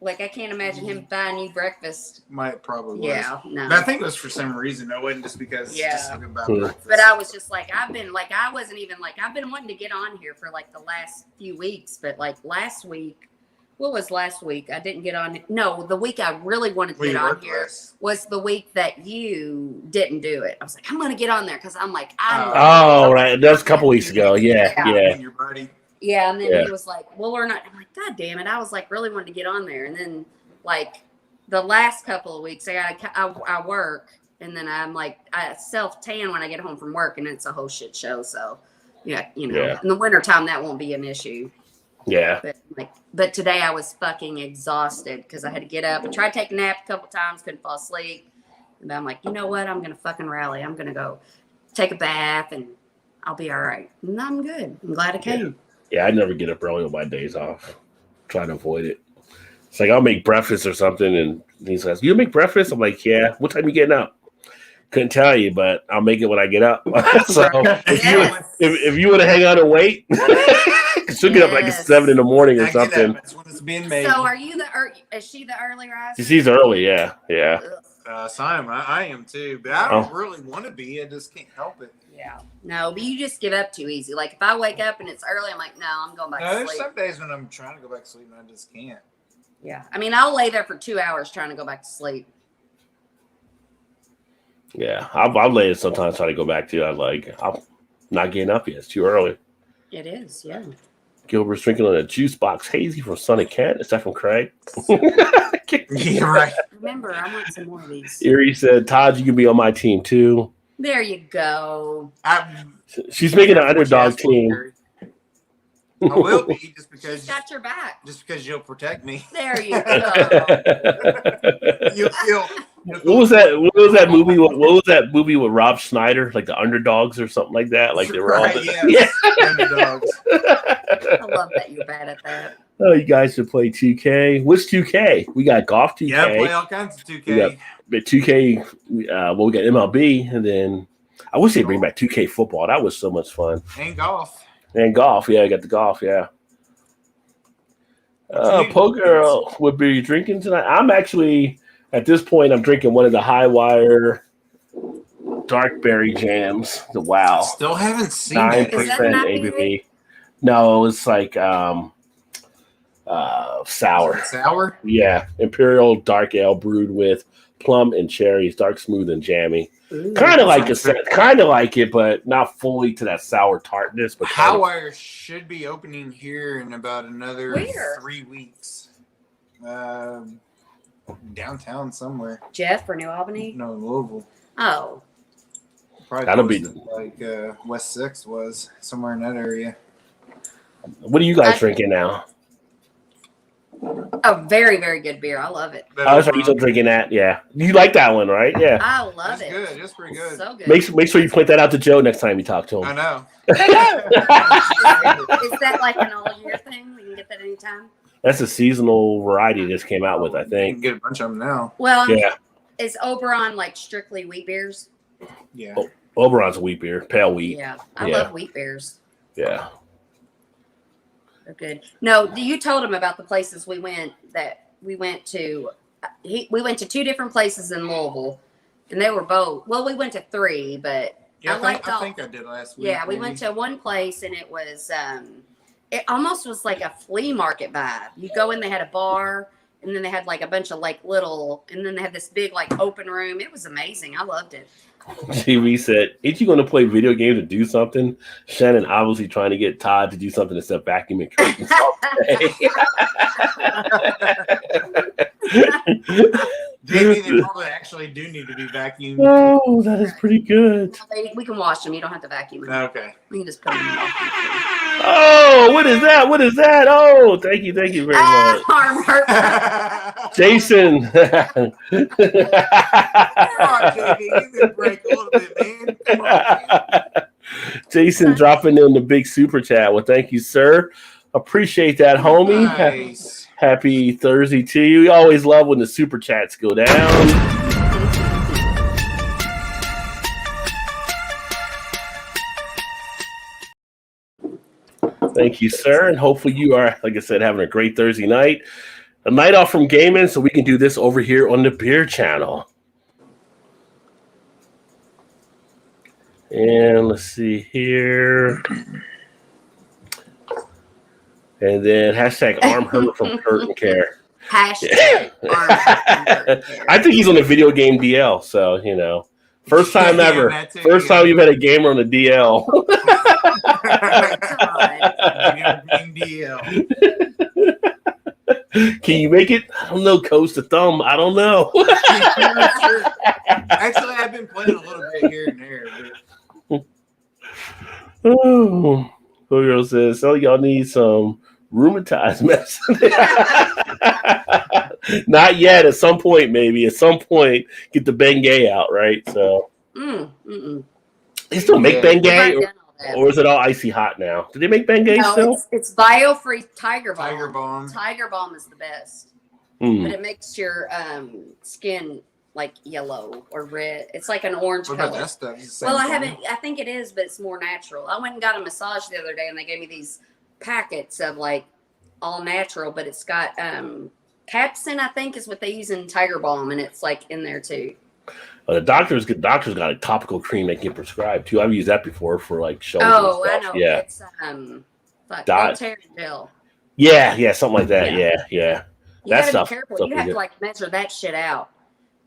Like, I can't imagine him buying you breakfast. Might probably was. Yeah, no. But I think it was for some reason. It wasn't just because just something about breakfast. But I was just like, I've been wanting to get on here for like the last few weeks. But like last week, what was last week? I didn't get on. No, the week I really wanted to get on here was the week that you didn't do it. I was like, I'm going to get on there because I'm like, right. That was a couple weeks ago. Yeah. Your buddy. Yeah, and then he was like, well, we're not. I'm like, God damn it. I was like really wanting to get on there. And then like the last couple of weeks, I work, and then I'm like, I self-tan when I get home from work, and it's a whole shit show. So, in the wintertime, that won't be an issue. Yeah. But today I was fucking exhausted because I had to get up and try to take a nap a couple times, couldn't fall asleep. And I'm like, you know what? I'm going to fucking rally. I'm going to go take a bath, and I'll be all right. And I'm good. I'm glad I came. Yeah, I never get up early on my days off. Trying to avoid it. It's like I'll make breakfast or something, and he says, "You make breakfast?" I'm like, "Yeah." What time you getting up? Couldn't tell you, but I'll make it when I get up. So if you want to hang out and wait, she'll get up like 7 in the morning or something. That's when it's being made. So are you is she the early riser? She's early, yeah. Simon, I am too, but I don't really want to be. I just can't help it. Yeah. No, but you just give up too easy. Like if I wake up and it's early, I'm like, no, I'm going back to sleep. There's some days when I'm trying to go back to sleep and I just can't. Yeah. I mean, I'll lay there for 2 hours trying to go back to sleep. Yeah. I'll lay it sometimes trying to go back to I'm not getting up yet. It's too early. It is, yeah. Gilbert's drinking on a juice box hazy from Sonny Cat. Is that from Craig? Yeah, right. Remember, I want some more of these. Erie said, Todd, you can be on my team too. There you go. She's making an underdog team. I will be just because she's got your back. Just because you'll protect me. There you go. What was that? What was that movie? What was that movie with Rob Schneider? Like the Underdogs or something like that? Like they were all right, yes. Underdogs. I love that you're bad at that. Oh, you guys should play 2K. What's 2K? We got golf 2K. Yeah, play all kinds of 2K. We got 2K. Well, we got MLB, and then I wish they'd bring back 2K football. That was so much fun. And golf. And golf, yeah, I got the golf, yeah. Poker, what beer are you drinking tonight? I'm actually, at this point, I'm drinking one of the High Wire dark berry jams. The Wow. Still haven't seen 9% that. ABV. No, it's like sour. Sour? Yeah, imperial dark ale brewed with plum and cherries, dark, smooth, and jammy. Kind of like it, but not fully to that sour tartness. But Howire should be opening here in about another Where? 3 weeks. Downtown somewhere. Jeff or New Albany? No, Louisville. Oh, Probably That'll be- like West 6 was somewhere in that area. what are you guys drinking now? a very, very good beer. I love it. I was still drinking that. Yeah, you like that one, right? Yeah. I love It's it. good. It's pretty good. So good. Make sure you point that out to Joe next time you talk to I him. know. Is that like an all year thing? We can get that anytime. That's a seasonal variety they just came out with, I You can think. get a bunch of them now. Well, Yeah. is Oberon like strictly wheat beers? Yeah. Oh. Oberon's a wheat beer, pale wheat. Yeah, I Yeah. love wheat beers. Yeah. They're good. No, you told him about the places we went to. We went to 2 different places in Louisville, and they were both. Well, we went to 3, but Yeah, I I think I did last week. yeah, we maybe. went to one place and it was it almost was like a flea market vibe. You go in, they had a bar, and then they had like a bunch of like little, and then they had this big like open room. It was amazing. I loved it. TV said, ain't you going to play video games or do something? Shannon obviously trying to get Todd to do something except vacuum and curtains all day. Maybe they probably actually do need to be vacuumed. Oh, that is pretty good. We can wash them. You don't have to vacuum them. Okay. We can just put them in the vacuum. Oh, what is that? What is that? Oh, thank you very much. Arm hurt. Jason. Come on, JD, give me a break a little bit, man. Come on. Jason dropping in the big super chat. Well, thank you, sir. Appreciate that, homie. Nice. Happy Thursday to you. We always love when the super chats go down. Thank you, sir. And hopefully you are, like I said, having a great Thursday night. A night off from gaming so we can do this over here on the Beer Channel. And let's see here. And then hashtag arm hurt from curtain care. Hashtag arm hurt. I think he's on the video game DL. So, you know, first time Yeah, ever. that's it, First yeah. time you've had a gamer on the DL. DL. Can you make it? I don't know. Coast to thumb. I don't know. Actually, I've been playing a little bit here and there. But Oh, girl says, so y'all need some rheumatized medicine. Not yet. At some point, maybe. At some point, get the Bengay out, right? So they still make Bengay, or is it all icy hot now? Do they make Bengay still? No, it's bio-free Tiger Balm. Tiger Balm. Tiger Balm is the best, Hmm. but it makes your skin like yellow or red. It's like an orange what about color. that stuff? Is it the same Well, I thing? haven't. I think it is, but it's more natural. I went and got a massage the other day, and they gave me these packets of like all natural, but it's got capsaicin. I think is what they use in Tiger Balm, and it's like in there too. The doctor's got a topical cream they can prescribe too. I've used that before for like shoulders Oh, and I stuff. know. Yeah, It's Dot. Voltaren gel. yeah, something like that. Yeah. Yeah. You That gotta stuff- be careful. stuff You is have good. to like measure that shit out.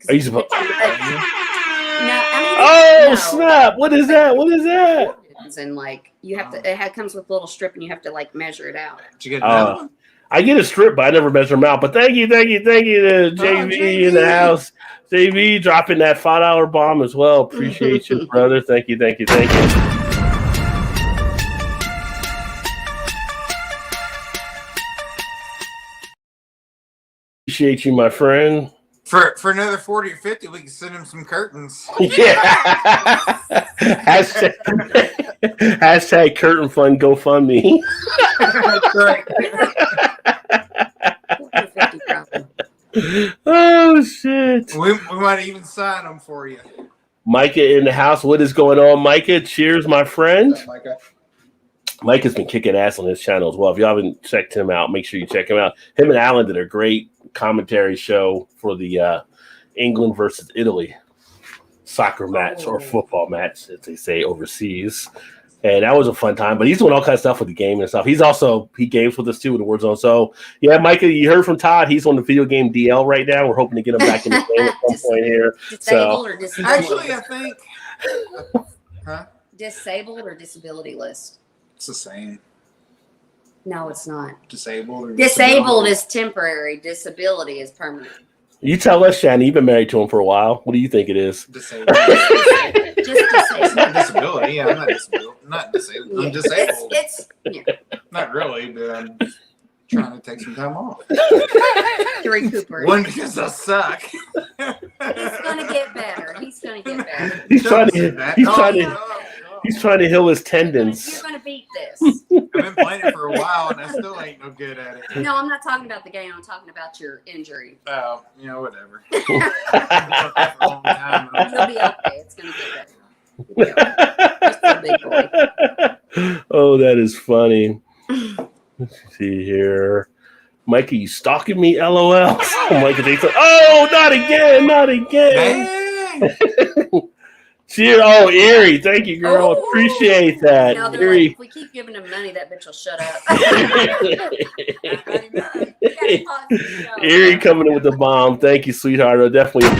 'Cause Are you if supposed- put your blood- No, I mean, Oh no. snap! What is that? What is that? And like you have to, it comes with a little strip, and you have to like measure it out. Did you get another one? I get a strip, but I never measure them out. But thank you to JV in the house. JV dropping that $5 bomb as well. Appreciate you, brother. Thank you. Appreciate you, my friend. For another 40 or 50, we can send him some curtains. Yeah. Hashtag curtain fund GoFundMe. That's right. Oh shit. We might even sign them for you. Micah in the house. What is going on, Micah? Cheers, my friend. What's up, Micah? Micah's been kicking ass on his channel as well. If you haven't checked him out, make sure you check him out. Him and Alan did a great commentary show for the England versus Italy soccer match or football match, as they say overseas. And that was a fun time. But he's doing all kinds of stuff with the game and stuff. He games with us too with the Warzone. So yeah, Micah, you heard from Todd. He's on the video game DL right now. We're hoping to get him back in the game at some point here. Disabled or disability? Actually, I think. Disabled or disability list? It's the same. No, it's not. Disabled or Disabled is temporary. Disability is permanent. You tell us, Shannon. You've been married to him for a while. What do you think it is? disabled. Just It's disabled. not disability. Yeah, I'm not disabled. Not disabled. I'm disabled. It's yeah. Not really, but I'm trying to take some time off. To recuperate. One, because I suck. He's gonna get better. He's gonna get better. He's trying Don't say to. that. He's No, trying to. no, no. He's trying to heal his You're tendons. gonna beat this. I've been playing it for a while, and I still ain't no good at it. No, I'm not talking about the game. I'm talking about your injury. Oh, whatever. You'll be okay. It's gonna get better. Just a big boy. Oh, that is funny. Let's see here. Mikey, you stalking me? LOL. Mikey thinks, oh, not again, not again. Dang. Cheer. Oh, Erie. Thank you, girl. Ooh. Appreciate that. Now they're Erie. like, if we keep giving him money, that bitch will shut up. Erie coming in with the bomb. Thank you, sweetheart. I definitely.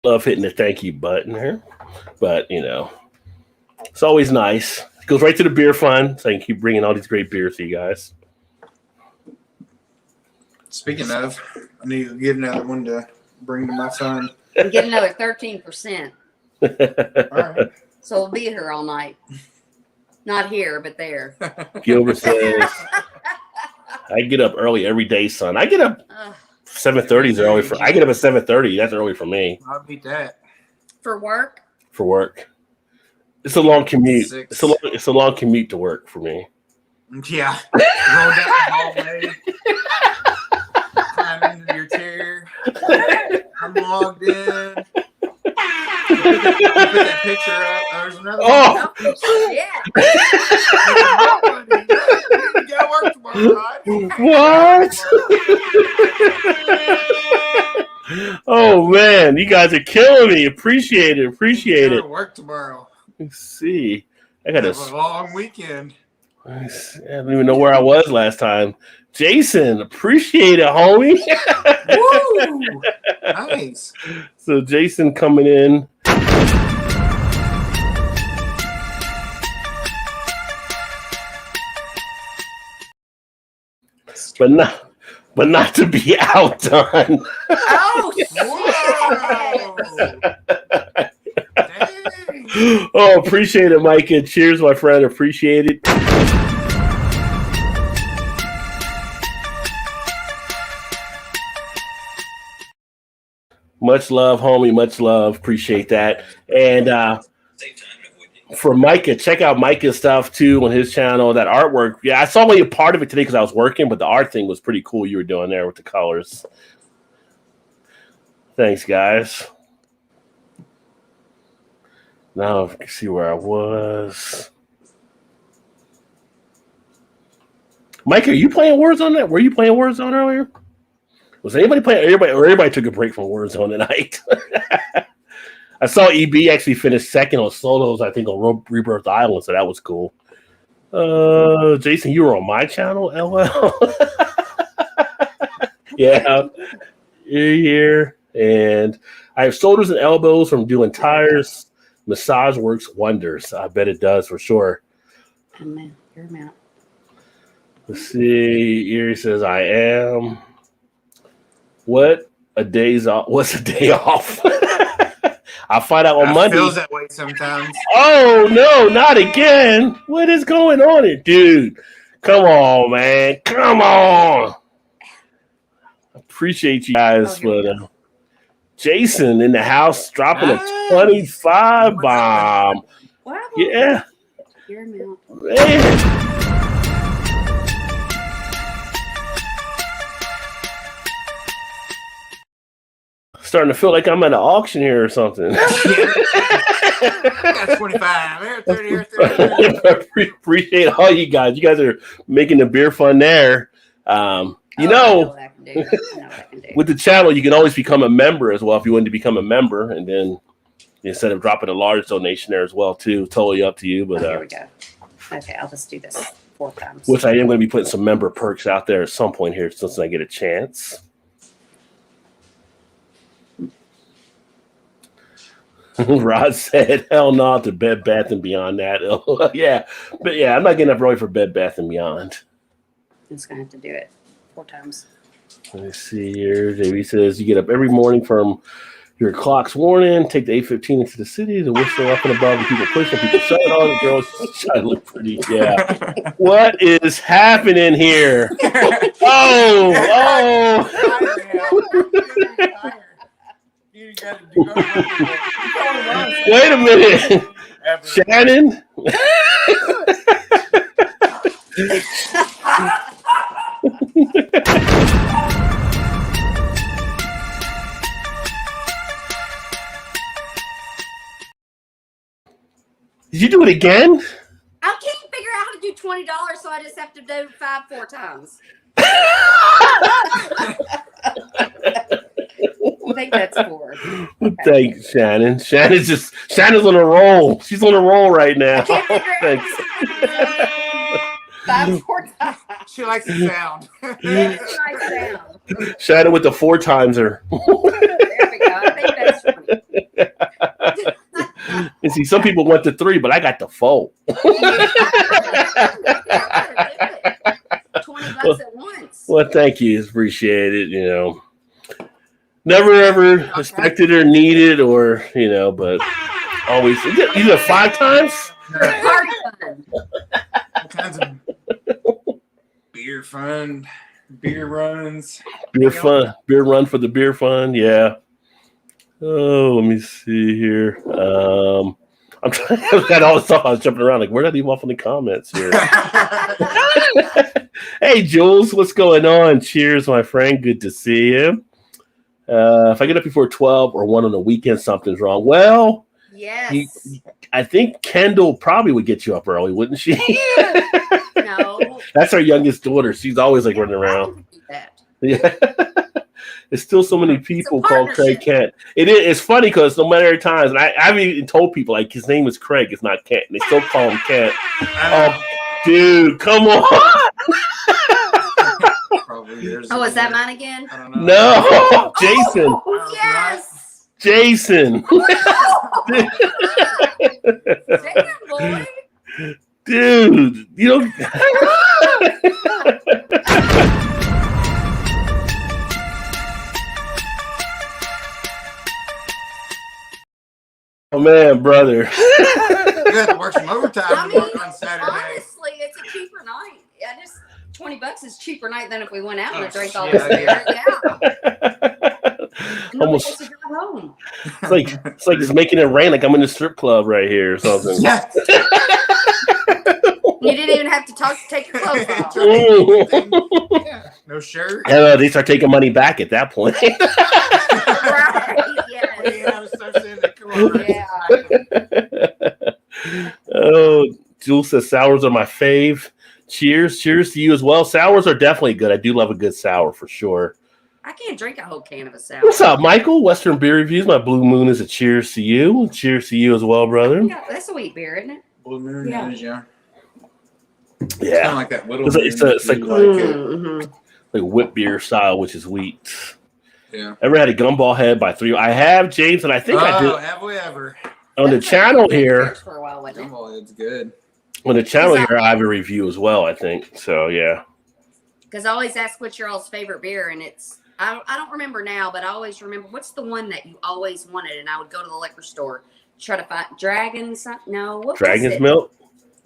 Love hitting the thank you button here. But, it's always nice. It goes right to the beer fund, so I can keep bringing all these great beers to you guys. Speaking of, I need to get another one to bring to my son. And get another 13%. All right. So we'll be here all night. Not here, but there. Gilbert says, I get up early every day, son. I get up Ugh. 7:30 is early for. I get up at 7:30. That's early for me. I'll beat that. For work? For work. It's a long commute. Six. It's a long commute to work for me. Yeah. Roll down the hallway. Climb into your chair. I'm logged in. Put that picture up. There's another Oh. Oh, yeah. one. You gotta work tomorrow, right? What? Oh man, you guys are killing me. Appreciate it. Appreciate You it. gotta work tomorrow. Let's see. I got Have a long weekend. I don't even know where I was last time. Jason, appreciate it, homie. Woo! Nice. So Jason coming in. But not to be outdone. Oh, Whoa! Dang. Oh, appreciate it, Micah. Cheers, my friend. Appreciate it. Much love, homie. Much love. Appreciate that. And for Micah, check out Micah's stuff too on his channel. That artwork. Yeah, I saw only a part of it today because I was working, but the art thing was pretty cool you were doing there with the colors. Thanks, guys. Now I can see where I was. Mike, are you playing Warzone? Were you playing Warzone earlier? Was anybody playing? Everybody took a break from Warzone tonight. I saw EB actually finish second on solos, I think, on Rebirth Island, so that was cool. Jason, you were on my channel, LL. Yeah, you're here. And I have shoulders and elbows from doing tires. Massage works wonders. I bet it does for sure. man, you're a man. Let's see. Erie says, I am. What's a day off? I'll find out on Monday. Feels that way sometimes. Oh no, not again! What is going on here, dude? Come on, man! Come on! Appreciate you guys, but Jason in the house dropping a 25 bomb. Wow. Yeah. Your amount. Man. Starting to feel like I'm at an auction here or something. I got 25. Here, 30, here, 30. Appreciate all you guys. You guys are making the beer fun there. With the channel, you can always become a member as well if you want to become a member, and then instead of dropping a large donation there as well too. Totally up to you. But here we go. Okay, I'll just do this 4 times. Which I am going to be putting some member perks out there at some point here since I get a chance. Rod said, "Hell no to Bed Bath and Beyond." That, yeah, but yeah, I'm not getting up early for Bed Bath and Beyond. I'm just gonna have to do it 4 times. Let me see here. JB says you get up every morning from your clock's warning, take the 8:15 into the city, the whistle up and above, and people pushing, people shutting on the girls try to look pretty. Yeah, what is happening here? Oh. Wait a minute, Shannon. Did you do it again? I can't figure out how to do $20, so I just have to do 4 times. I think that's 4. Okay. Thanks, Shannon. Shannon's on a roll. She's on a roll right now. Thanks. 5, 4 times. She likes the sound. Shannon with the 4 timeser. There we go. I think that's 20. And see, some people went to 3, but I got the 4. $20 at once. Well, thank you. Appreciate it. Never ever expected or needed or, but always. You did it 5 times? Party fun. All kinds of beer fun, beer runs. Beer fun. Beer run for the beer fun. Yeah. Oh, let me see here. I'm trying to got all the stuff I was jumping around. Like, where did I leave off in the comments here? Hey, Jules, what's going on? Cheers, my friend. Good to see you. If I get up before 12 or 1 on the weekend, something's wrong. Well, yes. I think Kendall probably would get you up early, wouldn't she? No. That's our youngest daughter. She's always like running around. Yeah. There's still so many people called Craig Kent. It's funny because no matter the times, and I've even told people like his name is Craig, it's not Kent, and they still call him Kent. Oh, dude, come on! Oh, is that mine again? I don't know. No, Jason. Oh, yes. Jason. Damn, boy. Dude, you don't. Oh man, brother. You have to work some overtime on Saturday. Honestly, it's a cheaper night. $20 is cheaper night than if we went out and drank all this beer. Yeah. Almost. To go home. It's like it's making it rain. Like I'm in a strip club right here or something. Yeah. You didn't even have to take your clothes off. Yeah. No shirt. They start taking money back at that point. Right. Yes. Yeah. Oh, Jules says sours are my fave. Cheers to you as well. Sours are definitely good. I do love a good sour for sure. I can't drink a whole can of a sour. What's up, Michael? Western Beer Reviews. My Blue Moon is a cheers to you. Cheers to you as well, brother. Yeah, that's a wheat beer, isn't it? Blue Moon is, yeah. It's Yeah. kind of like that little. It's like whip beer style, which is wheat. Yeah. Ever had a gumball head by 3? I have, James, and I think I do. Have we ever? On the channel here. For a while, wasn't it? Gumball head's good. On the channel here, I have a review as well, I think. So, yeah. Because I always ask what's your all's favorite beer, and it's I don't remember now, but I always remember. What's the one that you always wanted? And I would go to the liquor store, try to find Dragon's. No, what was Dragon's it? Milk.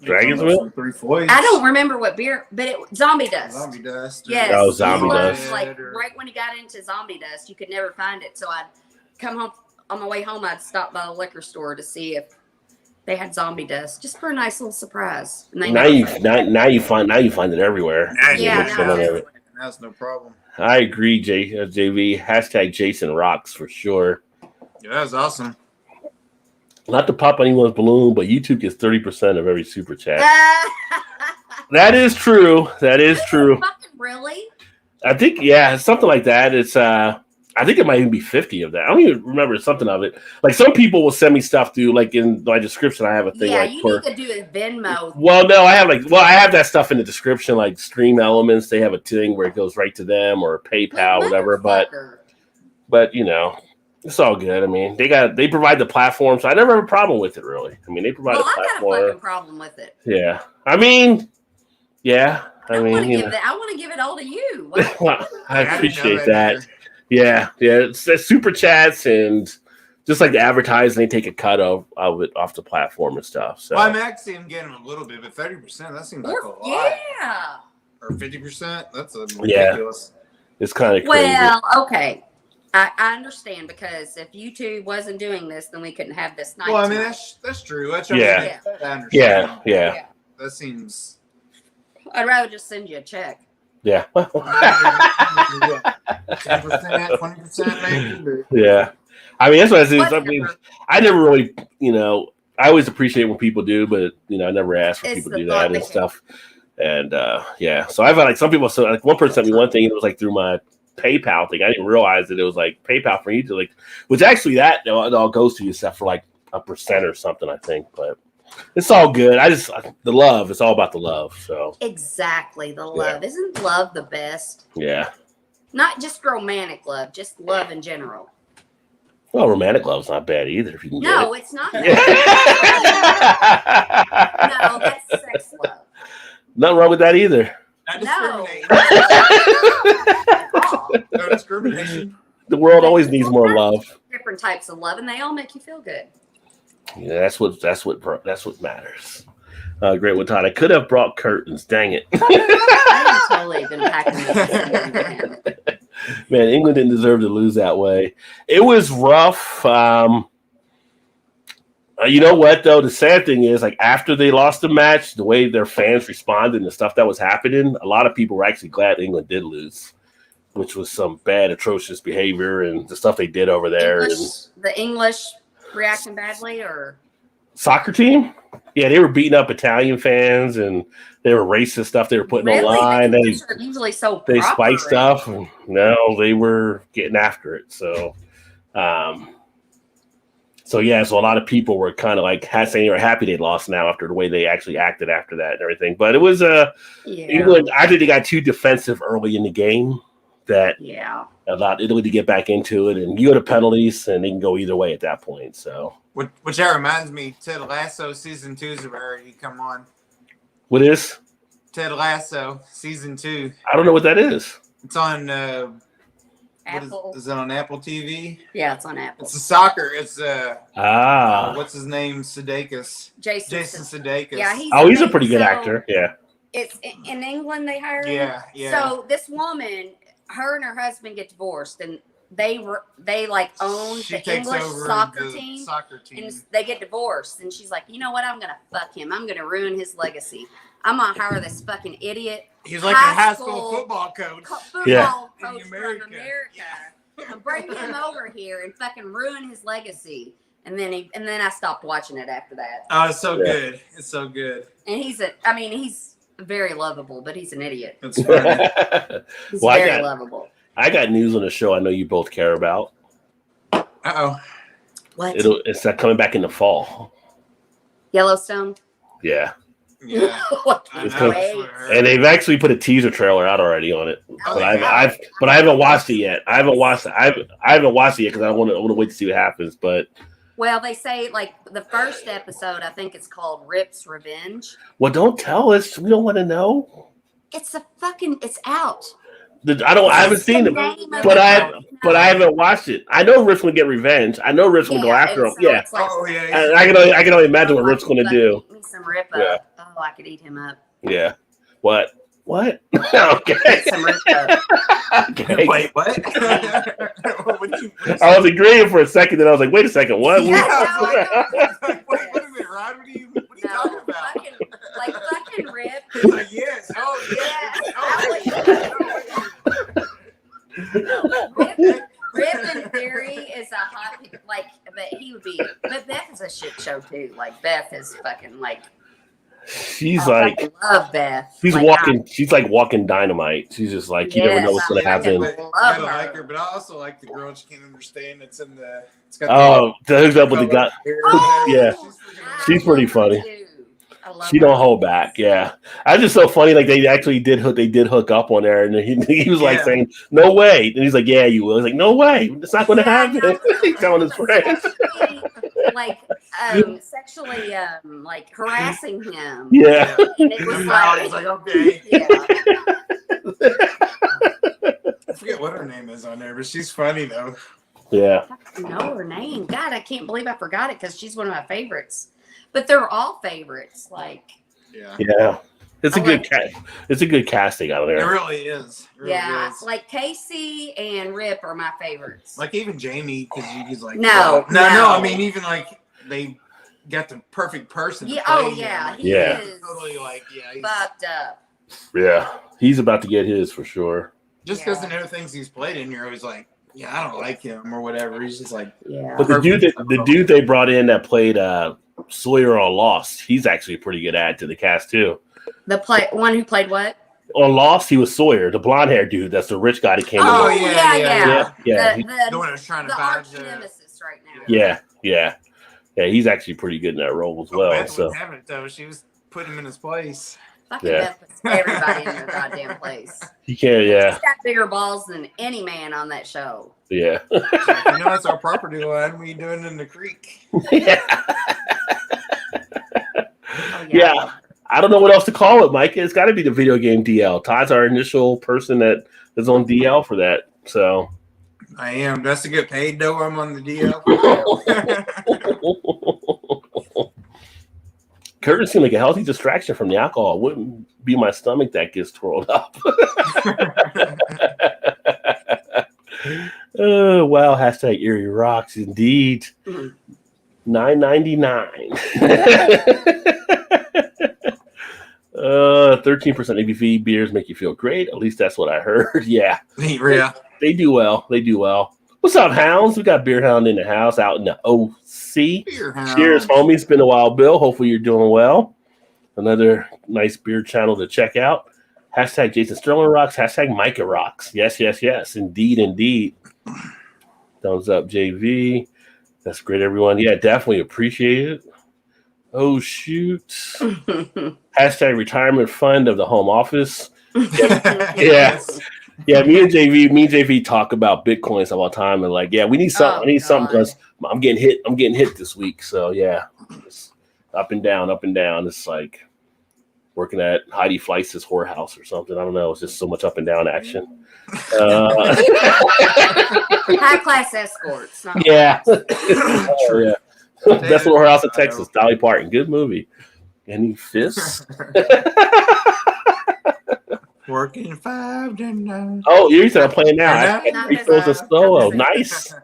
You're Dragon's talking about Milk? some Three Floyds. I don't remember what beer, but it Zombie Dust. Zombie Dust. Yes. Oh, Zombie he Dust. was, like right when he got into Zombie Dust, you could never find it. So I'd come home on my way home. I'd stop by the liquor store to see if they had Zombie Dust, just for a nice little surprise. And they Now you find it everywhere. Yeah, now that's no problem. I agree, JV. Hashtag Jason rocks for sure. Yeah, that's awesome. Not to pop anyone's balloon, but YouTube gets 30% of every super chat. That is true. That is true. Fucking really? I think, yeah, something like that. It's I think it might even be 50 of that. I don't even remember something of it. Like some people will send me stuff through, like in my description, I have a thing. Yeah, like you for, need to do a Venmo. Well, no, I have that stuff in the description, like Stream Elements. They have a thing where it goes right to them or PayPal, whatever. But you know, it's all good. I mean, they provide the platform, so I never have a problem with it, really. I mean, they provide the platform. I got a fucking problem with it. Yeah, I mean, yeah, I want to give it all to you. I appreciate that. Yeah, it's super chats and just like the advertising, they take a cut of it off the platform and stuff. So well, I'm actually getting a little bit, but 30%, that seems like a lot. Yeah. Or 50%, that's ridiculous. It's kind of crazy. Well, okay. I understand, because if YouTube wasn't doing this, then we couldn't have this night. Well, I mean, that's true. That's I understand. Yeah. That seems. I'd rather just send you a check. Yeah. 10%, 20% maybe. Yeah. I mean, that's what I say. I mean, I never really, I always appreciate when people do, but, I never ask for people to do that and stuff. And, so I've had, like, some people, so like one person sent me one thing, and it was like through my PayPal thing. I didn't realize that it was like PayPal for you to, like, which actually it all goes to you except for like 1% or something, I think. But it's all good. The love. It's all about the love. So exactly, the love. Isn't love the best? Yeah. Not just romantic love, just love in general. Well, romantic love's not bad either. If you can no, get it. It's not. No, that's sex love. Nothing wrong with that either. Not discriminating. No discrimination. The world always needs more love. Different types of love, and they all make you feel good. Yeah, that's what matters. Great one, Todd. I could have brought curtains. Dang it! I am totally been packing this. Man, England didn't deserve to lose that way. It was rough. You know what, though? The sad thing is, like, after they lost the match, the way their fans responded and the stuff that was happening, a lot of people were actually glad England did lose, which was some bad, atrocious behavior and the stuff they did over there. The English reacting badly, or soccer team? Yeah, they were beating up Italian fans, and they were racist stuff they were putting online. They usually so they spiked stuff. And no, they were getting after it. So, so a lot of people were kind of like saying they were happy they lost now after the way they actually acted after that and everything. But it was England. I think they got too defensive early in the game. That allowed Italy to get back into it, and you go to penalties, and they can go either way at that point. So, which that reminds me, Ted Lasso season 2 has already come on. What is Ted Lasso season 2? I don't know what that is. It's on Apple. Is it on Apple TV? Yeah, it's on Apple. It's a soccer. It's what's his name? Sudeikis. Jason Sudeikis. Yeah, he's a pretty good actor. Yeah. It's in England they hired him. Yeah. So this woman, her and her husband get divorced, and they like own the English soccer team. And they get divorced, and she's like, you know what? I'm gonna fuck him. I'm gonna ruin his legacy. I'm gonna hire this fucking idiot. He's like a high school football coach. Coach from America. And bring him over here and fucking ruin his legacy. And then I stopped watching it after that. Oh, it's so good. It's so good. And he's very lovable, but he's an idiot. That's funny. He's very lovable. I got news on the show I know you both care about. Uh-oh. What? It's coming back in the fall. Yellowstone? Yeah. And they've actually put a teaser trailer out already on it. But I haven't watched it yet. I haven't watched it yet because I want to wait to see what happens. But well, they say like the first episode, I think it's called Rip's Revenge. Well, don't tell us. We don't want to know. It's out. I haven't seen it, but I haven't watched it. I know Rip's gonna get revenge. I know Rip's gonna go after him. So Yeah. it's like, And I can only imagine what Rip's gonna do. Eat me some Rip Yeah. up. Oh, I could eat him up. Yeah. What? Okay. Eat some Rip up. Okay. Wait, what? I was agreeing for a second, then I was like, wait a second, what? Yeah, wait, what is it, Rod? What are you talking about? Fucking Rip. He's like, yes. Oh, yeah. Rip and Barry is a hot, like, but he would be, but Beth is a shit show too. Like, Beth is fucking, like, She's I love Beth. She's like, walking. She's like walking dynamite. She's just like, you never know what's gonna happen. I like her, but I also like the girl she can't understand. It's in the. It's got to hook up with the guy. Yeah, she's pretty funny. She don't hold back. Yeah, I just so funny. Like they actually did hook up on there, and he was like saying, "No way," and he's like, "Yeah, you will." He's like, "No way, it's not going to happen." He's telling his friends. Like sexually like harassing him. Yeah. And it was like, he's like, okay. Yeah. I forget what her name is on there, but she's funny though. Yeah. I don't know her name. God, I can't believe I forgot it because she's one of my favorites. But they're all favorites. Like yeah. It's a good It's a good casting out there. It really is. It really is. Like Casey and Rip are my favorites. Like even Jamie, because he's like, no. I mean, even like they got the perfect person. Yeah. To play Oh yeah. him. He is totally like he's fucked up. Yeah, he's about to get his for sure. Just because the other things he's played in, you're always like, yeah, I don't like him or whatever. He's just like, But the dude they brought in that played Sawyer on Lost, he's actually a pretty good add to the cast too. The one who played what? On Lost, he was Sawyer, the blonde haired dude. That's the rich guy that came. Oh, in. yeah. The one who's trying to find the nemesis right now. Yeah. He's actually pretty good in that role as well. Beth so was having it though. She was putting him in his place. Fucking Beth puts everybody in their goddamn place. He can, She's got bigger balls than any man on that show. Yeah. That's our property line. We doing in the creek. Yeah. I don't know what else to call it, Mike. It's got to be the video game DL. Todd's our initial person that is on DL for that. So I am. That's to get paid though. I'm on the DL. Curtain seemed like a healthy distraction from the alcohol. It wouldn't be my stomach that gets twirled up. Oh wow! Hashtag Erie rocks indeed. $9.99. 13% ABV beers make you feel great. At least that's what I heard. Yeah. They do well. What's up, hounds? We got Beer Hound in the house out in the OC. Cheers, homie. It's been a while, Bill. Hopefully you're doing well. Another nice beer channel to check out. Hashtag Jason Sterling rocks. Hashtag Micah rocks. Yes. Indeed. Thumbs up, JV. That's great, everyone. Yeah, definitely appreciate it. Oh, shoot. Hashtag retirement fund of the home office. Yeah. Yeah, me and JV talk about Bitcoin stuff all the time, and like, yeah, we need something. I need something because I'm getting hit this week. So yeah, it's up and down. It's like working at Heidi Fleiss's whorehouse or something. I don't know. It's just so much up and down action. High class escorts. Yeah. Yeah. Best little whorehouse in Texas, Dolly Parton. Good movie. Any fists? Working 5 to 9. Oh, you said I'm playing now. It was a solo. Nice.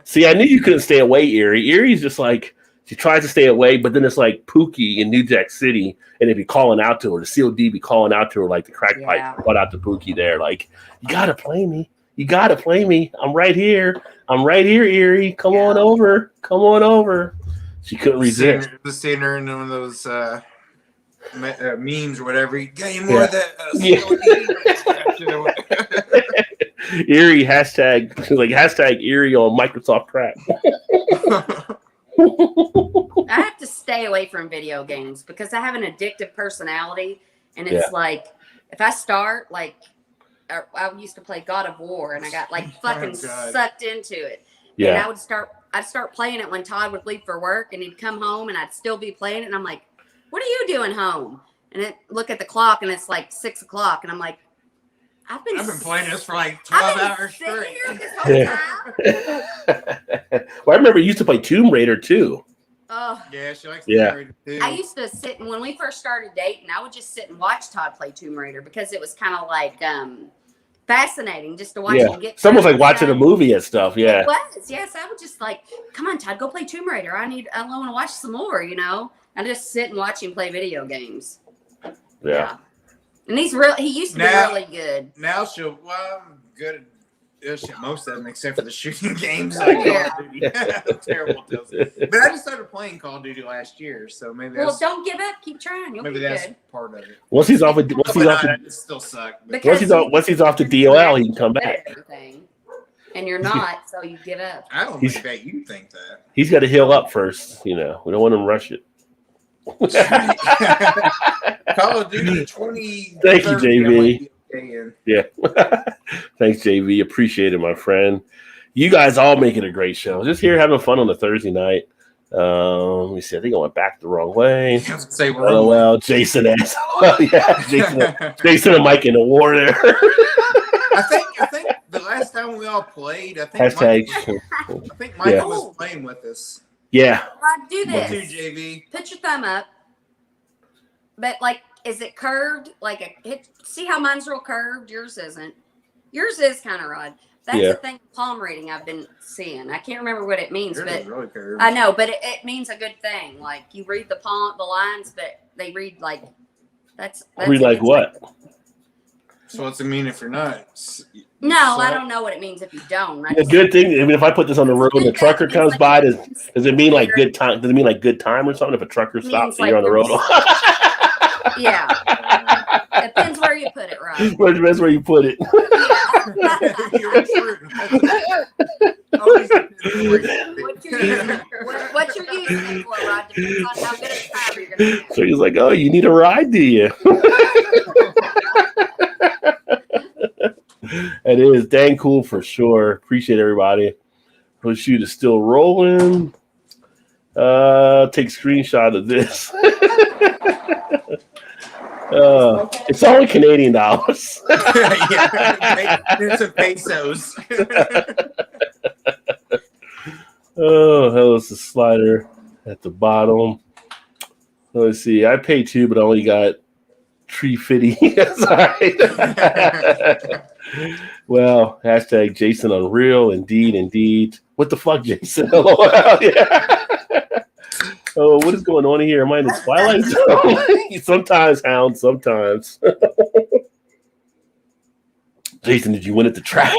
See, I knew you couldn't stay away, Erie. Erie's just like, she tries to stay away, but then it's like Pookie in New Jack City, and they'd be calling out to her. The COD be calling out to her like the crack pipe brought out to Pookie there. Like, you got to play me. I'm right here, Erie. Come on over. She couldn't resist. Just seeing her in one of those memes or whatever. Game more of that. Erie hashtag Erie on Microsoft Crack. I have to stay away from video games because I have an addictive personality, and it's like if I start, like I used to play God of War, and I got like fucking sucked into it. Yeah, and I'd start playing it when Todd would leave for work, and he'd come home, and I'd still be playing it, and I'm like, "What are you doing home?" And look at the clock, and it's like 6 o'clock, and I'm like, I've been playing this for like I've 12 been hours sitting straight. here this whole time. Well, I remember you used to play Tomb Raider too. Oh, Yeah, she likes Yeah. Tomb Raider too. I used to sit and when we first started dating, I would just sit and watch Todd play Tomb Raider because it was kind of like fascinating just to watch him get. It's almost like watching a movie and stuff. Yeah. It was. Yes, I would just like, come on, Todd, go play Tomb Raider. I want to watch some more. You know, I just sit and watch him play video games. Yeah. And he used to be really good. Now I'm good at most of them except for the shooting games. Like Yeah. Call of Duty. Terrible tells. But I just started playing Call of Duty last year, so maybe Well, don't give up. Keep trying. You'll maybe be that's good. part of it. Once he's off, But it still suck. But once he's off the DOL, he can come back. Everything. And you're not, so you give up. I don't think that you think that. He's got to heal up first. You know, we don't want him to rush it. Call of Duty 20. Thank you, JV. Yeah. Thanks, JV. Appreciate it, my friend. You guys all make it a great show. Just here having fun on a Thursday night. Let me see. I think I went back the wrong way. Say LOL. Jason asked. Yeah, Jason and Mike in the war there. I think the last time we all played, I think Hashtag. Michael was playing with us. Yeah. Rod, do What this. too, JV? Put your thumb up. But like, is it curved? See how mine's real curved? Yours isn't. Yours is kind of Rod. That's the thing. Palm reading I've been seeing. I can't remember what it means, Yours but is really curved. I know. But it means a good thing. Like you read the lines, but they read like that's Read like what? So what's it mean if you're not? No, I don't know what it means if you don't. The good thing. I mean, if I put this on the road and the trucker comes by, does it mean like good time? Does it mean like good time or something? If a trucker stops and you're on the road. Yeah. Depends where you put it, right? Depends where you put it. What you're using it for, Rod, depends on how good a time you're going to have. So he's like, "Oh, you need a ride, do you?" It is dang cool for sure. Appreciate everybody. The shoot is still rolling. Take screenshot of this. It's only Canadian dollars. It's a pesos. Oh, hell, it's a slider at the bottom. Let's see. I paid $2, but I only got $3.50. Sorry. Well, hashtag Jason Unreal. Indeed. What the fuck, Jason? LOL. Yeah. Oh, what is going on here? Am I in the Twilight Zone? Sometimes, Hound, sometimes. Jason, did you win at the track?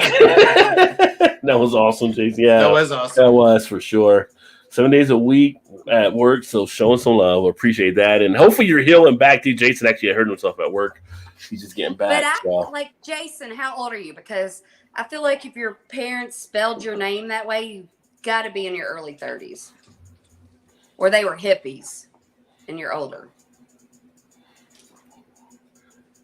That was awesome, Jason. Yeah, that was awesome. That was for sure. 7 days a week at work, so showing some love. Appreciate that. And hopefully you're healing back, dude. Jason actually hurt himself at work. He's just getting back. But like, Jason, how old are you? Because I feel like if your parents spelled your name that way, you got to be in your early 30s. Or they were hippies and you're older.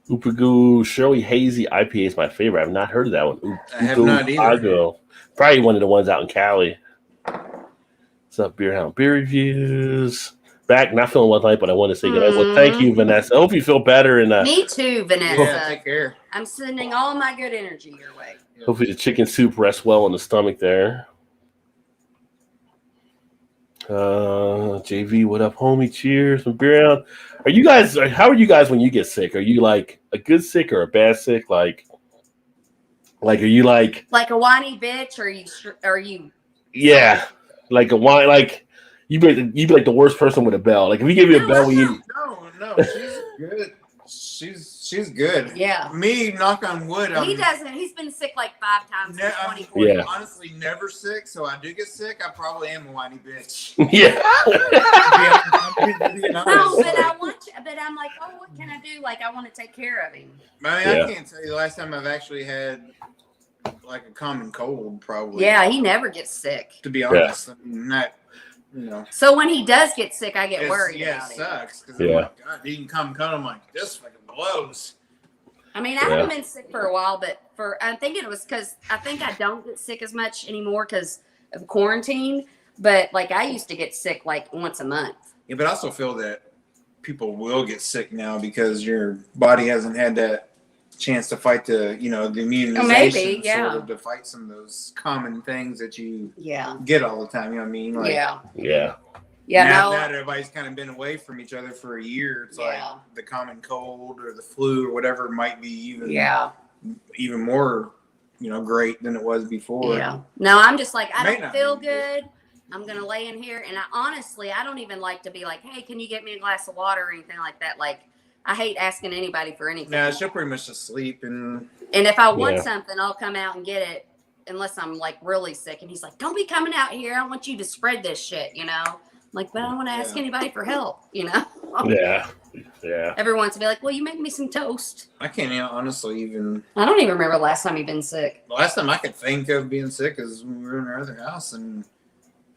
Oopagoo Shirley Hazy IPA is my favorite. I've not heard of that one. I have not either. Probably one of the ones out in Cali. What's up, Beer Hound? Beer reviews. Back, not feeling well tonight, but I want to say guys. Well, thank you, Vanessa. I hope you feel better. And me too, Vanessa. Yeah, take care. I'm sending all my good energy your way. Hopefully the chicken soup rests well in the stomach there. JV, what up, homie? Cheers from Beer Hound. How are you guys when you get sick? Are you like a good sick or a bad sick? Like are you like a whiny bitch? Or are you? Yeah, like a whine. Like you'd be like the worst person with a bell. Like if we give you a bell, no, she's good. She's good. Yeah. Me, knock on wood. He doesn't. He's been sick like 5 times in 24 years. Yeah. Honestly, never sick. So I do get sick. I probably am a whiny bitch. Yeah. No, but I want you. But I'm like, oh, what can I do? Like I want to take care of him. I mean, I can't tell you the last time I've actually had like a common cold. Probably. Yeah, he never gets sick. To be honest, I mean, not. You know. So when he does get sick, I get worried. Yeah, about it sucks because I'm like, God, he can come cold. I'm like, this fucking blows. I mean, I haven't been sick for a while, but I'm thinking it was because I think I don't get sick as much anymore because of quarantine. But like I used to get sick like once a month. Yeah, but I also feel that people will get sick now because your body hasn't had that chance to fight the immunization, maybe, yeah. sort of to fight some of those common things that you Yeah. get all the time. You know what I mean? Like, Yeah. Yeah. Yeah. now No. that everybody's kind of been away from each other for a year, it's like Yeah. the common cold or the flu or whatever might be even more, great than it was before. Yeah. No, I'm just like, I May don't not feel be, good. I'm going to lay in here. And I don't even like to be like, hey, can you get me a glass of water or anything like that? Like, I hate asking anybody for anything. Nah, she'll pretty much just sleep. And if I want something, I'll come out and get it unless I'm like really sick. And he's like, don't be coming out here. I want you to spread this shit, I'm like, but I don't want to ask anybody for help, Yeah. Yeah. Everyone's be like, well, you make me some toast. I can't honestly even. I don't even remember the last time you've been sick. The last time I could think of being sick is when we were in our other house and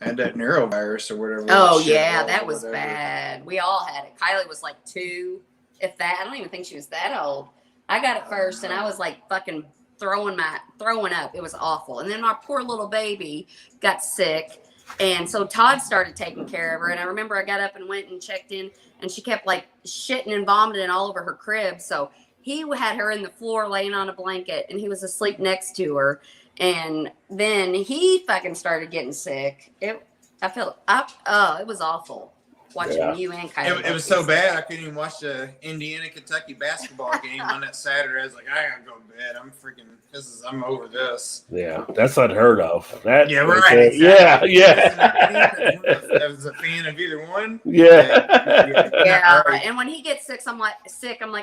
had that neurovirus or whatever. Oh, yeah, that was bad. We all had it. Kylie was like 2, if that. I don't even think she was that old. I got it first, and I was like fucking throwing up. It was awful. And then my poor little baby got sick. And so Todd started taking care of her. And I remember I got up and went and checked in, and she kept like shitting and vomiting all over her crib. So he had her in the floor laying on a blanket, and he was asleep next to her. And then he fucking started getting sick. It was awful watching you and Kylie. It was so bad I couldn't even watch the Indiana-Kentucky basketball game on that Saturday. I was like, I gotta go to bed. I'm over this. Yeah, that's unheard of. That, yeah, right. Exactly. Yeah. I was a fan of either one. Yeah. And when he gets sick, I'm like,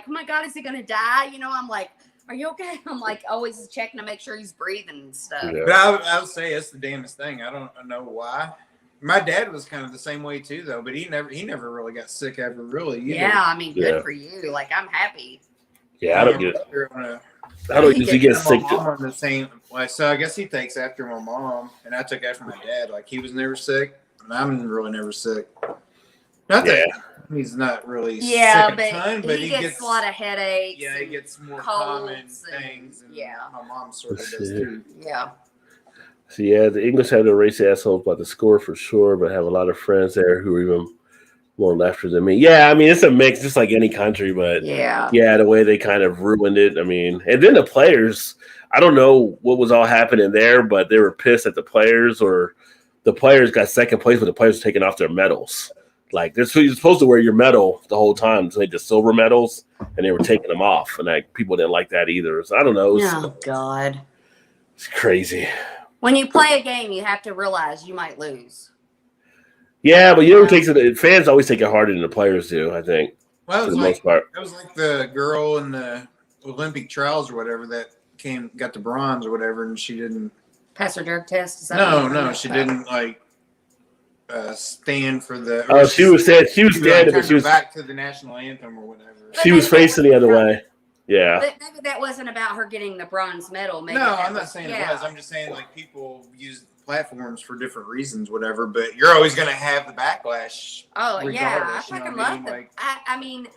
oh my God, is he gonna die? I'm like, are you okay? I'm like always checking to make sure he's breathing and stuff. Yeah. But I would say it's the damnest thing. I don't know why. My dad was kind of the same way too, though. But he never really got sick ever, really. Either. Yeah, I mean, good for you. Like, I'm happy. Yeah, I don't get it. How do you get sick? On the same. So I guess he takes after my mom, and I took after my dad. Like he was never sick, and I'm really never sick. Not that he's not really sick a ton, but he gets a lot of headaches. Yeah, he gets more common things. And my mom sort of does too. Yeah. So yeah, the English have their race assholes about the score for sure, but I have a lot of friends there who are even more lefter than me. Yeah, I mean it's a mix, just like any country, but yeah, the way they kind of ruined it. I mean, and then the players, I don't know what was all happening there, but they were pissed at the players, or the players got second place, but the players were taking off their medals. Like you're supposed to wear your medal the whole time, so they just silver medals, and they were taking them off, and like people didn't like that either. So I don't know. Oh God, it's crazy. When you play a game, you have to realize you might lose. Yeah, but fans always take it harder than the players do, I think. Well, for the most part. That was like the girl in the Olympic trials or whatever that got the bronze or whatever, and she didn't pass her drug test. No, she didn't like stand for the. Oh, she was standing, but she was back to the national anthem or whatever. She was facing the other way. Yeah. But maybe that wasn't about her getting the bronze medal. Maybe I'm not saying it was. I'm just saying like people use platforms for different reasons, whatever. But you're always going to have the backlash. Oh yeah, I fucking love them. I mean,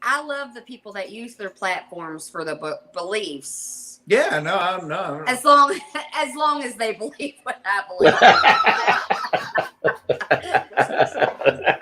I love the people that use their platforms for the beliefs. Yeah, no. As long as they believe what I believe.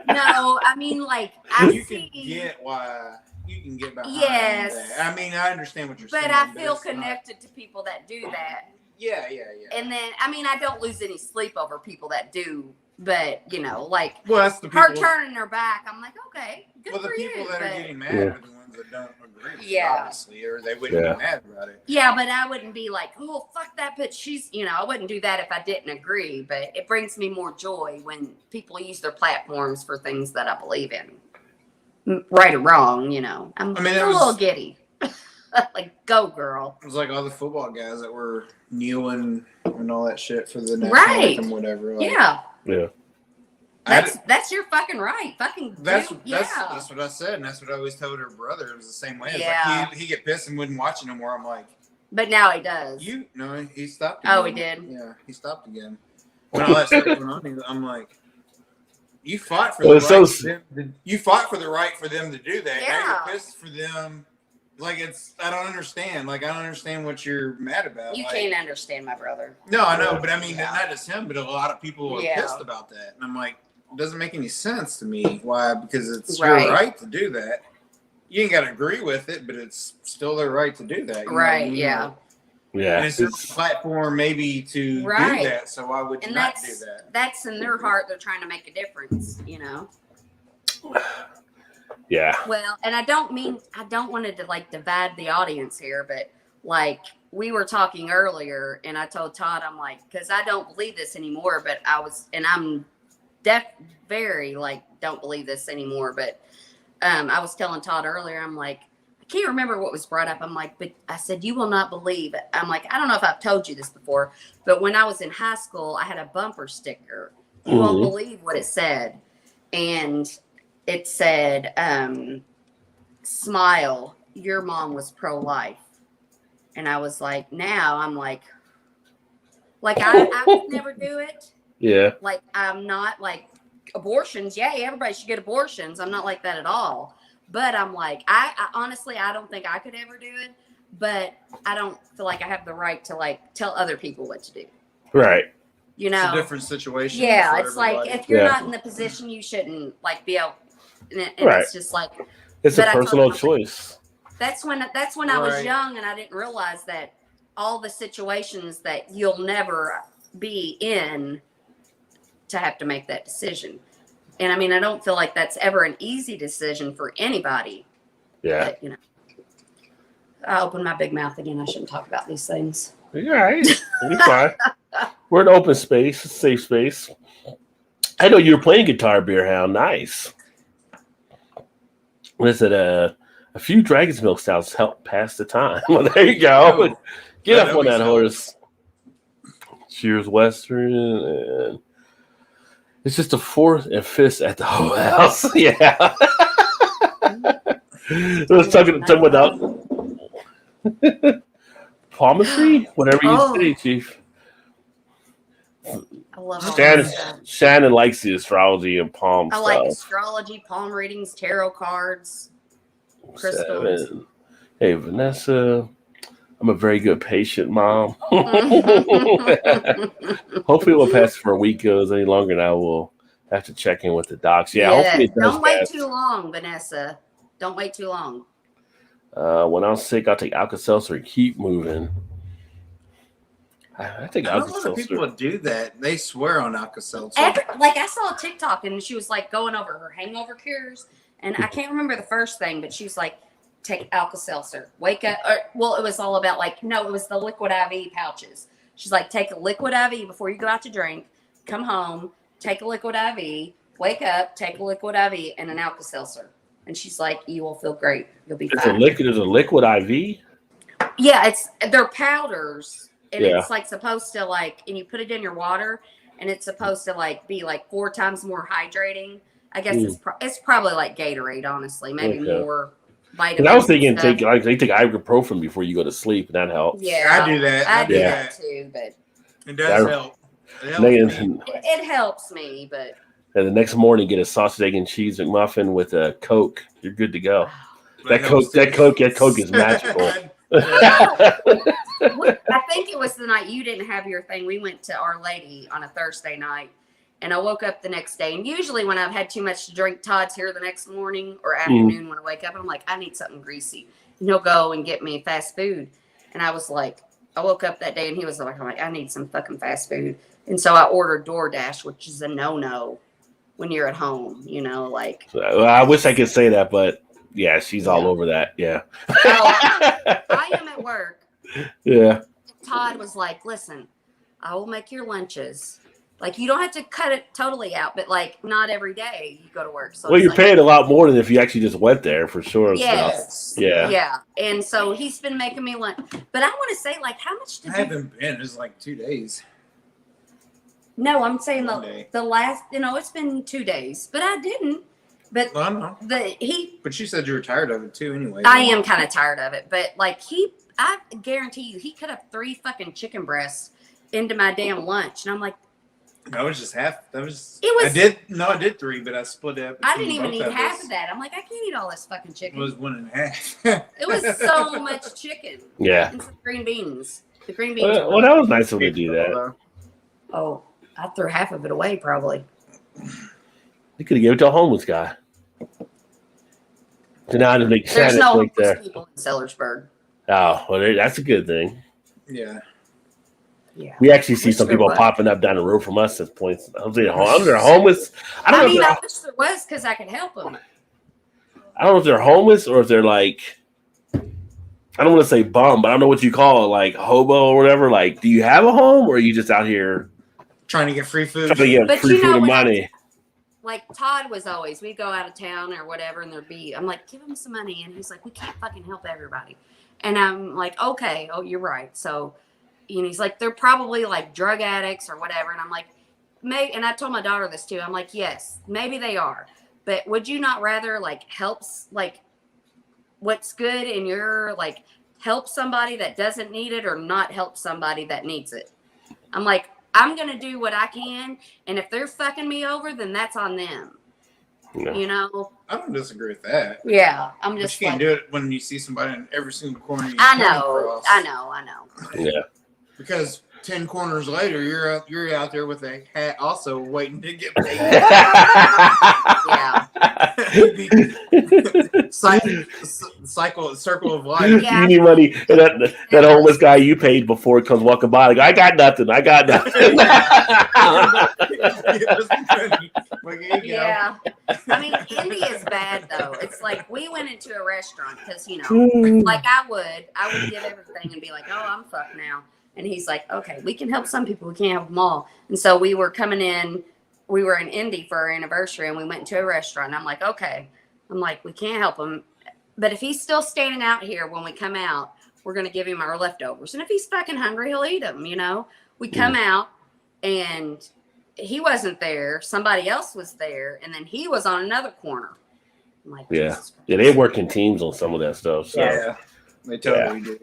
No, I mean like can get why. You can get behind that. I mean, I understand what you're saying. But I feel connected to people that do that. Yeah. And then, I mean, I don't lose any sleep over people that do, but, like, that's the people, her turning her back, I'm like, okay, good for you. Well, the people that are getting mad are the ones that don't agree, obviously, or they wouldn't be mad about it. Yeah, but I wouldn't be like, oh, fuck that bitch. She's, I wouldn't do that if I didn't agree, but it brings me more joy when people use their platforms for things that I believe in. Right or wrong, I'm a little giddy. Like, go girl. It was like all the football guys that were kneeling and all that shit for the national anthem, whatever. Like, yeah. That's your fucking right. That's what I said, and that's what I always told her brother. It was the same way. Like he get pissed and wouldn't watch it no more. I'm like, but now he does. He stopped again. Oh, he did. Yeah, he stopped again. When all that stuff went on, I'm like. You fought for the right. You fought for the right for them to do that. Yeah. Now you're pissed for them. Like I don't understand. Like I don't understand what you're mad about. You can't understand my brother. No, I know, but I mean not just him, but a lot of people are pissed about that. And I'm like, it doesn't make any sense to me. Why? Because it's your right to do that. you ain't got to agree with it, but it's still their right to do that. You know what I Right? mean? Yeah. Yeah. And it's their platform maybe to do that. So why would you And not do that? that's in their heart. They're trying to make a difference, you know. Yeah. Well, and I don't want to like divide the audience here, but like we were talking earlier, and I told Todd, I'm like, because I don't believe this anymore, but I'm very like don't believe this anymore, but I was telling Todd earlier, I'm like, I can't remember what was brought up. I'm like, but I said, you will not believe it. I'm like, I don't know if I've told you this before, but when I was in high school, I had a bumper sticker. You won't believe what it said. And it said, smile, your mom was pro-life. And I was like, now I'm like I would never do it. Yeah. Like, I'm not like abortions. Yay, everybody should get abortions. I'm not like that at all. But I'm like, I honestly, I don't think I could ever do it. But I don't feel like I have the right to like tell other people what to do. Right. You know, it's a different situation. Yeah, it's everybody. like if you're not in the position, you shouldn't like be able. And Right. It's just like it's a personal choice. That's when I was young, and I didn't realize that all the situations that you'll never be in to have to make that decision. And I mean, I don't feel like that's ever an easy decision for anybody. Yeah. But, you know, I opened my big mouth again. I shouldn't talk about these things. You're all right. You're fine. We're in open space, safe space. I know you were playing guitar, Beer Hound. Nice. Listen, a few Dragon's Milk stouts help pass the time. Well, there you go. Oh, Get up on that horse. Cheers Western, and it's just a fourth and fifth at the whole house. Yeah. Let's talk about palmistry, whatever you say, Chief. I love all that stuff. Shannon likes the astrology and palm I stuff. like astrology, palm readings, tarot cards, crystals. 7. Hey, Vanessa. I'm a very good patient mom. Hopefully we'll pass for a week goes any longer, and I will have to check in with the docs. Yeah, hopefully it does. Don't wait too long, Vanessa. Don't wait too long. When I'm sick, I'll take Alka-Seltzer and keep moving. I think I know a lot of people do that. They swear on Alka-Seltzer. Like I saw a TikTok, and she was like going over her hangover cures, and I can't remember the first thing, but she was like, take Alka-Seltzer, wake up. Well, it was all about like, no, it was the liquid IV pouches. She's like, take a liquid IV before you go out to drink, come home, take a liquid IV, wake up, take a liquid IV and an Alka-Seltzer. And she's like, you will feel great. You'll be fine. It's a liquid IV? Yeah, they're powders. And it's like supposed to like, and you put it in your water, and it's supposed to like be like 4 times more hydrating. I guess it's probably like Gatorade, honestly, maybe more vitamins. I was thinking take ibuprofen before you go to sleep, and that helps. Yeah, I do that. I do that too, but it does help. It helps me, but. And the next morning, get a sausage, egg, and cheese McMuffin with a Coke. You're good to go. That Coke is magical. I think it was the night you didn't have your thing. We went to Our Lady on a Thursday night, and I woke up the next day. And usually when I've had too much to drink, Todd's here the next morning or afternoon when I wake up. And I'm like, I need something greasy. And he'll go and get me fast food. And I was like, I woke up that day, and he was like, I need some fucking fast food. And so I ordered DoorDash, which is a no-no when you're at home, you know, like. I wish I could say that, but yeah, she's all over that. Yeah. I am at work. Yeah. Todd was like, listen, I will make your lunches. Like, you don't have to cut it totally out, but like not every day you go to work. So you're paying a lot more than if you actually just went there for sure. Yes. Yeah. Yeah. And so he's been making me lunch. But I want to say, like, how much did I haven't been. It's like 2 days. No, I'm saying the last, it's been 2 days, but I didn't. But I know. But you said you were tired of it too, anyway. I am kind of tired of it, but like I guarantee you, he cut up 3 fucking chicken breasts into my damn lunch, and I'm like, that was just half. That was. I did 3, but I split it up. I didn't even eat half of that. I'm like, I can't eat all this fucking chicken. It was 1.5. It was so much chicken. Yeah. And some green beans. The green beans. Well, that was nice of him to do that. Oh, I threw half of it away, probably. You could have given it to a homeless guy. So now to make There's Shannon no right there. homeless people in Sellersburg. Oh, well, that's a good thing. Yeah. Yeah. We actually see Wish some there people was. popping up down the road from us at points. I was they're homeless. I don't I know. mean, If I they're, wish there was because I could help them. I don't know if they're homeless or if they're like. I don't want to say bum, but I don't know what you call it, like hobo or whatever. Like, do you have a home or are you just out here Trying to get free food. trying to get But free you know food and what I- money? Like Todd was always, we'd go out of town or whatever, and there'd be, I'm like, give him some money, and he's like, we can't fucking help everybody, and I'm like, okay, oh, you're right. So, he's like, they're probably like drug addicts or whatever, and I'm like, maybe. And I told my daughter this too. I'm like, yes, maybe they are, but would you not rather like helps like what's good in your like help somebody that doesn't need it or not help somebody that needs it? I'm like, I'm going to do what I can. And if they're fucking me over, then that's on them. No. You know? I don't disagree with that. Yeah. I'm But just you can't like, do it when you see somebody in every single corner you I come know. across. I know. Yeah. Because 10 corners later, you're out there with a hat also waiting to get paid. Yeah. Circle of life. Yeah. You need money. And that homeless guy you paid before comes walking by. Like, I got nothing. Like, here you go. Yeah. I mean, India is bad though. It's like we went into a restaurant because, like I would give everything and be like, oh, I'm fucked now. And he's like, okay, we can help some people. We can't help them all. And so we were coming in. We were in Indy for our anniversary, and we went into a restaurant. And I'm like, okay. I'm like, we can't help him. But if he's still standing out here when we come out, we're going to give him our leftovers. And if he's fucking hungry, he'll eat them, We come out, and he wasn't there. Somebody else was there. And then he was on another corner. I'm like, yeah. Yeah, they work in teams on some of that stuff. So. Yeah, they totally do.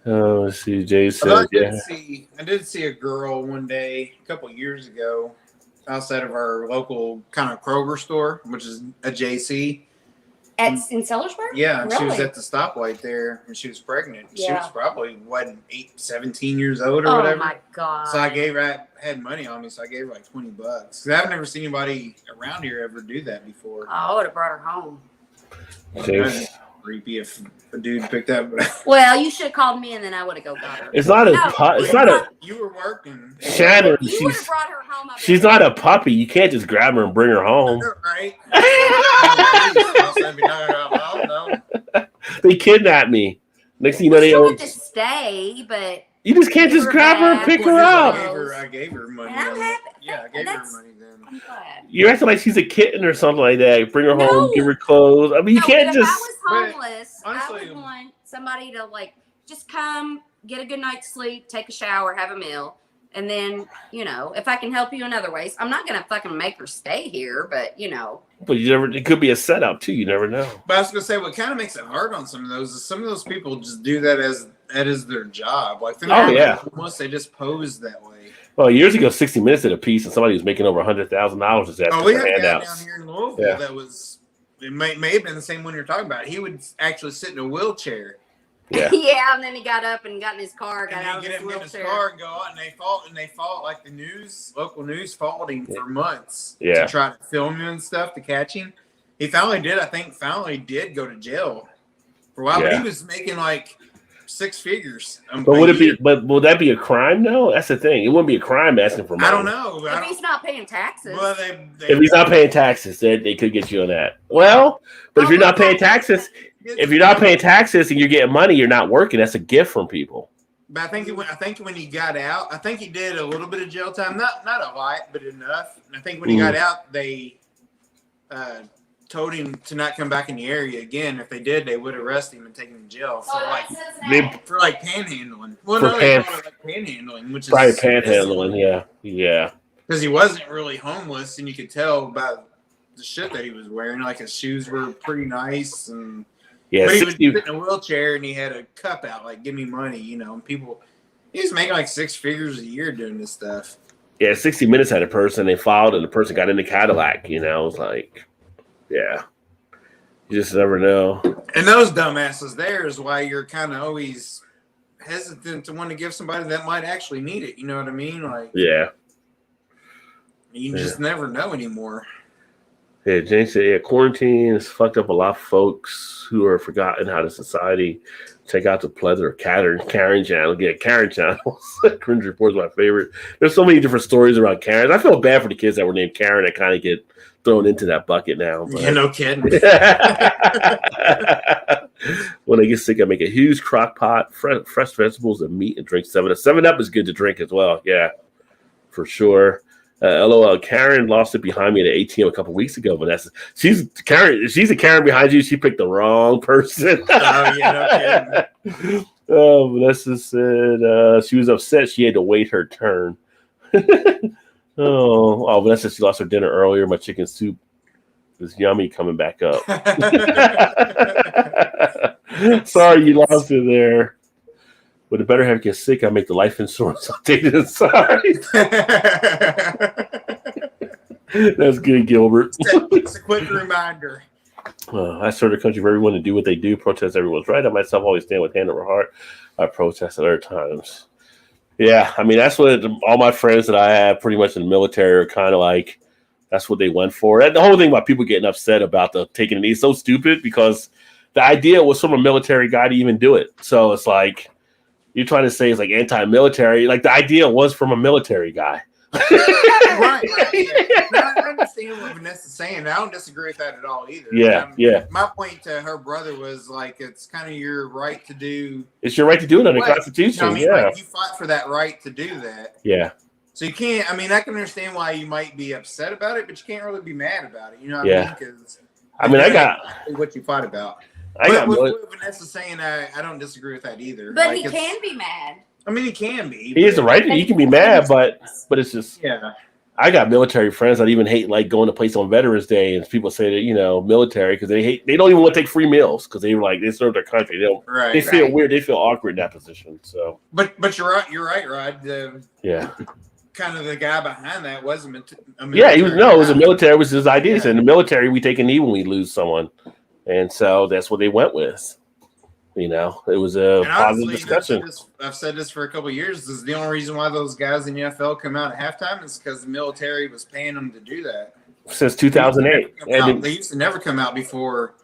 Oh, let's see. Jay said, I did see a girl one day a couple years ago outside of our local kind of Kroger store, which is a JC. in Sellersburg? Yeah, and really? she was at the stoplight there, and she was pregnant. Yeah. She was probably, 17 years old or whatever. Oh, my God. So I had money on me, so I gave her like $20. Because I've never seen anybody around here ever do that before. Oh, I would have brought her home. That'd be creepy if a dude picked up. Well, you should have called me, and then I would have got her. it's not a You were working. Shannon. You would have brought her home. She's not a puppy. You can't just grab her and bring her home. Right? They kidnapped me. Next thing you know, She they wanted to stay, but you just can't just grab her and pick her up. I gave her money. And I'm happy. Yeah, I gave her money then. I'm glad. You're acting like she's a kitten or something like that. Bring her No. home, give her clothes. I mean, you can't but just. If I was homeless, honestly, I would want somebody to just come, get a good night's sleep, take a shower, have a meal, and then if I can help you in other ways, I'm not gonna fucking make her stay here, but But you never. It could be a setup too. You never know. But I was gonna say, what kind of makes it hard on some of those is some of those people just do that as their job. Like, once they just pose that way. Well, years ago, 60 Minutes did a piece, and somebody was making over $100,000 just we had a guy handouts. down here in Louisville that was. It may have been the same one you're talking about. He would actually sit in a wheelchair. Yeah. Yeah, and then he got up and got in his car, got And out of get his him in his wheelchair. car and go out, and they fought like the local news fought him for months Yeah. to try to film him and stuff to catch him. He finally did go to jail for a while, but Yeah. he was making like 6 figures. But would that be a crime? No, that's the thing. It wouldn't be a crime asking for money. I don't know. If he's not paying taxes. Well, If he's not paying taxes, they could get you on that. Well, but if you're not paying taxes, and you're getting money, you're not working. That's a gift from people. But I think when he got out, I think he did a little bit of jail time, not a lot, but enough. And I think when he got out, they told him to not come back in the area again. If they did, they would arrest him and take him to jail for panhandling. Well, they call it panhandling, which is probably panhandling. Yeah. Because he wasn't really homeless, and you could tell by the shit that he was wearing. Like, his shoes were pretty nice, and but he was sitting in a wheelchair and he had a cup out, like, give me money, and people. He was making like 6 figures a year doing this stuff. Yeah, 60 Minutes had a person they filed, and the person got in the Cadillac. It was like. Yeah. You just never know. And those dumbasses there is why you're kind of always hesitant to want to give somebody that might actually need it. You know what I mean? Like, yeah. you just never know anymore. Yeah, James said, yeah, quarantine has fucked up a lot of folks who are forgotten how to society. Check out the plethora of Karen channel. Yeah, Karen channels. Cringe Report is my favorite. There's so many different stories around Karens. I feel bad for the kids that were named Karen that kind of get thrown into that bucket now. But... Yeah, no kidding. When I get sick, I make a huge crock pot, fresh vegetables and meat, and drink 7 Up. 7 Up is good to drink as well. Yeah, for sure. LOL. Karen lost it behind me at the ATM a couple weeks ago. Vanessa, she's Karen. She's a Karen behind you. She picked the wrong person. Oh yeah, no kidding. Vanessa said she was upset. She had to wait her turn. Vanessa, she lost her dinner earlier. My chicken soup was yummy. Coming back up. Sorry, you lost it there. But it better have get sick. I make the life insurance updated inside. That's good, Gilbert. It's a quick reminder. I serve the country for everyone to do what they do. Protest everyone's right. I myself always stand with hand over heart. I protest at other times. Yeah, I mean, that's what all my friends that I have pretty much in the military are kind of like, that's what they went for. And the whole thing about people getting upset about the taking a knee is so stupid because the idea was from a military guy to even do it. So it's like, you're trying to say it's like anti-military. Like the idea was from a military guy. Right. Yeah. No, I understand what Vanessa's saying. I don't disagree with that at all either. Yeah. My point to her brother was like, it's kind of your right to do. It's your right to do it under the Constitution. Like, you fought for that right to do that. Yeah. So you can't. I mean, I can understand why you might be upset about it, but you can't really be mad about it. You know what I mean? Because I got what you fought about. What Vanessa's saying, I don't disagree with that either. But like, he can be mad. I mean, he can be. He has the right to. He can be mad, but it's just. Yeah. I got military friends that even hate like going to place on Veterans Day, and people say that military because they don't even want to take free meals because they serve their country. They feel weird. They feel awkward in that position. So. But you're right. You're right, Rod. Yeah. Kind of the guy behind that was a military. Yeah, it was a military. It was his idea. So in the military, we take a knee when we lose someone. And so that's what they went with. It was a positive discussion. I've said this for a couple of years. This is the only reason why those guys in the NFL come out at halftime is because the military was paying them to do that. Since 2008. They used to never come out before,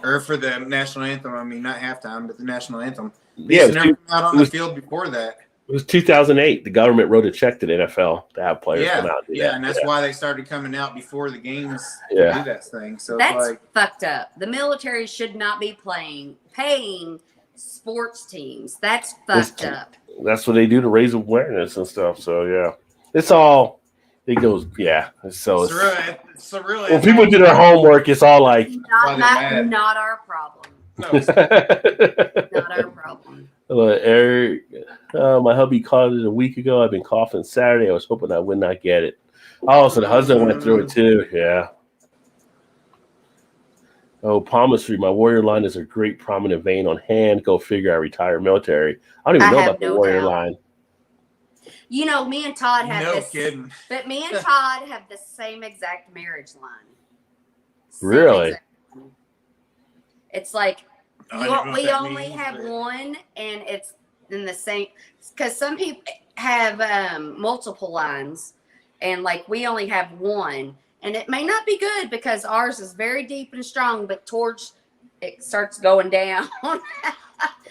or for the national anthem. I mean, not halftime, but the national anthem. They used to never come out on the field before that. It was 2008. The government wrote a check to the NFL to have players come out and do that. And that's why they started coming out before the games to do that thing. So that's fucked up. The military should not be paying sports teams. That's fucked up. That's what they do to raise awareness and stuff. So it goes. So it's really when people do their homework, it's all like not our problem. No, not our problem. Eric, my hubby caught it a week ago. I've been coughing Saturday. I was hoping I would not get it. Oh, so the husband went through it too. Yeah. Oh, palmistry. My warrior line is a great prominent vein on hand. Go figure. I retired military. I don't even know about the warrior line. Me and Todd have this. Kidding. But me and Todd have the same exact marriage line. Really? It's like. We only have one, and it's in the same because some people have multiple lines, and like we only have one, and it may not be good because ours is very deep and strong, but towards it starts going down.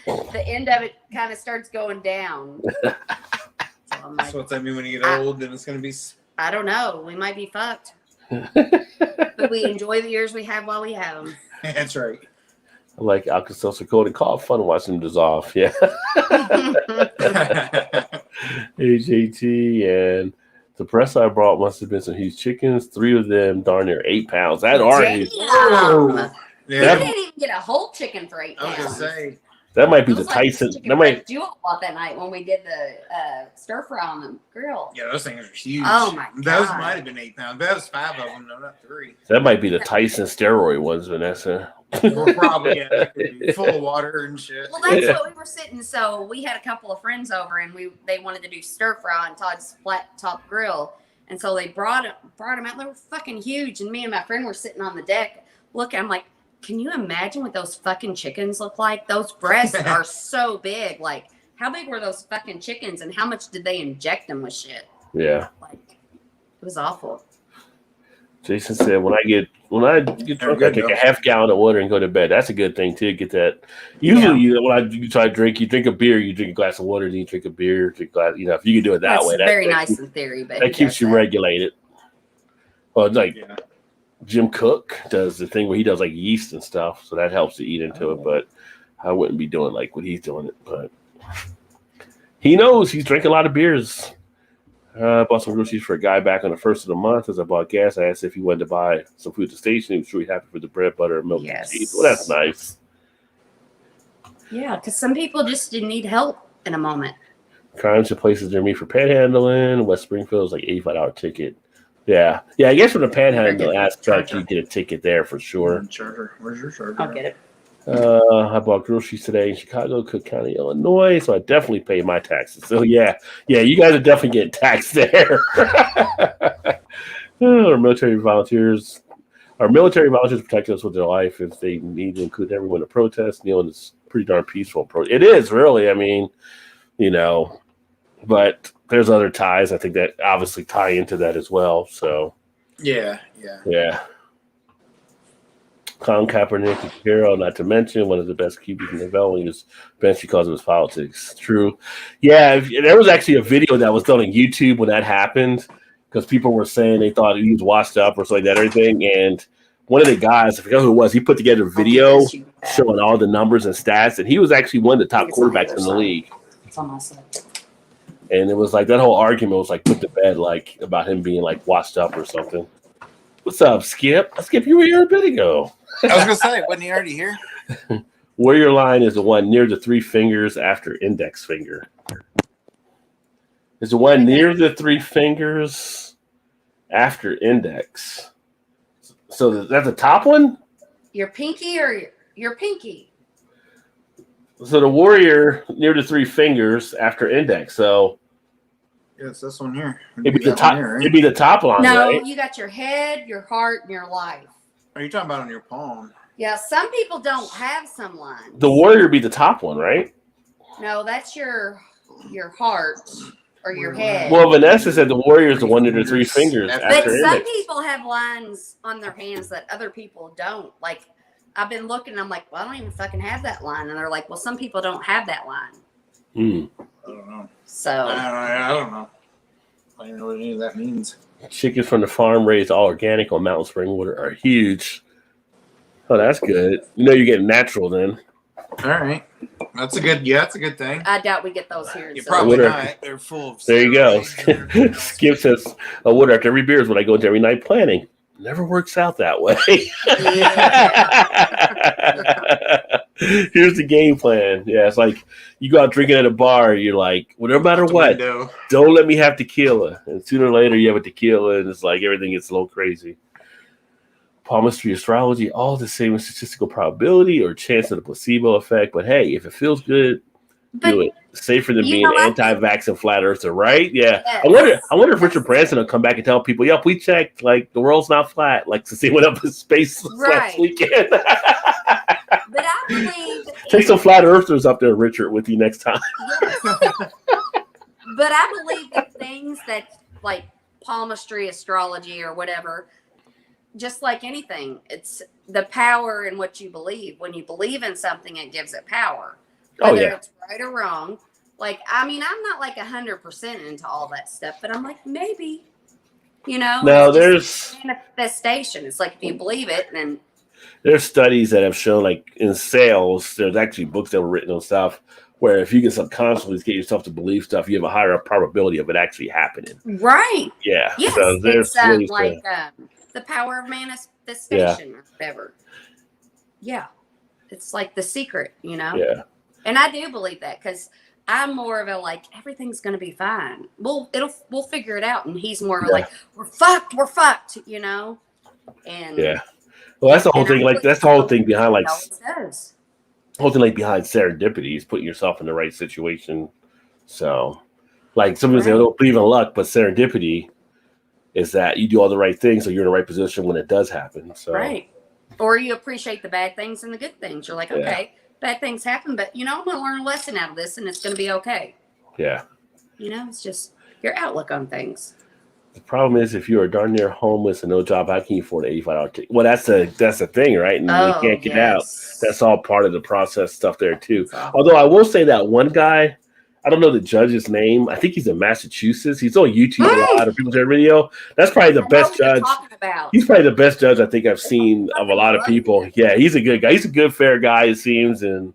The end of it kind of starts going down. So what's that mean when you get old? Then it's going to be. I don't know. We might be fucked, but we enjoy the years we have while we have them. That's right. I like Alka-Seltzer Cold and Cough. Fun watching them dissolve. Yeah. AJT and the breast I brought must have been some huge chickens. 3 of them darn near 8 pounds. That are huge. Yeah. You didn't even get a whole chicken for 8 pounds. I was gonna say that might be the Tyson. That might do a that night when we did the stir fry on the grill. Yeah, those things are huge. Oh my god, those might have been 8 pounds. That was 5 of them, no, not 3. That might be the Tyson steroid ones, Vanessa. We're probably full of water and shit. Well, that's what we were sitting. So we had a couple of friends over, and they wanted to do stir fry on Todd's flat top grill, and so they brought them out. They were fucking huge, and me and my friend were sitting on the deck looking. I'm like, can you imagine what those fucking chickens look like? Those breasts are so big. Like, how big were those fucking chickens, and how much did they inject them with shit? Yeah, like it was awful. Jason said, when I get drunk, I drink a half gallon of water and go to bed. That's a good thing too. Get that. Usually, when you try to drink, you drink a beer, you drink a glass of water, then you drink a beer, drink a glass. If you can do it that way, that's very nice in theory, but that keeps you regulated. Well, like Jim Cook does the thing where he does like yeast and stuff, so that helps to eat into it. But I wouldn't be doing like what he's doing it. But he knows he's drinking a lot of beers. I bought some groceries for a guy back on the first of the month. As I bought gas, I asked if he wanted to buy some food at the station. He was really happy for the bread, butter, milk, and cheese. Well, that's nice. Yeah, because some people just didn't need help in a moment. Crimes and places near me for panhandling. West Springfield is like $85 ticket. Yeah. I guess from the panhandle aspect, you get a ticket there for sure. Charger. Where's your charger? I'll get it. I bought groceries today in Chicago, Cook County, Illinois, so I definitely pay my taxes. So yeah, you guys are definitely getting taxed there. Our military volunteers protect us with their life if they need to include everyone to protest. Kneeling is pretty darn peaceful. It is really. I mean, but there's other ties I think that obviously tie into that as well. So yeah. Colin Kaepernick, hero, not to mention one of the best QBs in the NFL. He was benched because of his politics. True. Yeah, there was actually a video that was done on YouTube when that happened because people were saying they thought he was washed up or something like that, everything. And one of the guys, I forgot who it was, he put together a video showing all the numbers and stats, and he was actually one of the top quarterbacks in the league. It's on my side. And it was like that whole argument was like put to bed, like about him being like washed up or something. What's up, Skip? Skip, you were here a bit ago. I was gonna say, wasn't he already here? Warrior line is the one near the three fingers after index finger. Is the one near the three fingers after index. So that's the top one? Your pinky or your pinky? So the warrior near the three fingers after index. So yes, this one here. It'd be the top. Here, right? It'd be the top line. No, right? You got your head, your heart, and your life. Are you talking about on your palm? Yeah, some people don't have some lines. The warrior would be the top one, right? No, that's your heart or your head. Well, Vanessa said the warrior is the one near the three fingers. But some people have lines on their hands that other people don't. Like, I've been looking, and I'm like, well, I don't even fucking have that line. And they're like, well, some people don't have that line. I don't know. So I don't know. I don't know what any of that means. Chickens from the farm raised all organic on mountain spring water are huge. Oh, that's good. You're getting natural then. All right. That's a good thing. I doubt we get those here. You're probably not. They're full of there you go. Skip says, water after every beer is what I go into every night planning. Never works out that way. Here's the game plan. Yeah, it's like you go out drinking at a bar. You're like, well, no matter what, don't let me have tequila. And sooner or later, you have a tequila, and it's like everything gets a little crazy. Palmistry, astrology, all the same with statistical probability or chance of the placebo effect. But hey, if it feels good, do it. Safer than being anti-vax and flat earther, right? Yeah. Yes. I wonder if Richard Branson will come back and tell people, yep, we checked, like the world's not flat. Like since he went up in space last weekend. But I believe take some flat earthers up there, Richard, with you next time. Yes. But I believe that things that like palmistry, astrology, or whatever, just like anything, it's the power in what you believe. When you believe in something, it gives it power. Whether it's right or wrong. Like, I mean, I'm not like 100% into all that stuff, but I'm like, maybe, No, there's manifestation. It's like if you believe it, then there's studies that have shown, like in sales, there's actually books that were written on stuff where if you can subconsciously get yourself to believe stuff, you have a higher probability of it actually happening. Right. Yeah. Yes. So there's it's the power of manifestation or whatever. Yeah. It's like the secret, Yeah. And I do believe that because I'm more of a like everything's gonna be fine. We'll figure it out, and he's more of a like we're fucked, And yeah, well, that's the whole thing. Like that's the whole thing behind like whole thing like behind serendipity is putting yourself in the right situation. So, like some people say, I don't believe in luck, but serendipity is that you do all the right things, so you're in the right position when it does happen. So right, or you appreciate the bad things and the good things. You're like, okay. Bad things happen, but I'm going to learn a lesson out of this, and it's going to be okay. Yeah. It's just your outlook on things. The problem is if you are darn near homeless and no job, how can you afford an $85 ticket? Well, that's the thing, right? And you can't get out. That's all part of the process stuff there too. Although I will say that one guy, I don't know the judge's name. I think he's in Massachusetts. He's on YouTube a lot of people's video. That's probably the best judge. He's probably the best judge I think I've seen of a lot of people. Yeah, he's a good guy. He's a good, fair guy, it seems. And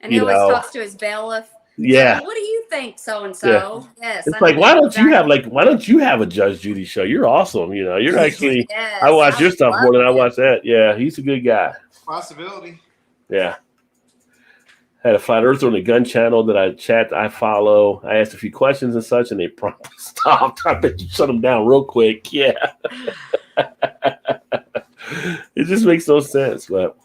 he always talks to his bailiff. Yeah. What do you think, so and so? Yes. It's like why don't you have a Judge Judy show? You're awesome. You're actually. Yes, I watch your stuff more than I watch that. Yeah, he's a good guy. Possibility. Yeah. Had a flat earther on the gun channel that I follow. I asked a few questions and such, and they promptly stopped. I bet you shut them down real quick. Yeah. It just makes no sense, but.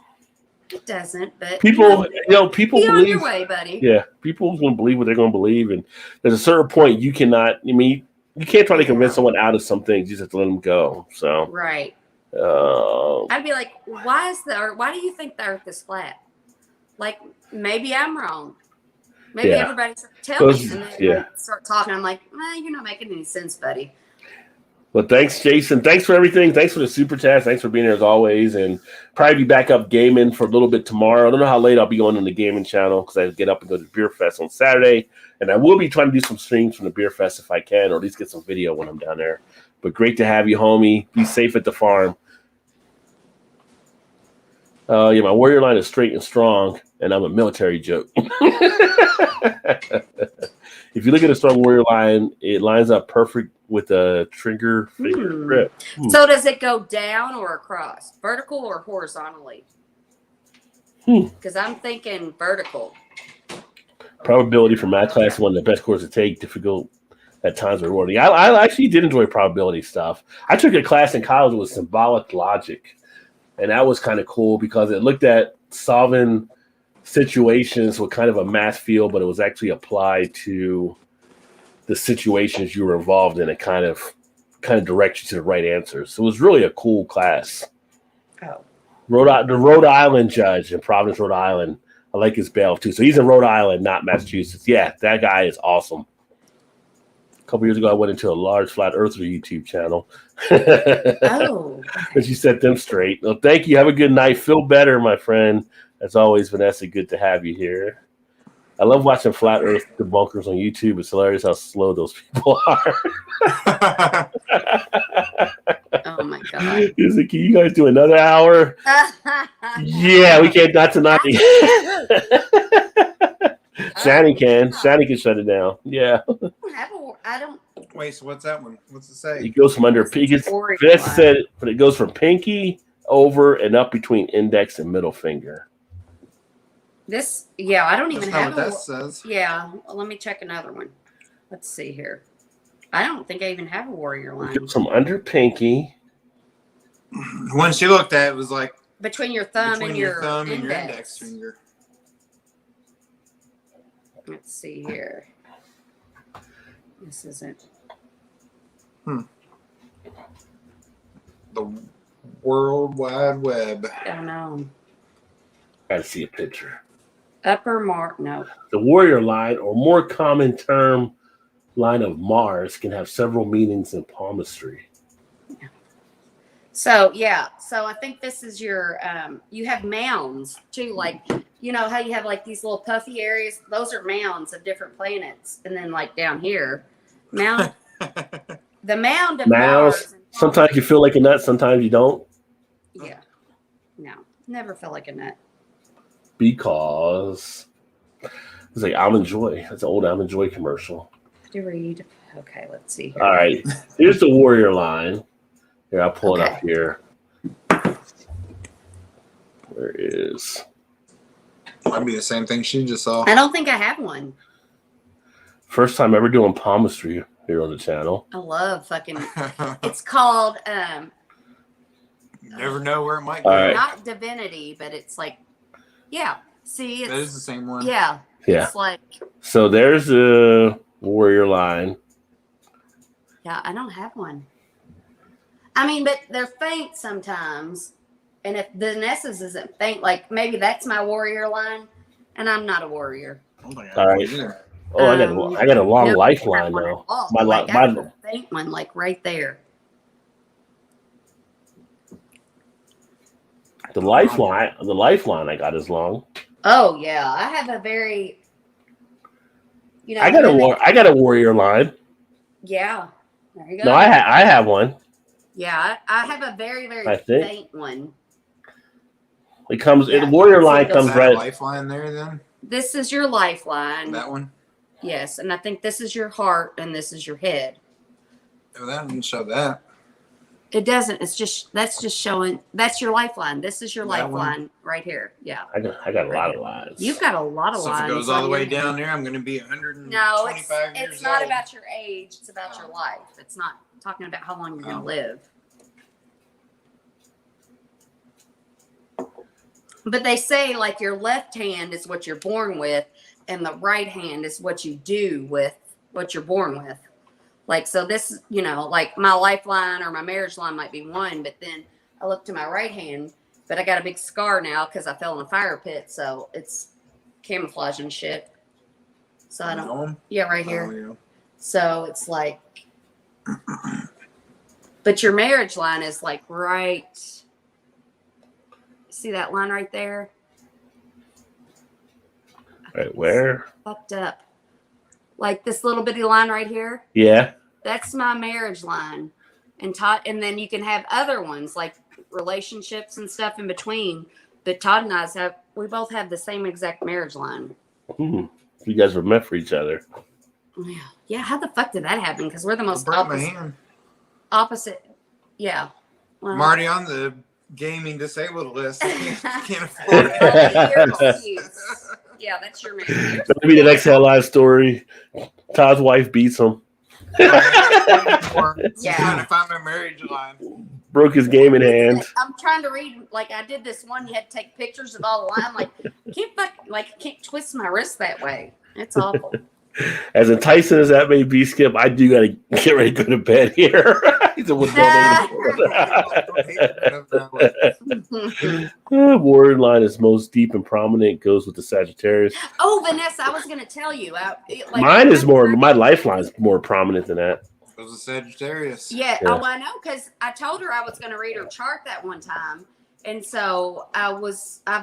It doesn't, but people be believe on your way, buddy. Yeah, people are going to believe what they're going to believe, and there's a certain point you cannot. I mean, you can't try to convince someone out of some things. You just have to let them go. So right. I'd be like, why do you think the Earth is flat? Like maybe I'm wrong. Maybe everybody's telling me, and then start talking. I'm like, you're not making any sense, buddy. Well, thanks, Jason. Thanks for everything. Thanks for the super chat. Thanks for being here as always. And probably be back up gaming for a little bit tomorrow. I don't know how late I'll be going on the gaming channel because I get up and go to Beer Fest on Saturday. And I will be trying to do some streams from the Beer Fest if I can, or at least get some video when I'm down there. But great to have you, homie. Be safe at the farm. My warrior line is straight and strong, and I'm a military joke. If you look at a strong warrior line, it lines up perfect with a trigger finger grip. So does it go down or across? Vertical or horizontally? Because I'm thinking vertical. Probability for math class, one of the best courses to take, difficult at times rewarding. I actually did enjoy probability stuff. I took a class in college with symbolic logic, and that was kind of cool because it looked at solving situations with kind of a math feel, but it was actually applied to the situations you were involved in. It kind of directs you to the right answers. So it was really a cool class. Oh, the Rhode Island judge in Providence, Rhode Island. I like his bail too. So he's in Rhode Island, not Massachusetts. Yeah, that guy is awesome. A couple years ago, I went into a large flat earther YouTube channel. Oh. But you set them straight. Well, thank you. Have a good night. Feel better, my friend. As always, Vanessa, good to have you here. I love watching flat earth debunkers on YouTube. It's hilarious how slow those people are. Oh, my God. Is it, can you guys do another hour? Yeah, we can't. Not tonight. Shani can. Shani can shut it down. Yeah. I don't. Wait, so what's that one? What's it say? It goes from under pinky. Vanessa said, but it goes from pinky over and up between index and middle finger. I don't even have what that says. Yeah, well, let me check another one. Let's see here. I don't think I even have a warrior line. It goes from under pinky. When she looked at it, was like between your thumb and your index finger. Let's see here. This isn't. The World Wide Web. I don't know. Gotta see a picture. Upper mark, no. The warrior line, or more common term, line of Mars, can have several meanings in palmistry. Yeah. So I think this is your, you have mounds too, like, you know how you have like these little puffy areas? Those are mounds of different planets. And then like down here, the mound of Mars. Sometimes you feel like a nut, sometimes you don't. Yeah. No, never felt like a nut. Because it's like Almond Joy. That's an old Almond Joy commercial. To read. Okay, let's see here. All right. Here's the warrior line. Here, I'll pull it up here. Where is? Might be the same thing she just saw. I don't think I have one. First time ever doing palmistry here on the channel. I love fucking. It's called. You never know where it might go. Right. Not divinity, but it's like. Yeah. See, that is the same one. Yeah. Yeah. It's like. So there's a warrior line. Yeah, I don't have one. I mean, but they're faint sometimes. And if the Ness's isn't faint, like maybe that's my warrior line, and I'm not a warrior. All right. Oh, I got a long lifeline though. My faint one, like right there. The lifeline I got is long. Oh yeah, I have a very, I got a warrior line. Yeah, there you go. No, I have one. Yeah, I have a very faint one. It comes. The warrior line comes right. Lifeline there then. This is your lifeline. That one. Yes, and I think this is your heart, and this is your head. Oh, that didn't show that. It doesn't. That's just showing. That's your lifeline. This is your lifeline right here. Yeah. I got a lot of lines. You've got a lot of lines. If it goes all the way down there, I'm going to be 125 years old. No, it's not about your age. It's about your life. It's not talking about how long you're going to live. But they say like your left hand is what you're born with, and the right hand is what you do with what you're born with. Like, so this, like my lifeline or my marriage line might be one, but then I look to my right hand, but I got a big scar now because I fell in a fire pit. So it's camouflage and shit. So I don't, right here. Oh, yeah. So it's like, but your marriage line is like right. See that line right there? Right where? Fucked up. Like this little bitty line right here. Yeah. That's my marriage line. And then you can have other ones like relationships and stuff in between. But Todd and I we both have the same exact marriage line. You guys were meant for each other. Yeah. How the fuck did that happen? Because we're the most opposite. Yeah. Well, Marty on the gaming disabled list. I can't afford it. Yeah, that's your man. That'll be the next headline story. Todd's wife beats him. Trying to find my marriage line. Broke his game in hand. I'm trying to read. Like I did this one. You had to take pictures of all the line. Like I can't twist my wrist that way. It's awful. As enticing as that may be, Skip, I do got to get ready to go to bed here. He said, warrior line is most deep and prominent. Goes with the Sagittarius. Oh, Vanessa, I was going to tell you. Mine is more. My lifeline is more prominent than that. It was a Sagittarius. Yeah. Oh, I know, because I told her I was going to read her chart that one time, and so I've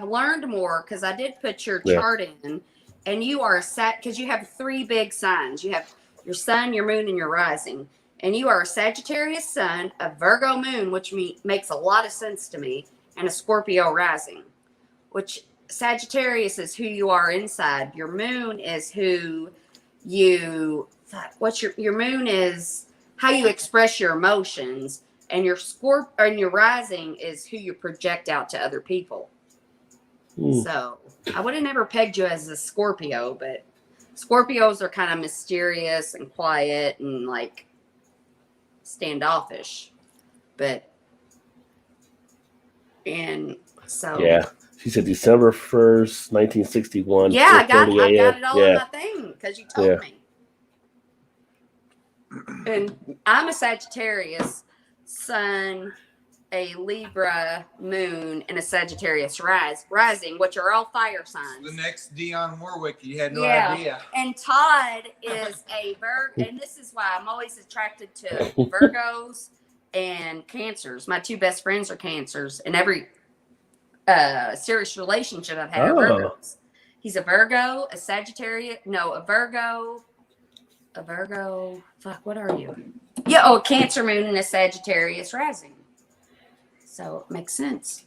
learned more because I did put your chart in. And you are because you have three big signs. You have your sun, your moon, and your rising. And you are a Sagittarius sun, a Virgo moon, which makes a lot of sense to me, and a Scorpio rising. Which Sagittarius is who you are inside. Your moon is who your moon is how you express your emotions, and your rising is who you project out to other people. So I would have never pegged you as a Scorpio, but Scorpios are kind of mysterious and quiet and like standoffish. And so she said December 1st, 1961. Yeah, I got it all on my thing because you told me. And I'm a Sagittarius sun, a Libra moon, and a Sagittarius rising, which are all fire signs. The next Dionne Warwick, you had no idea. And Todd is a Virgo, and this is why I'm always attracted to Virgos and Cancers. My two best friends are Cancers, and every serious relationship I've had are Virgos. He's a Virgo, a Sagittarius, a Virgo. Fuck, what are you? Yeah, a Cancer moon and a Sagittarius rising. So it makes sense.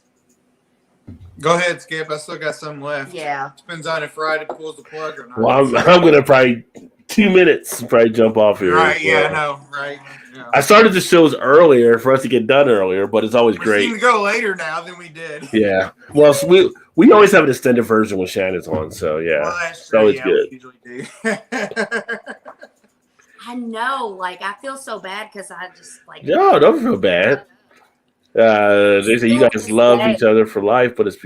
Go ahead, Skip. I still got some left. Yeah. Depends on if Friday pulls the plug or not. Well, I'm going to probably 2 minutes probably jump off here. Right, yeah, I know. Right. Yeah. I started the shows earlier for us to get done earlier, but it's always great. We go later now than we did. Yeah. Well, so we always have an extended version when Shannon's on, so yeah. Well, that's true. It's always good. We usually do. I know. Like, I feel so bad because I just like. No, don't feel bad. They say you guys love each other for life, but it's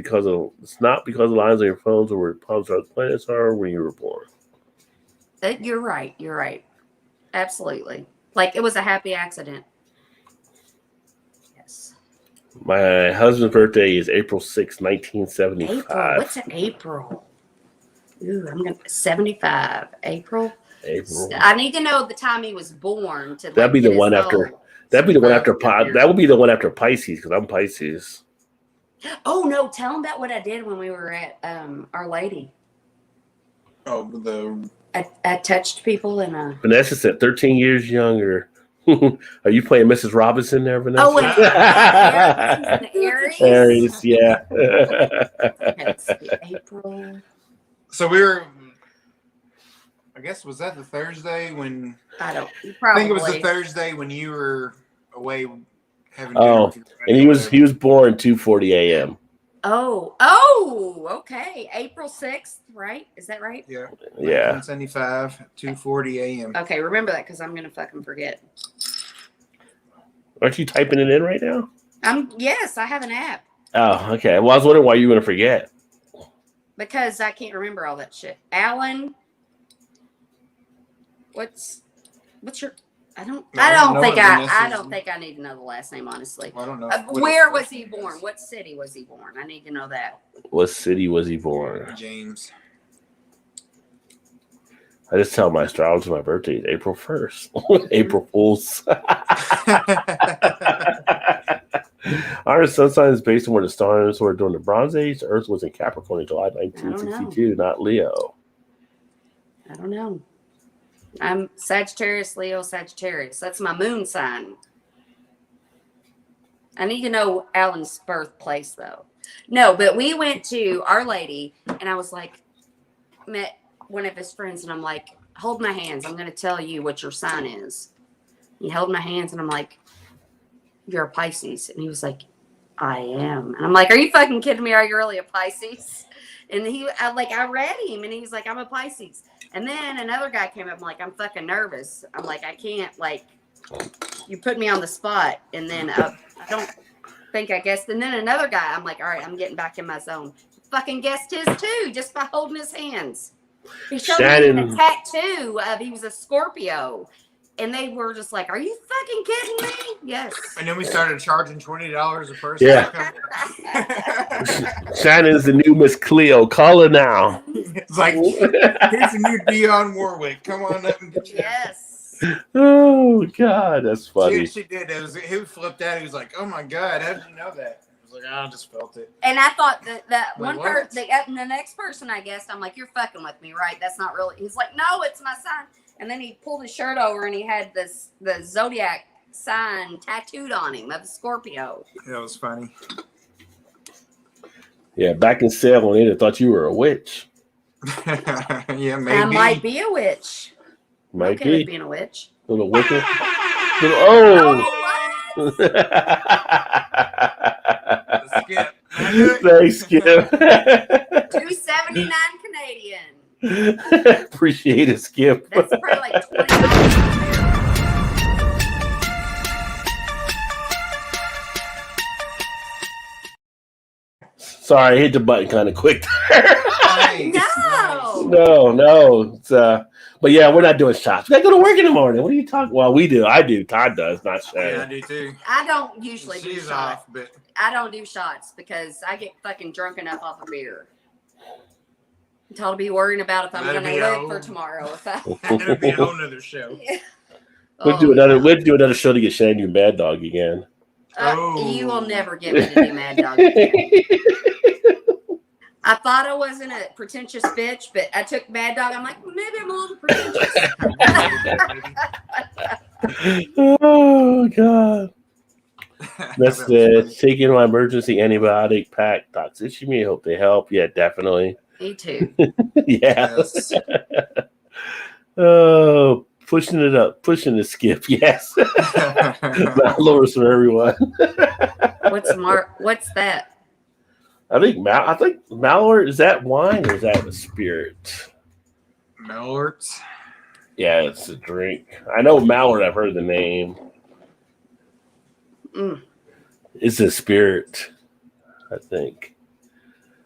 not because of lines on your phones or where palms or planets are when you were born. You're right. You're right. Absolutely. Like it was a happy accident. Yes. My husband's birthday is April 6, 1975. April. What's an April? Ooh, I'm gonna 75. April. April. I need to know the time he was born. To That'd be get the one his after. soul. That'd be the one after Year. That would be the one after Pisces because I'm Pisces. Oh no! Tell him about what I did when we were at Our Lady. Oh, I touched people and Vanessa said 13 years younger. Are you playing Mrs. Robinson there, Vanessa? Oh, and Aries. Aries, yeah. Let's see, April. So we were. I guess was that the Thursday when? I don't. I Probably. think it was the Thursday when you were away having dinner. Oh, with your friend and or he was whatever. born 2:40 a.m. Oh, okay. April 6th, right? Is that right? Yeah. Yeah. 1975, 2:40 a.m. Okay, remember that because I'm gonna fucking forget. Aren't you typing it in right now? Yes, I have an app Oh, okay. Well, I was wondering why you were going to forget. because I can't remember all that shit. Alan, what's your? I don't think I need to know the last name honestly. Well, I don't know. Where was he born? What city was he born? I need to know that. What city was he born? James. I just tell my astrologer my birthday is April 1st. April Fools. Our sun sign is based on where the stars were during the Bronze Age. The Earth was in Capricorn in July 1962, not Leo. I don't know. I'm Sagittarius, Leo, Sagittarius. That's my moon sign. I need to know Alan's birthplace, though. No, but we went to Our Lady, and I was like, met one of his friends, and I'm like, hold my hands. I'm going to tell you what your sign is. He held my hands, and I'm like, you're a Pisces. And he was like, I am. And I'm like, are you fucking kidding me? Are you really a Pisces? And I read him, and he's like, I'm a Pisces. And then another guy came up, I'm like, I'm fucking nervous. I'm like, I can't, like, you put me on the spot. And then I don't think I guessed. And then another guy, I'm like, all right, I'm getting back in my zone. Fucking guessed his too, just by holding his hands. He showed me a tattoo of, he was a Scorpio. And they were just like, are you fucking kidding me? Yes. And then we started charging $20 a person. Yeah. Shannon's the new Miss Cleo. Call her now. It's like, here's the new Dionne Warwick. Come on up and get you. Yes. Oh, God. That's funny. She did. He flipped out. He was like, oh, my God. How did you know that? I was like, oh, I just felt it. And I thought that Like, one what? person, the next person I guessed, I'm like, you're fucking with me, right? That's not really. He's like, no, it's my sign. And then he pulled his shirt over and he had the zodiac sign tattooed on him of a Scorpio. That was funny. Yeah, back in Salem, they'd have thought you were a witch. Yeah, maybe. I might be a witch. Might Okay, be. being a witch. Little Wicca. Oh! Skip. Thanks, Skip. $2.79 Canadian. Appreciate it, Skip. That's probably like $20. Sorry, I hit the button kind of quick there. No. No. It's, but yeah, we're not doing shots. We got to go to work in the morning. What are you talking? Well, we do. I do. Todd does, not Shannon. Yeah, I do too. I don't usually do She's shots. off, but I don't do shots because I get fucking drunk enough off of beer. I'm told to be worrying about if I'm going to live for tomorrow. it'll be a whole nother show. Yeah. We'll do another show to get Shannon you Mad Dog again. You will never get me to do Mad Dog again. I thought I wasn't a pretentious bitch, but I took Mad Dog. I'm like, maybe I'm a little pretentious. Oh, God. That's taking my emergency antibiotic pack. Toxicity. I hope they help. Yeah, definitely. Me too. Yeah. Yes. Oh, pushing it up, pushing the Skip. Yes. Lowers for everyone. What's that? I think Malwart, is that wine or is that a spirit? Malwart. Yeah, it's a drink. I know Mallard. I've heard the name. It's a spirit, I think.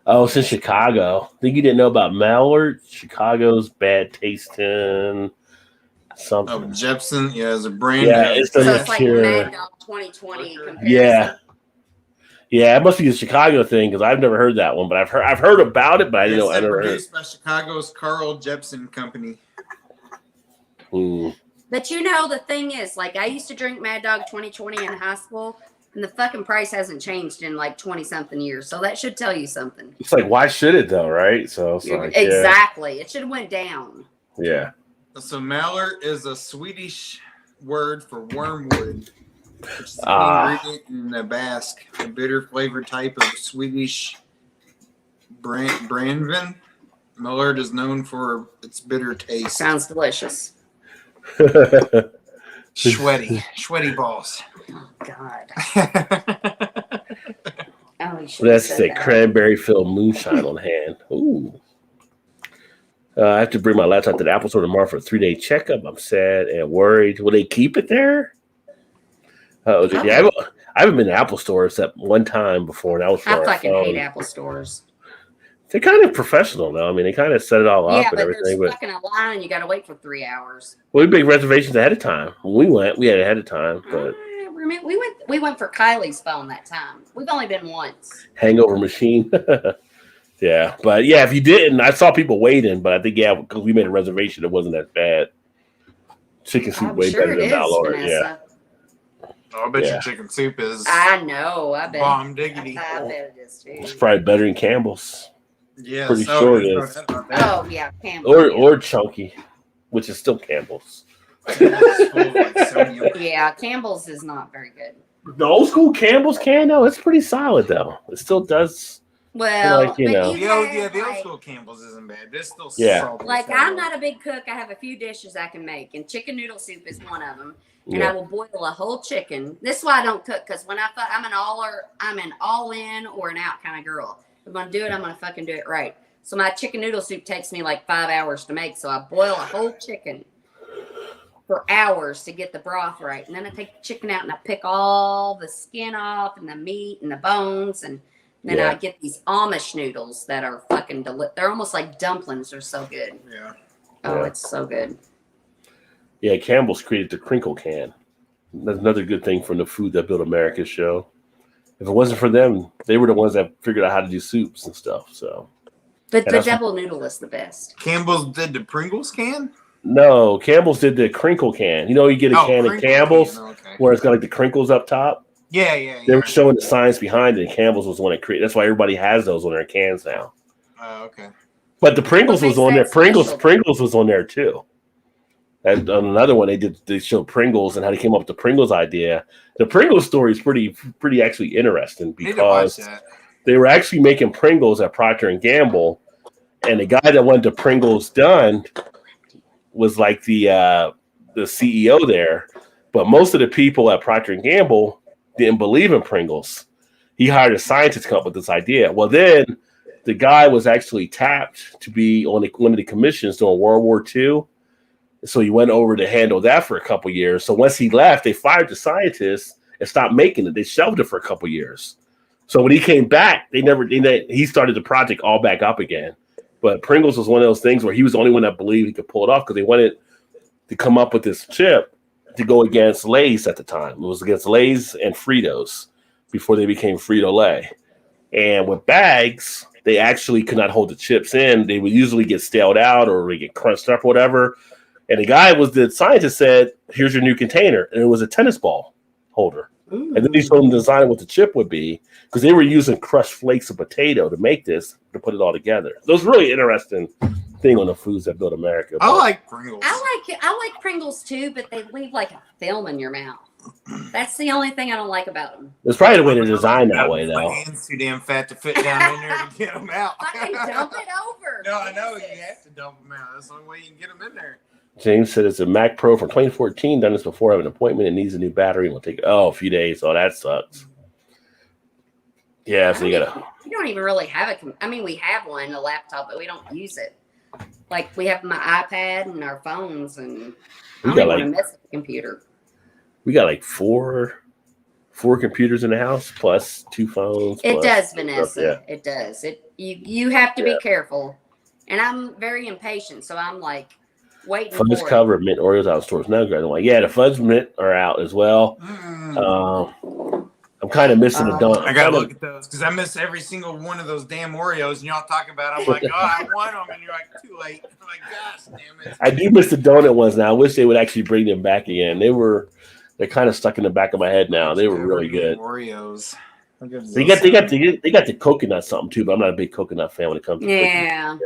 Oh, it's in Chicago. I think you didn't know about Mallard. Chicago's bad tasting something. Oh, Jepson. Yeah, it's a brand. Yeah, it's So the it's like cure. Mad Dog 2020 comparison. Yeah. Yeah, it must be a Chicago thing because I've never heard that one, but I've heard about it, but I didn't know. I never heard. Produced by Chicago's Carl Jepson Company. Mm. But the thing is, like, I used to drink Mad Dog 2020 in high school, and the fucking price hasn't changed in like 20-something years. So that should tell you something. It's like, why should it though, right? So it's like, exactly. It should have went down. Yeah. So Mallert is a Swedish word for wormwood, which is the ingredient in the Basque, a bitter flavored type of Swedish Brandvin. Mallert is known for its bitter taste. Sounds delicious. Sweaty balls. Oh God. That's the cranberry filled moonshine on hand. Ooh. I have to bring my laptop to the Apple Store tomorrow for a 3-day checkup. I'm sad and worried. Will they keep it there? I haven't been to Apple Store except one time before, and that was for I fucking hate Apple stores. They're kind of professional, though. I mean, they kind of set it all up and everything. Yeah, but there's fucking a line, and you got to wait for 3 hours. Well, we make reservations ahead of time. When we went, we had ahead of time, but we went for Kylie's phone that time. We've only been once. Hangover machine. Yeah, but yeah, if you didn't, I saw people waiting, but I think because we made a reservation, it wasn't that bad. Chicken soup way better than Dollar. Yeah. Oh, I bet your chicken soup is. I know. I bet. Bomb diggity. I bet it is too. It's probably better than Campbell's. Yeah, pretty sure it is. Oh yeah, Campbell's. Or Chunky, which is still Campbell's. Yeah, Campbell's is not very good. The old school Campbell's can though, it's pretty solid though. It still does. Well, like, the old school Campbell's isn't bad. This still salty. Like I'm not a big cook. I have a few dishes I can make, and chicken noodle soup is one of them. And I will boil a whole chicken. This is why I don't cook, because when I'm an all in or an out kind of girl. If I'm gonna do it, I'm gonna fucking do it right. So my chicken noodle soup takes me like 5 hours to make. So I boil a whole chicken for hours to get the broth right, and then I take the chicken out and I pick all the skin off and the meat and the bones, and then I get these Amish noodles that are fucking they're almost like dumplings. They're so good. Yeah. Oh, it's so good. Yeah, Campbell's created the crinkle can. That's another good thing from the Food That Built America show. If it wasn't for them, they were the ones that figured out how to do soups and stuff. So, but the double noodle is the best. Campbell's did the Pringles can? No, Campbell's did the crinkle can. You know, you get a can of Campbell's where it's got like the crinkles up top. Yeah. They were showing the science behind it. And Campbell's was the one that created. That's why everybody has those on their cans now. Oh, okay. But the Pringles was on there. Pringles was on there too. And on another one, they showed Pringles and how they came up with the Pringles idea. The Pringles story is pretty actually interesting because they were actually making Pringles at Procter and Gamble, and the guy that wanted the Pringles done was like the CEO there. But most of the people at Procter and Gamble didn't believe in Pringles. He hired a scientist to come up with this idea. Well, then the guy was actually tapped to be on one of the commissions during World War II. So he went over to handle that for a couple years. So once he left, they fired the scientists and stopped making it. They shelved it for a couple years. So when he came back, he started the project all back up again. But Pringles was one of those things where he was the only one that believed he could pull it off because they wanted to come up with this chip to go against Lay's at the time. It was against Lay's and Fritos before they became Frito-Lay. And with bags, they actually could not hold the chips in. They would usually get staled out or they get crunched up or whatever. And the scientist said, here's your new container. And it was a tennis ball holder. Ooh. And then he showed them the design of what the chip would be because they were using crushed flakes of potato to make this, to put it all together. So it was really interesting thing on the Foods That Built America. I like Pringles. I like Pringles too, but they leave like a film in your mouth. That's the only thing I don't like about them. It's probably the way they're designed that way, though. My hand's too damn fat to fit down in there to get them out. Fucking dump it over. No, I know. You have to dump them out. That's the only way you can get them in there. James said it's a Mac Pro from 2014. Done this before. I have an appointment. It needs a new battery. We'll take a few days. Oh, that sucks. Yeah, so you gotta. You don't even really have we have one, a laptop, but we don't use it. Like we have my iPad and our phones, and I don't even want to mess with the computer. We got like four computers in the house plus 2 phones. It does, Vanessa. Yeah. It does. You have to be careful, and I'm very impatient, so I'm like waiting. Fudge cover mint Oreos out of stores now. I'm like, the Fudge mint are out as well. I'm kind of missing the donut. I gotta look at those because I miss every single one of those damn Oreos. And y'all talk about it. I'm like, oh, I want them. And you're like, too late. I'm like, gosh, damn it. I do miss the donut ones now. I wish they would actually bring them back again. They're kind of stuck in the back of my head now. They were really good. Oreos. They got the coconut something too, but I'm not a big coconut fan when it comes to cookies. Yeah.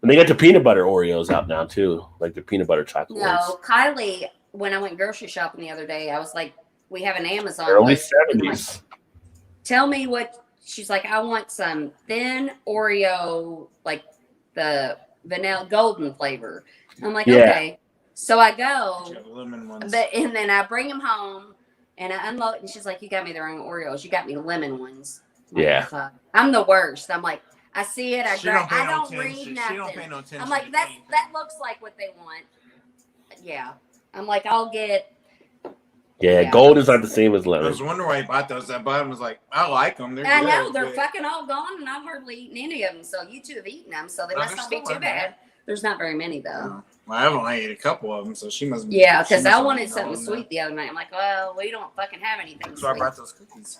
And they got the peanut butter Oreos out now too, like the peanut butter chocolate ones. No, Kylie, when I went grocery shopping the other day, I was like, we have an Amazon. Early list. And I'm like, 70s. tell me what she's like. I want some thin Oreo, like the vanilla golden flavor. I'm like, okay. So I go, lemon ones. and then I bring them home and I unload. And she's like, you got me the wrong Oreos. You got me lemon ones. Yeah. I'm the worst. I'm like, I see it. I don't no read attention. nothing. She don't pay no attention. I'm like, that looks like what they want. Yeah. I'm like, I'll get. Yeah, gold is not the same as lemon. I was wondering why you bought those. I bought them. Was like, I like them. I know they're fucking all gone, and I've hardly eaten any of them. So you two have eaten them, so they must not be too bad. There's not very many though. No. Well, I've only ate a couple of them, so she must. Yeah, because I wanted something sweet the other night. I'm like, well, we don't fucking have anything. So I brought those cookies.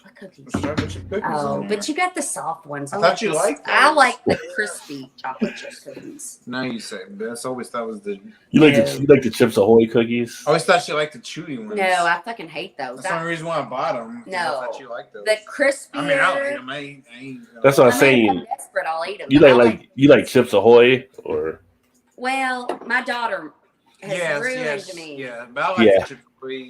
What cookies? Cookies. Oh, but you got the soft ones. I thought you liked those. I like the crispy chocolate chip cookies. Now you say, but I always thought was the. You like the Chips Ahoy cookies? I always thought she liked the chewy ones. No, I fucking hate those. That's the only reason why I bought them. No, I thought you liked those. The crispy. I mean, I'll eat them. I ain't That's what I'm saying. I'm desperate. I'll eat them. You like Chips Ahoy or? Well, my daughter has ruined me. Yeah, but I like the Chips Ahoy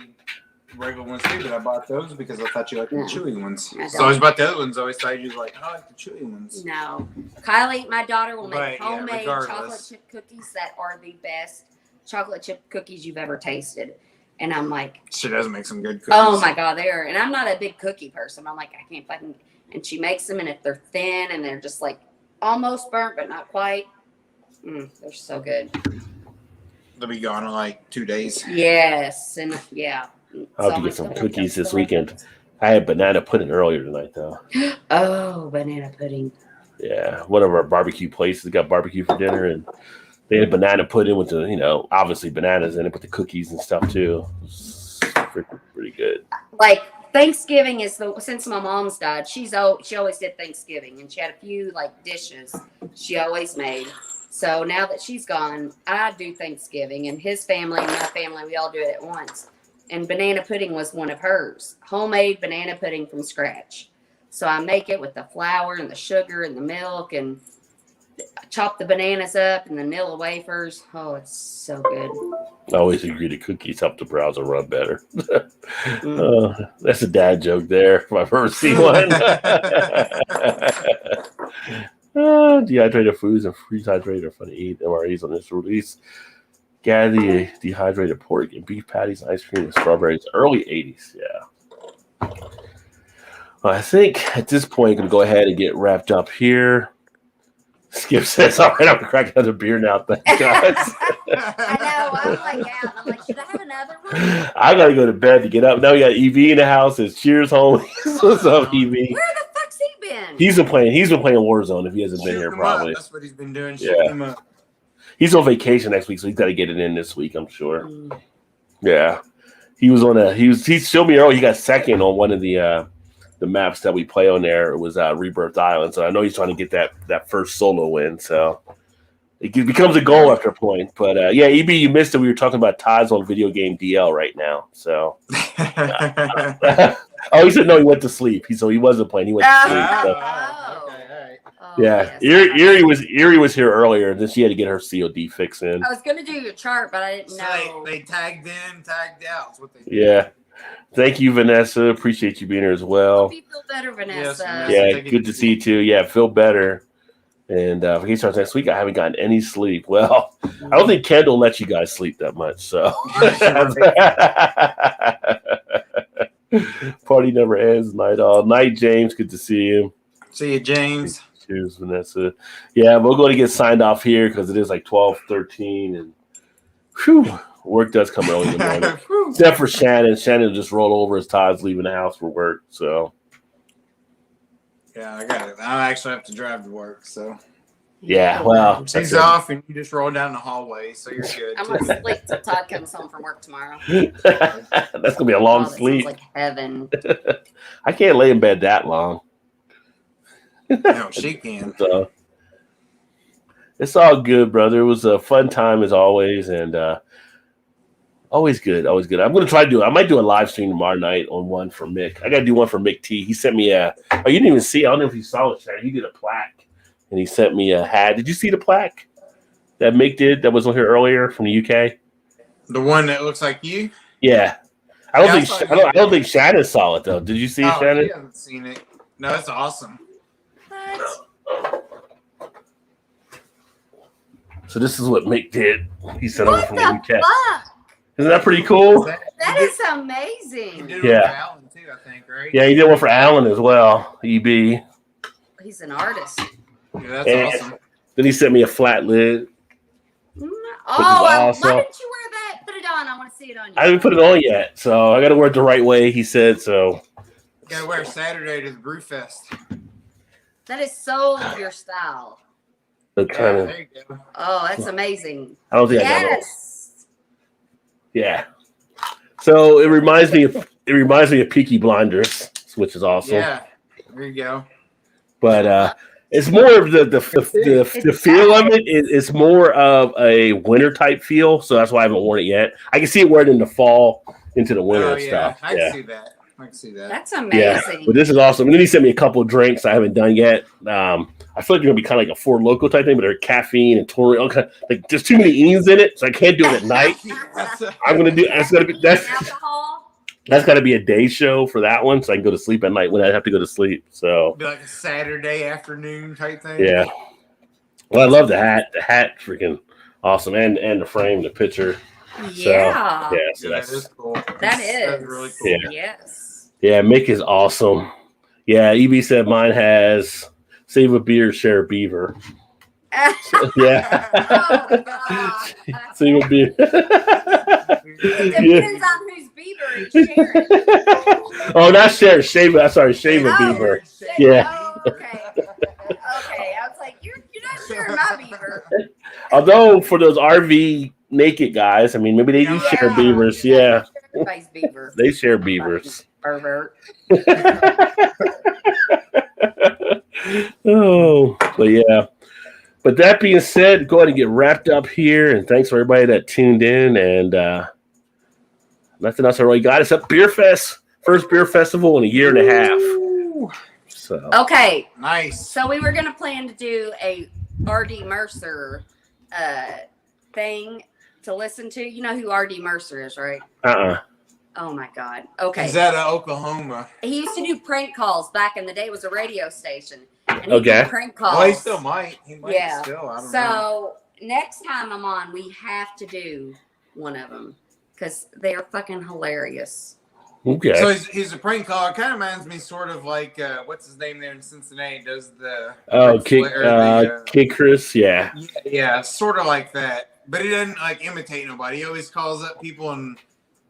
regular ones too, but I bought those because I thought you liked the chewy ones. So I always bought the other ones. I always thought you was like, I like the chewy ones. No. Kylie, my daughter will make homemade regardless. chocolate chip cookies that are the best chocolate chip cookies you've ever tasted. And I'm like, she does make some good cookies. Oh my God, they are. And I'm not a big cookie person. I'm like, I can't fucking. And she makes them, and if they're thin and they're just like almost burnt, but not quite, they're so good. They'll be gone in like 2 days. Yes. And yeah. I'll have to get some cookies this weekend. I had banana pudding earlier tonight, though. Oh, banana pudding. Yeah, one of our barbecue places got barbecue for dinner, and they had banana pudding with the, obviously bananas in it, but the cookies and stuff too. It's pretty good. Like Thanksgiving is since my mom's died, she always did Thanksgiving, and she had a few like dishes she always made. So now that she's gone, I do Thanksgiving, and his family and my family, we all do it at once. And banana pudding was one of hers. Homemade banana pudding from scratch. So I make it with the flour and the sugar and the milk and chop the bananas up and the vanilla wafers. Oh, it's so good. I always agree the cookies help the browser run better. That's a dad joke there if I've ever seen one. Dehydrated foods and freeze-hydrated are fun to eat. MREs on this release. The dehydrated pork and beef patties, ice cream, and strawberries. Early 80s, yeah. Well, I think at this point, I'm going to go ahead and get wrapped up here. Skip says, all right, I'm going to crack another beer now. Thanks, guys. I know. I'm like out. I'm like, should I have another one? I got to go to bed to get up. Now we got EV in the house. It's cheers, homie. What's up, EV? Where the fuck's he been? He's been playing Warzone if he hasn't been here, probably. That's what he's been doing. Shooting him up. He's on vacation next week, so he's got to get it in this week, I'm sure. Yeah. He was on he showed me earlier he got second on one of the maps that we play on there. It was Rebirth Island. So I know he's trying to get that first solo win. So it becomes a goal after a point. But EB, you missed it. We were talking about ties on video game DL right now. So he said no, he went to sleep. So he wasn't playing. He went to sleep. So. Yeah, yes. Erie was here earlier, and then she had to get her COD fix in. I was gonna do your chart, but I didn't know. They tagged in, tagged out. That's what they did. Yeah. Thank you, Vanessa. Appreciate you being here as well. Hope you feel better, Vanessa. Yeah, good to see you too. Yeah, feel better. And for case starts next week, I haven't gotten any sleep. Well, I don't think Kendall lets you guys sleep that much. So party never ends. Night, James. Good to see you. See you, James. Cheers, Vanessa. Yeah, we're going to get signed off here because it is like 12:13, and work does come early in the morning. Except for Shannon. Shannon will just roll over as Todd's leaving the house for work. So yeah, I got it. I actually have to drive to work. So Yeah, well, She's off, and you just roll down the hallway, so you're good. I'm gonna sleep till Todd comes home from work tomorrow. that's gonna be a long that sleep. sounds like heaven. I can't lay in bed that long. No, she can. So it's all good, brother. It was a fun time as always, and always good, always good. I'm gonna try to do it. I might do a live stream tomorrow night on one for Mick. I gotta do one for Mick T. He sent me a. Oh, you didn't even see. I don't know if you saw it, Sharon. He did a plaque, and he sent me a hat. Did you see the plaque that Mick did? That was on here earlier from the UK. The one that looks like you. Yeah, I don't think Shannon saw it though. Did you see it, Shannon? I haven't seen it. No, that's awesome. What? So this is what Mick did. He sent over What from the the UK. fuck? Isn't that pretty cool? That is He amazing. did it Yeah. with Alan too, I think, right? Yeah, he did one for Alan as well. EB. He's an artist. Yeah, that's And awesome. then he sent me a flat lid. Oh, awesome. why didn't you wear that? Put it on. I want to see it on you. I haven't put it on yet, so I got to wear it the right way. He said so. Gotta wear Saturday to the Brew Fest. That is so your style. The kind of. There you go. Oh, that's amazing. I don't think I got it. Yes. Yeah. So it reminds me of Peaky Blinders, which is awesome. Yeah, there you go. But it's more of the feel of it. It's more of a winter type feel, so that's why I haven't worn it yet. I can see it wearing in the fall into the winter and stuff. I can see that. I can see that. That's Yeah, amazing. but this is awesome. And then he sent me a couple of drinks I haven't done yet. I feel like they're gonna be kind of like a Four Loko type thing, but they're caffeine and taurine. Okay, like there's too many eans in it, so I can't do it at night. I'm gonna do. That's Alcohol. got to be a day show for that one, so I can go to sleep at night when I have to go to sleep. So Be like a Saturday afternoon type thing. yeah. Well, I love the hat. The hat, freaking awesome, and the frame, the picture. Yeah. So, yeah. So that that's is cool. That is. That's really cool. Yeah. Yes. yeah. Mick is awesome. Yeah. EB said mine has save a beer, share a beaver. Yeah. Oh, God. Save a beer. It depends on whose beaver he's sharing. Oh, not share. Shave. Sorry, shave a Oh, beaver. shit. Yeah. Oh, okay. Okay. I was like, you're not sharing my beaver. Although for those RV naked guys, I mean, maybe they do share Yeah. beavers. Yeah, Everybody's beaver. they share beavers. Pervert. Oh, but yeah. But that being said, go ahead and get wrapped up here. And thanks for everybody that tuned in. And nothing else I really got except Beer Fest. First beer festival in a year and a half. Ooh, So Okay. nice. So we were going to plan to do a R.D. Mercer thing to listen to. You know who R.D. Mercer is, right? Oh, my God. Okay. Is that Oklahoma? He used to do prank calls back in the day. It was a radio station. And he Okay. did prank calls. Well, he still might. He might Yeah. still. I don't know. So next time I'm on, we have to do one of them because they are fucking hilarious. Okay. So he's a prank caller. Kind of reminds me sort of like, what's his name there in Cincinnati? Does the... Kid Chris, yeah. Yeah, sort of like that. But he doesn't like imitate nobody. He always calls up people and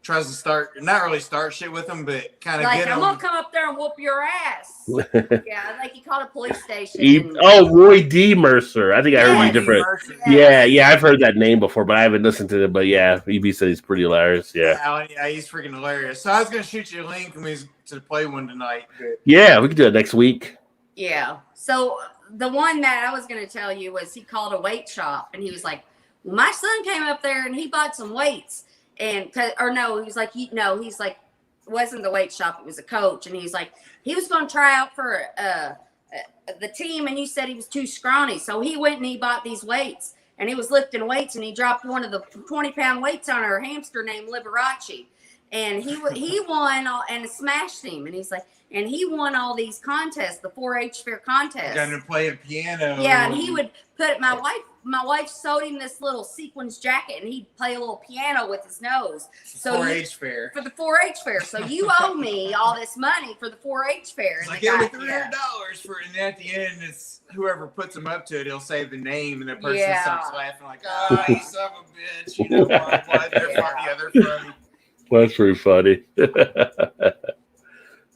tries to not really start shit with them, but kind of Like, get I'm them. gonna come up there and whoop your ass. Yeah, like he called a police station. Roy D. Mercer. I think I heard you different. Mercer. Yeah, I've heard that name before, but I haven't listened to it. But yeah, EB said he's pretty hilarious. Yeah. Yeah, he's freaking hilarious. So I was gonna shoot you a link and we to play one tonight. But Yeah, we can do it next week. Yeah. So the one that I was gonna tell you was he called a weight shop and he was like, well, my son came up there and he bought some weights and he's like wasn't the weight shop, it was a coach, and he's like he was going to try out for the team, and you said he was too scrawny, so he went and he bought these weights, and he was lifting weights, and he dropped one of the 20-pound weights on our hamster named Liberace, and he won all, and smashed him, and he's like, and he won all these contests, the 4-H fair contests. gonna play a piano. Yeah, and he would put my wife sewed him this little sequins jacket, and he'd play a little piano with his nose. So 4-H fair. for the 4-H fair. So you owe me all this money for the 4-H fair. It's And like the it'll guy- be $300 for it, and at the end, it's whoever puts them up to it. He'll say the name, and the person Yeah. starts laughing like, "Ah, you son of a bitch!" You know why they're funny? Yeah, they're funny. That's pretty funny.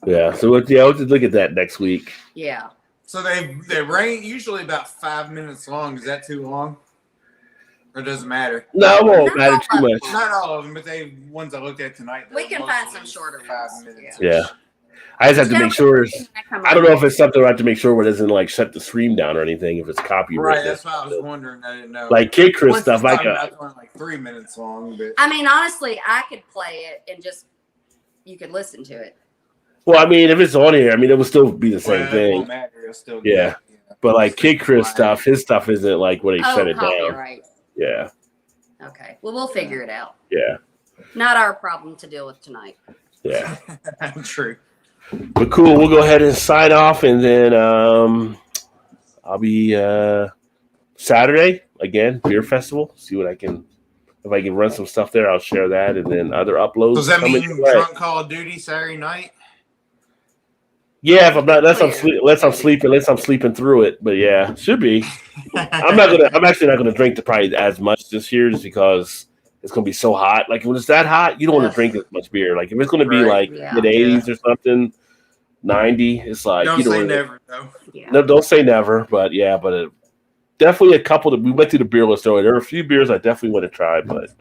Yeah. So we'll just look at that next week. Yeah. So they range usually about 5 minutes long. Is that too long? Or does it matter? No, it won't matter too much. Not all of them, but they ones I looked at tonight. We can find some shorter 5 minutes. Yeah. I just have to make sure. I don't know if it's something I have to make sure where it doesn't like shut the stream down or anything. If it's copyright, Right, that's what I was wondering. I didn't know. Like Kid Chris Once stuff, it's like talking like 3 minutes long. But I mean, honestly, I could play it and just you could listen to it. well, I mean, if it's on here, I mean, it would still be the same It thing. won't matter. It'll still Yeah. But like Kid Chris stuff, his stuff isn't like where they shut it down. Copyright. Yeah, Okay. Well, we'll figure it out. yeah, Not our problem to deal with tonight. yeah. True. But cool, we'll go ahead and sign off, and then I'll be Saturday again, beer festival. See what I can. If I can run some stuff there, I'll share that, and then other uploads. Does that coming mean your way. drunk Call of Duty Saturday night? Yeah, if I'm not, unless I'm sleeping through it. But yeah, should be. I'm actually not gonna drink probably as much this year, just because it's gonna be so hot. Like when it's that hot, you don't want to drink as much beer. Like if it's gonna be like mid 80s or something, 90, it's like Don't you don't say wanna, never though. Yeah. No, don't say never. But yeah, definitely a couple that we went through the beer list earlier. There were a few beers I definitely want to try, but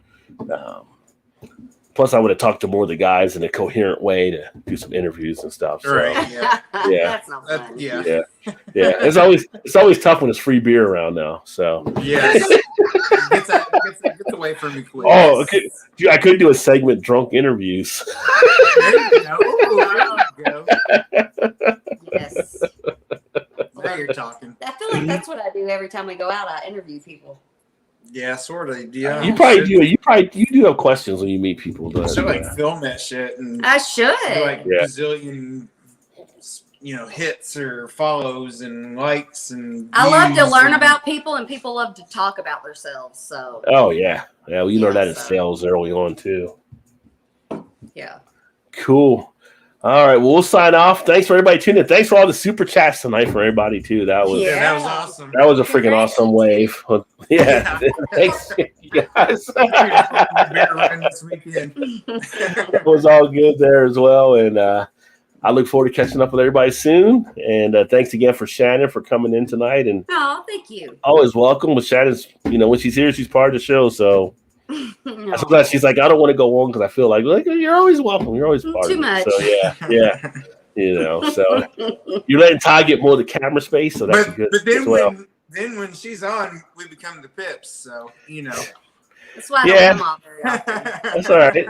plus I would have talked to more of the guys in a coherent way to do some interviews and stuff. So Right. Yeah. Yeah. That's not fun. Yeah. yeah. It's always tough when it's free beer around now. So Yes. Gets away from me quick. oh, okay. Dude, I could do a segment drunk interviews. There you go. There you go. Yes. Now you're talking. I feel like that's what I do every time we go out. I interview people. Yeah, sort of. Yeah. You probably do. You do have questions when you meet people. I should like film that shit and I should. do like bazillion, hits or follows and likes and. I love to views learn and- about people, and people love to talk about themselves. So Oh yeah. Well, you learn that in so- sales early on too. yeah. Cool. All right. Well, we'll sign off. Thanks for everybody tuning in. Thanks for all the super chats tonight for everybody too. That was Yeah, that was awesome. that was a freaking awesome wave. Yeah. Thanks, you guys. Beer run this weekend. It was all good there as well. And I look forward to catching up with everybody soon. And thanks again for Shannon for coming in tonight. And Oh, thank you. always welcome. With Shannon's, when she's here, she's part of the show. So No. I'm so glad she's like, I don't want to go on because I feel like you're always welcome. You're always part Too of it. much. So yeah. So you're letting Ty get more of the camera space. So that's good But then as well. when she's on, we become the pips. So That's why I Yeah. don't come out very often. That's all right.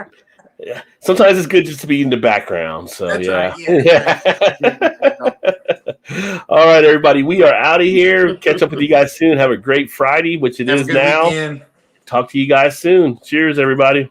Yeah. Sometimes it's good just to be in the background. So That's yeah. right, Yeah. All right, everybody. We are out of here. Catch up with you guys soon. Have a great Friday, which it Have a is good now. weekend. Talk to you guys soon. Cheers, everybody.